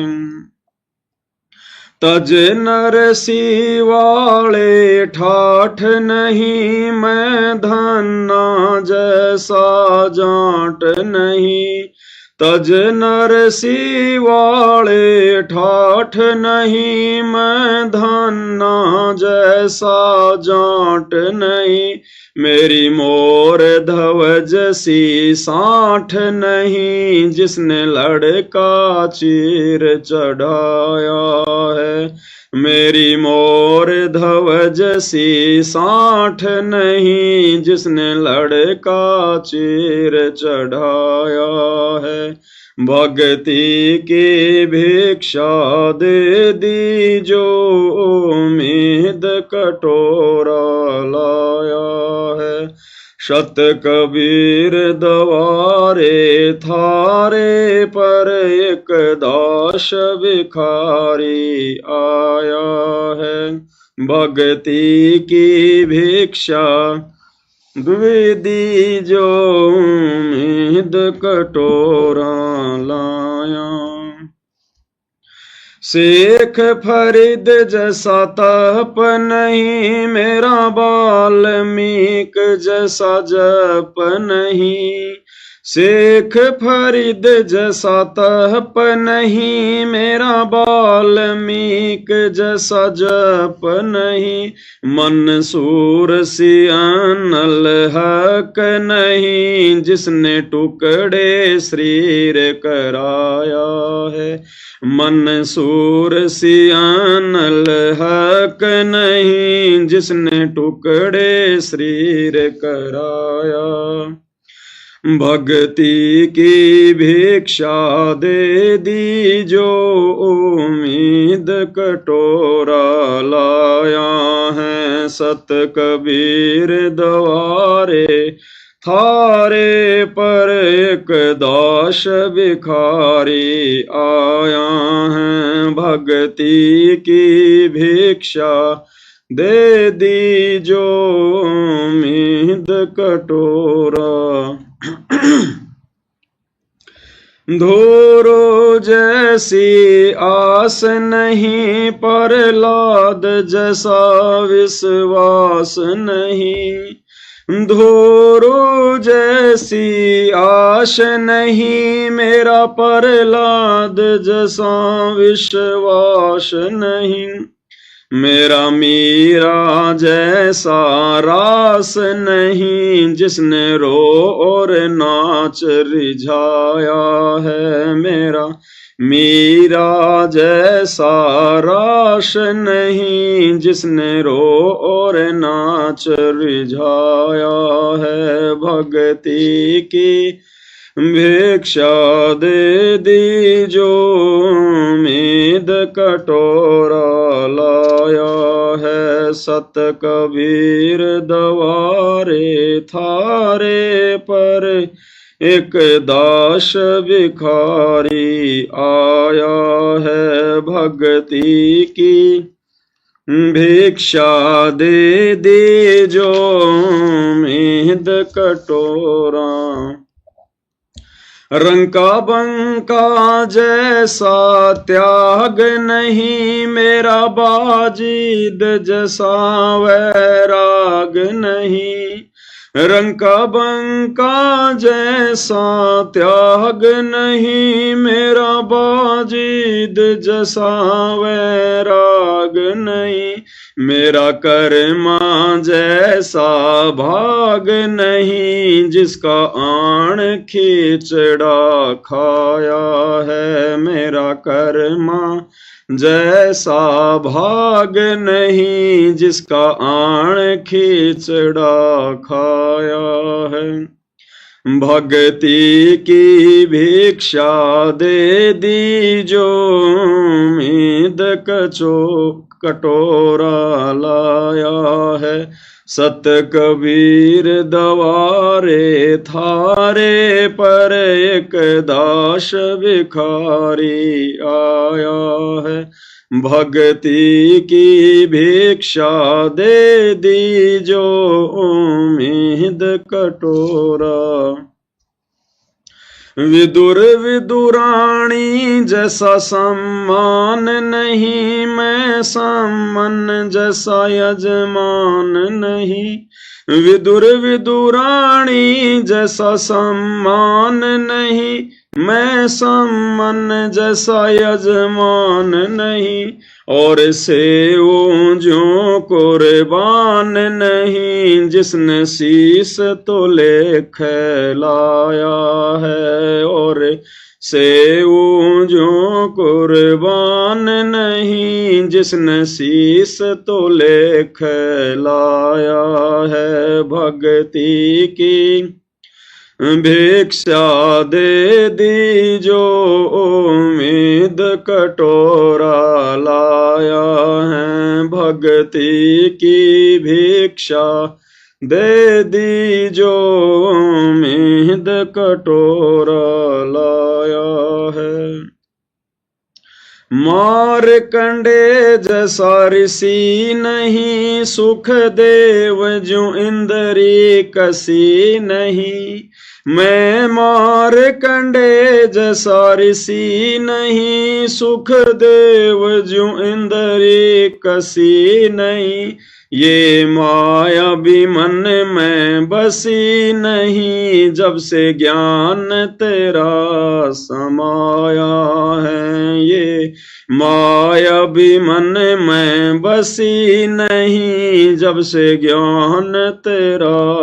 तज नरसी वाले ठाठ नहीं मैं धन्ना जैसा जाट नहीं तज नरसी वाले ठाठ नहीं मैं धन्ना जैसा जाट नहीं मेरी मोर धवज सी साठ नहीं जिसने लड़का चीर चढ़ाया है मेरी मोर धवज सी साठ नहीं जिसने लड़का चीर चढ़ाया है भक्ति की भिक्षा दे दीजो उम्मीद कटोरा लाया है शत कबीर दवारे थारे पर एक दास भिखारी आया है भक्ति की भिक्षा दे दीजो उम्मीद कटोरा लाया शेख फरीद जैसा तप नहीं मेरा वाल्मीक जैसा जप नहीं शेख फरीद जैसा तप नहीं मेरा वाल्मीक जैसा जप नहीं मंसूर सियानल हक नहीं जिसने टुकड़े शरीर कराया है मंसूर सियानल हक नहीं जिसने टुकड़े शरीर कराया भक्ति की भिक्षा दे दीजो उम्मीद कटोरा लाया है सत कबीर दवारे थारे पर एक दास भिखारी आया है भक्ति की भिक्षा दे दीजो उम्मीद कटोरा धोरो जैसी आस नहीं प्रहलाद जैसा विश्वास नहीं धोरो जैसी आश नहीं मेरा प्रहलाद जैसा विश्वास नहीं मेरा मीरा जैसा रास नहीं जिसने रो और नाच रिझाया है मेरा मीरा जैसा रास नहीं जिसने रो और नाच रिझाया है भक्ति की भिक्षा दे दीजो उम्मीद कटोरा लाया है सत कबीर दवारे थारे पर एक दास भिखारी आया है भक्ति की भिक्षा दे दीजो उम्मीद कटोरा रंका बंका जैसा त्याग नहीं मेरा बाजीद जैसा वैराग नहीं रंका बंका जैसा त्याग नहीं मेरा बाजीद जैसा वैराग नहीं मेरा कर्मा जैसा भाग नहीं जिसका आण खींचड़ा खाया है मेरा कर्मा जैसा भाग नहीं जिसका आण खींचड़ा खाया है भक्ति की भिक्षा दे दीजो, उम्मीद कटोरा लाया है। सत कबीर दवारे थारे पर, एक दास भिखारी आया है। भक्ति की भिक्षा दे दीजो, उम्मीद कटोरा। विदुर विदुराणी जैसा सम्मान नहीं, मैं सम्मान जैसा यजमान नहीं। विदुर विदुराणी जैसा सम्मान नहीं, मैं सम्मान जैसा यजमान नहीं। और से वो जो कुर्बान नहीं, जिसने शीस तोले खैलाया है। और से वो जो कुर्बान नहीं, जिसने शीस तोले खैलाया है। भक्ति की भिक्षा दे दीजो, उम्मीद कटोरा लाया है। भक्ति की भिक्षा दे दीजो, उम्मीद कटोरा लाया है। मारकंडे जैसा ऋषि नहीं, सुख देव जो इंद्री कसी नहीं। मैं मारकंडे जैसा ऋषि नहीं, सुख देव जो इंद्री कसी नहीं। ये माया भी मन में बसी नहीं, जब से ज्ञान तेरा समाया है। ये माया भी मन में बसी नहीं, जब से ज्ञान तेरा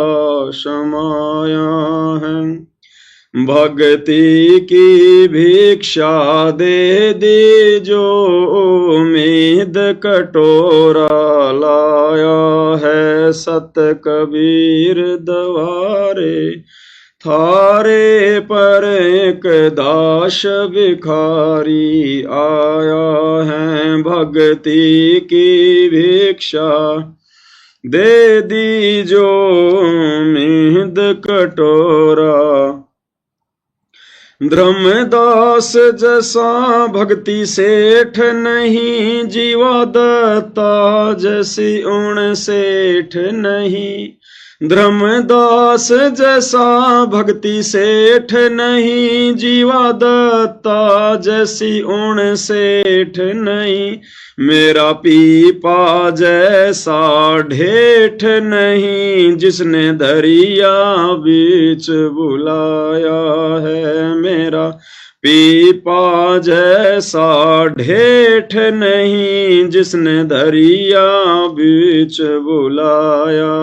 समाया है। भक्ति की भिक्षा दे दीजो, उम्मीद कटोरा लाया है। सत कबीर दवारे थारे पर, एक दास भिखारी आया है। भक्ति की भिक्षा दे दीजो, उम्मीद कटोरा। धर्मदास जैसा भक्ति सेठ नहीं, जीवा दत्ता जैसी उण सेठ नहीं। धर्मदास जैसा भक्ति सेठ नहीं, जीवा दत्ता जैसी उण सेठ नहीं। मेरा पीपा जैसा ढेठ नहीं, जिसने दरिया बीच बुलाया है। मेरा पीपा जैसा ढेठ नहीं, जिसने दरिया बीच बुलाया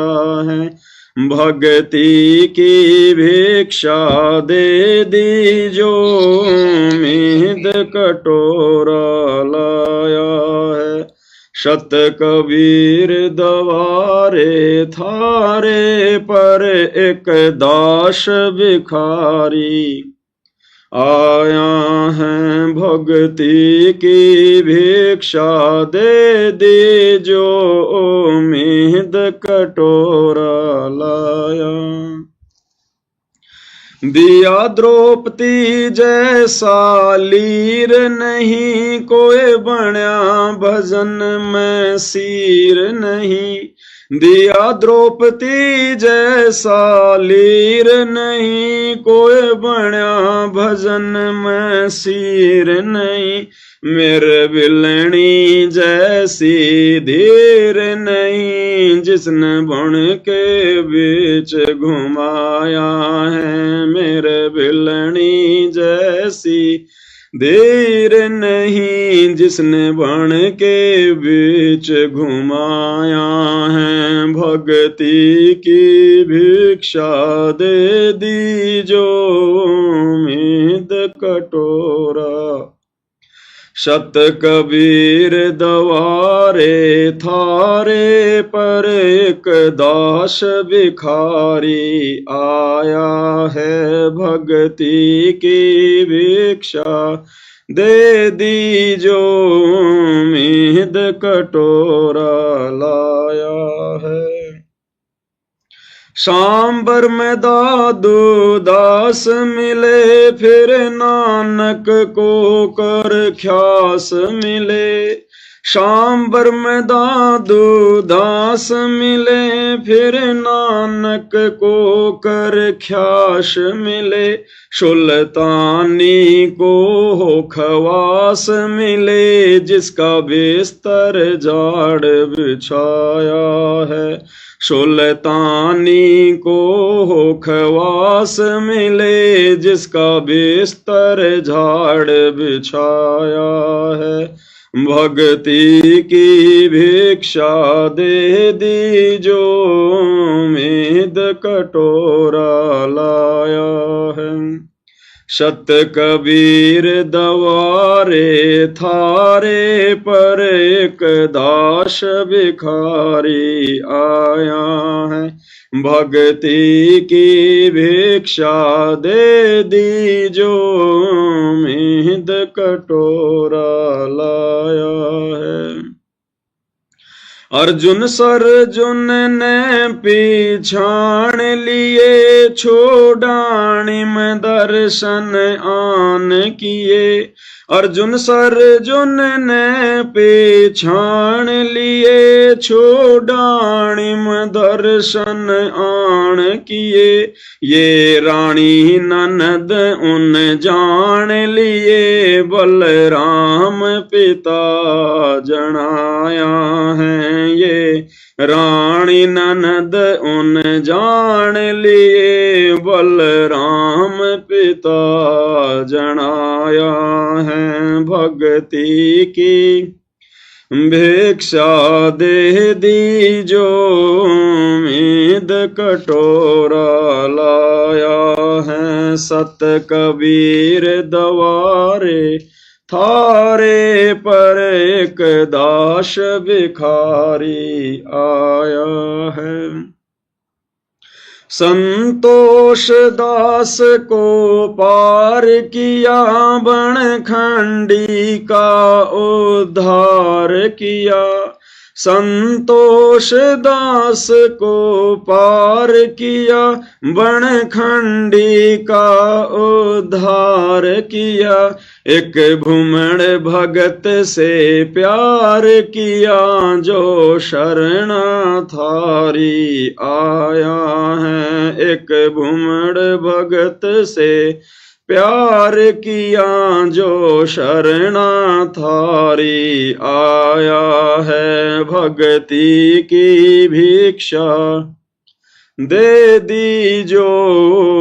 है। भक्ति की भिक्षा दे दीजो, उम्मीद कटोरा लाया है। शत कबीर दवारे थारे पर, एक दास भिखारी आया है। भक्ति की भिक्षा दे दीजो, उम्मीद कटोरा लाया। दिया द्रौपदी जैसा लीर नहीं, कोई बण्या भजन में सीर नहीं। दिया द्रौपदी जैसा लीर नहीं, कोई बण्या भजन में सीर नहीं। मेरे बिलनी जैसी धीर नहीं, जिसने बन के बीच घुमाया है। मेरे बिलनी जैसी धीर नहीं, जिसने बन के बीच घुमाया है। भक्ति की भिक्षा दे दीजो, उम्मीद कटोरा। शत कबीर दवारे थारे पर एक दास भिखारी आया है भक्ति की भिक्षा दे दीजो उम्मीद कटोरा लाया है। सांबर में दादू दास मिले फिर नानक को कर ख्यास मिले। सांबर में दादू दास मिले फिर नानक को कर ख्यास मिले। सुल्तानी को हो खवास मिले जिसका बिस्तर झाड़ बिछाया है। सुल्तानी को हो खवास मिले जिसका बिस्तर झाड़ बिछाया है। भक्ति की भिक्षा दे दीजो उम्मीद कटोरा लाया है। शत कबीर दवारे थारे पर एक दास भिखारी आया है। भक्ति की भिक्षा दे दीजो उम्मीद कटोरा लाया है। अर्जुन सर्जुन ने पीछाण लिए छोड़ाणी में दर्शन आन किए। अर्जुन सर्जुन ने पीछाण लिए छोड़ाणी में दर्शन आन किए। ये रानी ननद उन जान लिए बलराम पिता जनाया है। ये रानी ननद उन जान लिए बलराम पिता जनाया है। भक्ति की भिक्षा दे दीजो उम्मीद कटोरा लाया है। सत कबीर दवारे थारे पर एक दास भिखारी आया है। संतोष दास को पार किया बनखंडी का उद्धार किया। संतोष दास को पार किया बनखंडी का उद्धार किया। एक भूमण भगत से प्यार किया जो शरणा थारी आया है। एक भूमण भगत से प्यार किया जो शरणा थारी आया है। भक्ति की भिक्षा दे दीजो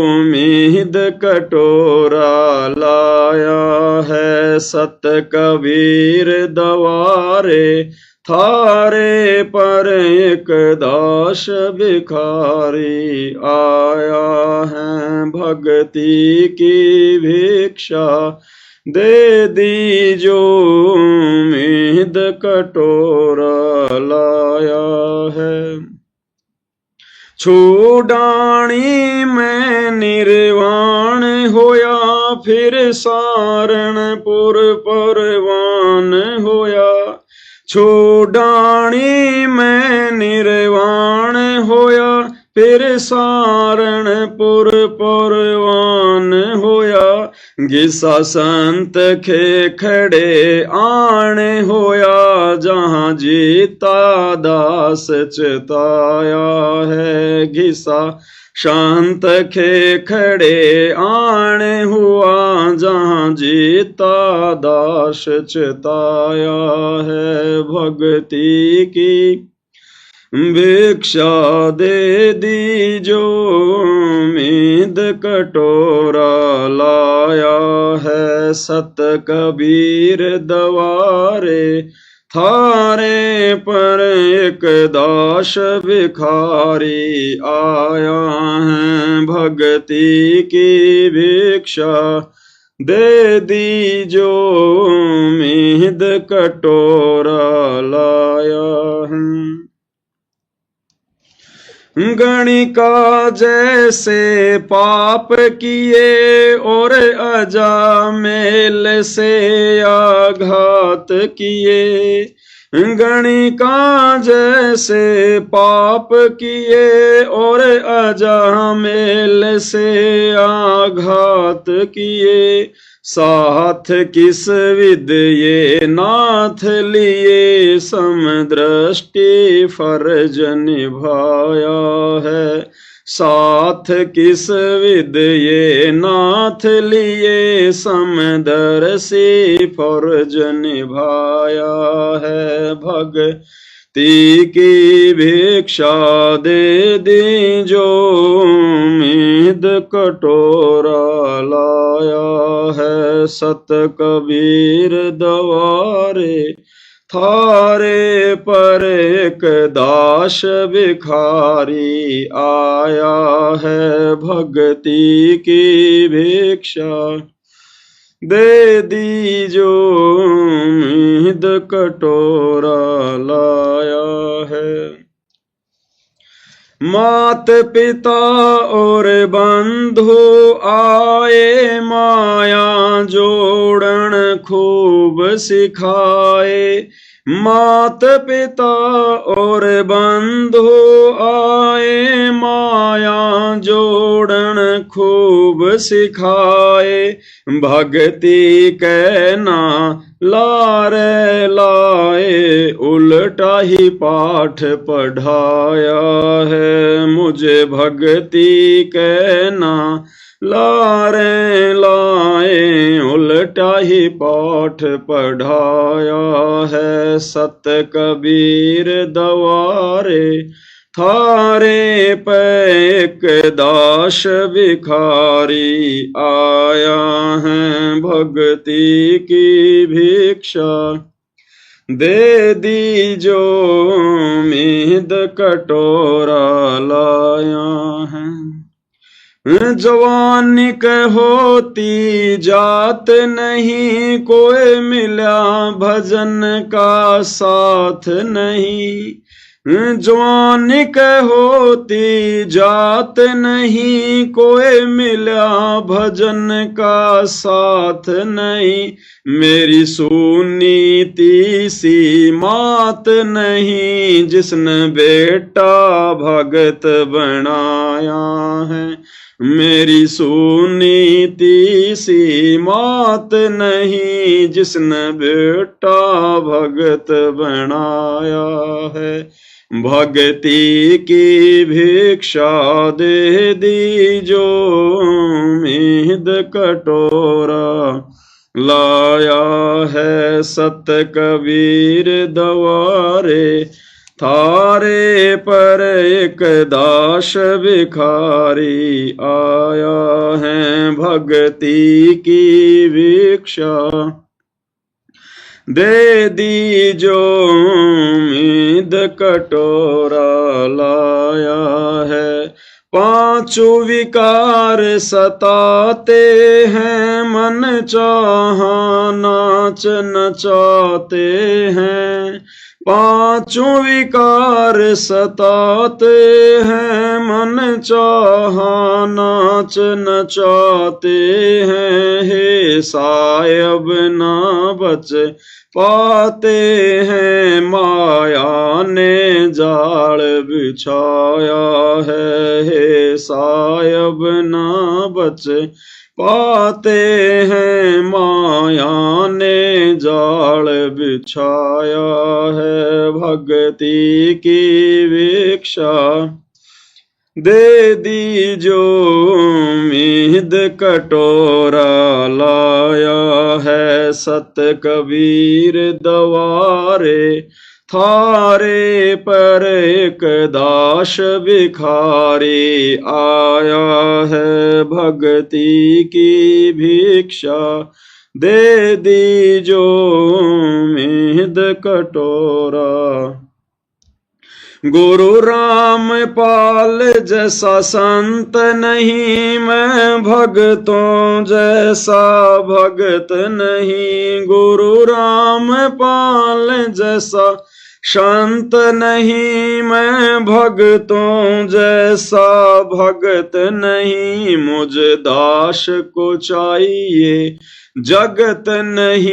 उम्मीद कटोरा लाया है। सत कबीर दवारे थारे पर एक दास भिखारी आया है। भक्ति की भिक्षा दे दीजो उम्मीद कटोरा लाया है। छोड़ाणी में निर्वाण होया फिर सारणपुर परवान होया। छोड़ाणी में निर्वाण होया फिर सारणपुर परवान होया। घिसा संत खे खड़े आने होया जहाँ जीता दास चिताया है। घिसा शांत खे खड़े आने हुआ जहाँ जीता दास चिताया है। भक्ति की भिक्षा दे दीजो उम्मीद कटोरा लाया है। सत कबीर दवारे थारे पर एक दास भिखारी आया है। भक्ति की भिक्षा दे दीजो मीद कटोरा लाया है। गणिका जैसे पाप किए और अजामेल से आघात किए। गणिका जैसे पाप किए और अजामेल से आघात किए। साथ किस विद ये नाथ लिए समदृष्टि फर्ज निभाया है। साथ किस विद ये नाथ लिए समदर्शी फर्ज निभाया है। भक्ति की भिक्षा दे दीजो मीद कटोरा लाया है। सत कबीर दवारे थारे पर एक दास भिखारी आया है। भक्ति की भिक्षा दे दीजो मीद कटोरा लाया है। मात पिता और बंधु आए माया जोड़न खूब सिखाए। मात पिता और बंधु आए माया जोड़न खूब सिखाए। भक्ति कहना लारे लाए उल्टा ही पाठ पढ़ाया है। मुझे भक्ति कहना लारे लाए उल्टा ही पाठ पढ़ाया है। सत कबीर दवारे थारे पे एक दास भिखारी आया है। भक्ति की भिक्षा दे दीजो मीद कटोरा लाया है। जवानी के होती जात नहीं कोई मिला भजन का साथ नहीं। जवानी के होती जात नहीं कोई मिला भजन का साथ नहीं। मेरी सुनीति सी मात नहीं जिसने बेटा भगत बनाया है। मेरी सुनीति सी मात नहीं जिसने बेटा भगत बनाया है। भक्ति की भिक्षा दे दीजो मीद कटोरा लाया है। सत कबीर दवारे थारे पर एक दास भिखारी आया है। भक्ति की भिक्षा दे दीजो मीद कटोरा लाया है। पांचों विकार सताते हैं मन चाहा नाच नचाते हैं। पांचों विकार सताते हैं मन चाहा नाच नचाते हैं। हे सायब ना बच पाते हैं माया ने जाल बिछाया है। हे सायब ना बच पाते हैं माया ने जाल बिछाया है। भक्ति की भिक्षा दे दीजो मीद कटोरा लाया है। सत कबीर दवारे थारे पर एक दास भिखारी आया है। भक्ति की भिक्षा दे दीजो मीद कटोरा गुरु रामपाल जैसा संत नहीं, मैं भगतों जैसा भगत नहीं। गुरु रामपाल जैसा संत नहीं, मैं भगतों जैसा भगत नहीं। मुझे दास को चाहिए जगत नहीं,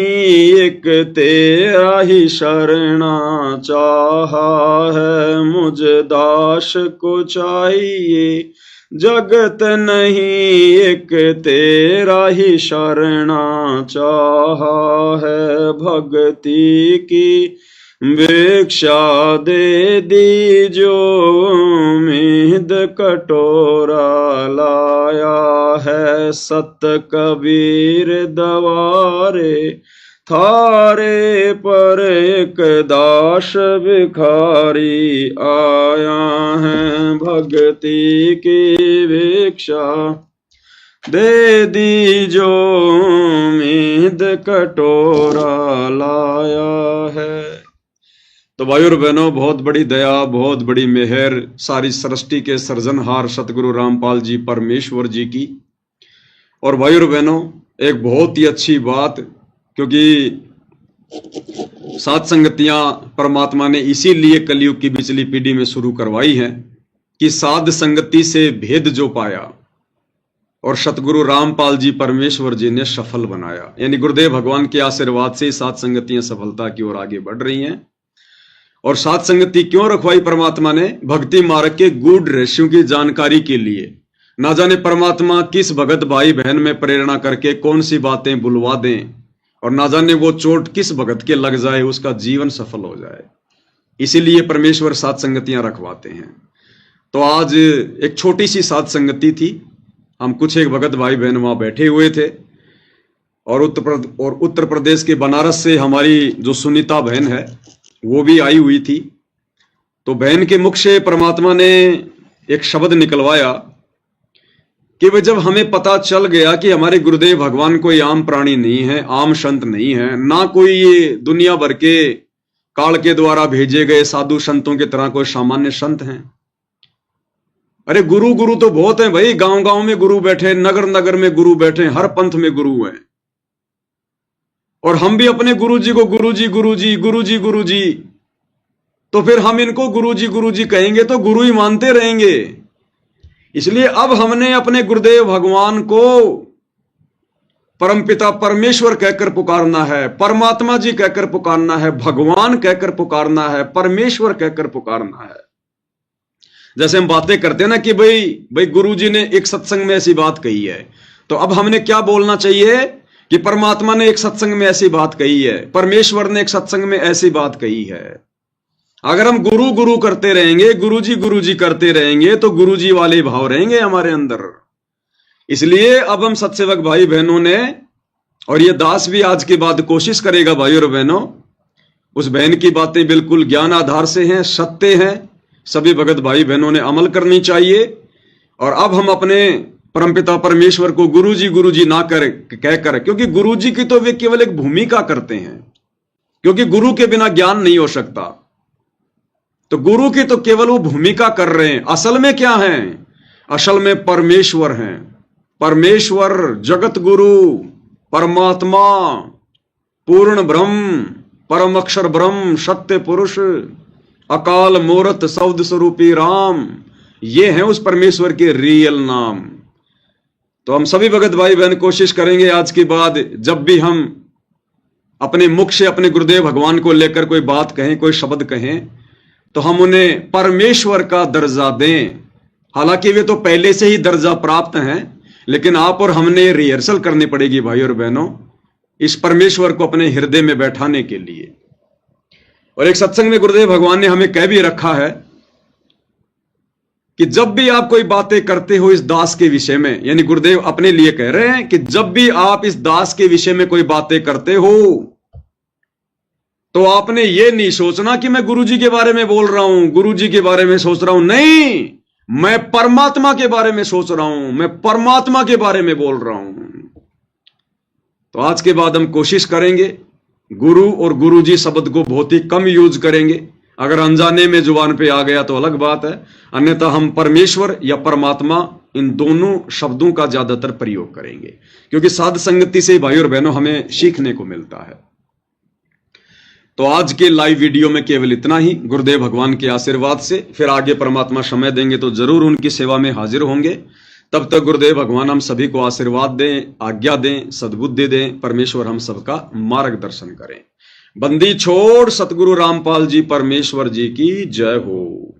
एक तेरा ही शरणा चाहा है। मुझे दास को चाहिए जगत नहीं, एक तेरा ही शरणा चाहा है। भक्ति की भिक्षा दे दीजो, उम्मीद कटोरा लाया है। सत कबीर दवारे थारे पर, एक दास भिखारी आया है। भक्ति की भिक्षा दे दीजो, उम्मीद कटोरा लाया है। तो भाइयों और बहनों, बहुत बड़ी दया, बहुत बड़ी मेहर सारी सृष्टि के सृजनहार सतगुरु रामपाल जी परमेश्वर जी की। और भाइयों और बहनों, एक बहुत ही अच्छी बात, क्योंकि सात संगतियां परमात्मा ने इसीलिए कलयुग की बिचली पीढ़ी में शुरू करवाई हैं कि साध संगति से भेद जो पाया और सतगुरु रामपाल जी परमेश्वर जी ने सफल बनाया। यानी गुरुदेव भगवान के आशीर्वाद से सात संगतियां सफलता की ओर आगे बढ़ रही हैं। और सात संगति क्यों रखवाई परमात्मा ने? भक्ति मार्ग के गूढ़ रहस्यों की जानकारी के लिए। ना जाने परमात्मा किस भगत भाई बहन में प्रेरणा करके कौन सी बातें बुलवा दें, और ना जाने वो चोट किस भगत के लग जाए, उसका जीवन सफल हो जाए। इसीलिए परमेश्वर सात संगतियां रखवाते हैं। तो आज एक छोटी सी सात संगति थी। हम कुछ एक भगत भाई बहन वहां बैठे हुए थे, और उत्तर प्रदेश के बनारस से हमारी जो सुनीता बहन है वो भी आई हुई थी। तो बहन के मुख से परमात्मा ने एक शब्द निकलवाया कि भाई, जब हमें पता चल गया कि हमारे गुरुदेव भगवान कोई आम प्राणी नहीं है, आम संत नहीं है, ना कोई ये दुनिया भर के काल के द्वारा भेजे गए साधु संतों की तरह कोई सामान्य संत हैं। अरे गुरु गुरु तो बहुत हैं भाई, गांव गांव में गुरु बैठे, नगर नगर में गुरु बैठे, हर पंथ में गुरु हैं। और हम भी अपने गुरुजी को गुरुजी गुरुजी गुरुजी गुरुजी, तो फिर हम इनको गुरुजी गुरुजी कहेंगे तो गुरु ही मानते रहेंगे। इसलिए अब हमने अपने गुरुदेव भगवान को परमपिता परमेश्वर कहकर पुकारना है, परमात्मा जी कहकर पुकारना है, भगवान कहकर पुकारना है, परमेश्वर कहकर पुकारना है। जैसे हम बातें करते हैं ना कि भाई गुरुजी ने एक सत्संग में ऐसी बात कही है, तो अब हमने क्या बोलना चाहिए कि परमात्मा ने एक सत्संग में ऐसी बात कही है, परमेश्वर ने एक सत्संग में ऐसी बात कही है। अगर हम गुरु गुरु करते रहेंगे, गुरुजी करते रहेंगे, तो गुरुजी वाले भाव रहेंगे हमारे अंदर। इसलिए अब हम सत्सेवक भाई बहनों ने, और ये दास भी आज के बाद कोशिश करेगा भाई और बहनों, उस बहन की बातें बिल्कुल ज्ञान आधार से हैं, सत्य हैं, सभी भगत भाई बहनों ने अमल करनी चाहिए। और अब हम अपने परमपिता परमेश्वर को गुरुजी ना कहकर, क्योंकि गुरुजी की तो वे केवल एक भूमिका करते हैं, क्योंकि गुरु के बिना ज्ञान नहीं हो सकता। तो गुरु की तो केवल वो भूमिका कर रहे हैं। असल में क्या है? असल में परमेश्वर हैं। परमेश्वर, जगत गुरु, परमात्मा, पूर्ण ब्रह्म, परम अक्षर ब्रह्म, सत्य पुरुष, अकाल मूर्त शब्द स्वरूपी राम, ये हैं उस परमेश्वर के रियल नाम। तो हम सभी भगत भाई बहन कोशिश करेंगे आज के बाद, जब भी हम अपने मुख से अपने गुरुदेव भगवान को लेकर कोई बात कहें, कोई शब्द कहें, तो हम उन्हें परमेश्वर का दर्जा दें। हालांकि वे तो पहले से ही दर्जा प्राप्त हैं, लेकिन आप और हमने रिहर्सल करनी पड़ेगी भाई और बहनों, इस परमेश्वर को अपने हृदय में बैठाने के लिए। और एक सत्संग में गुरुदेव भगवान ने हमें कह भी रखा है कि जब भी आप कोई बातें करते हो इस दास के विषय में, यानी गुरुदेव अपने लिए कह रहे हैं कि जब भी आप इस दास के विषय में कोई बातें करते हो, तो आपने ये नहीं सोचना कि मैं गुरुजी के बारे में बोल रहा हूं, गुरुजी के बारे में सोच रहा हूं। नहीं, मैं परमात्मा के बारे में सोच रहा हूं, मैं परमात्मा के बारे में बोल रहा हूं। तो आज के बाद हम कोशिश करेंगे गुरु और गुरुजी शब्द को बहुत ही कम यूज करेंगे। अगर अनजाने में जुबान पे आ गया तो अलग बात है, अन्यथा हम परमेश्वर या परमात्मा इन दोनों शब्दों का ज्यादातर प्रयोग करेंगे, क्योंकि साध संगति से भाई और बहनों हमें सीखने को मिलता है। तो आज के लाइव वीडियो में केवल इतना ही। गुरुदेव भगवान के आशीर्वाद से फिर आगे परमात्मा समय देंगे तो जरूर उनकी सेवा में हाजिर होंगे। तब तक गुरुदेव भगवान हम सभी को आशीर्वाद दें, आज्ञा दें, सद्बुद्धि दें, परमेश्वर हम सबका मार्गदर्शन करें। बंदी छोड़ सतगुरु रामपाल जी परमेश्वर जी की जय हो।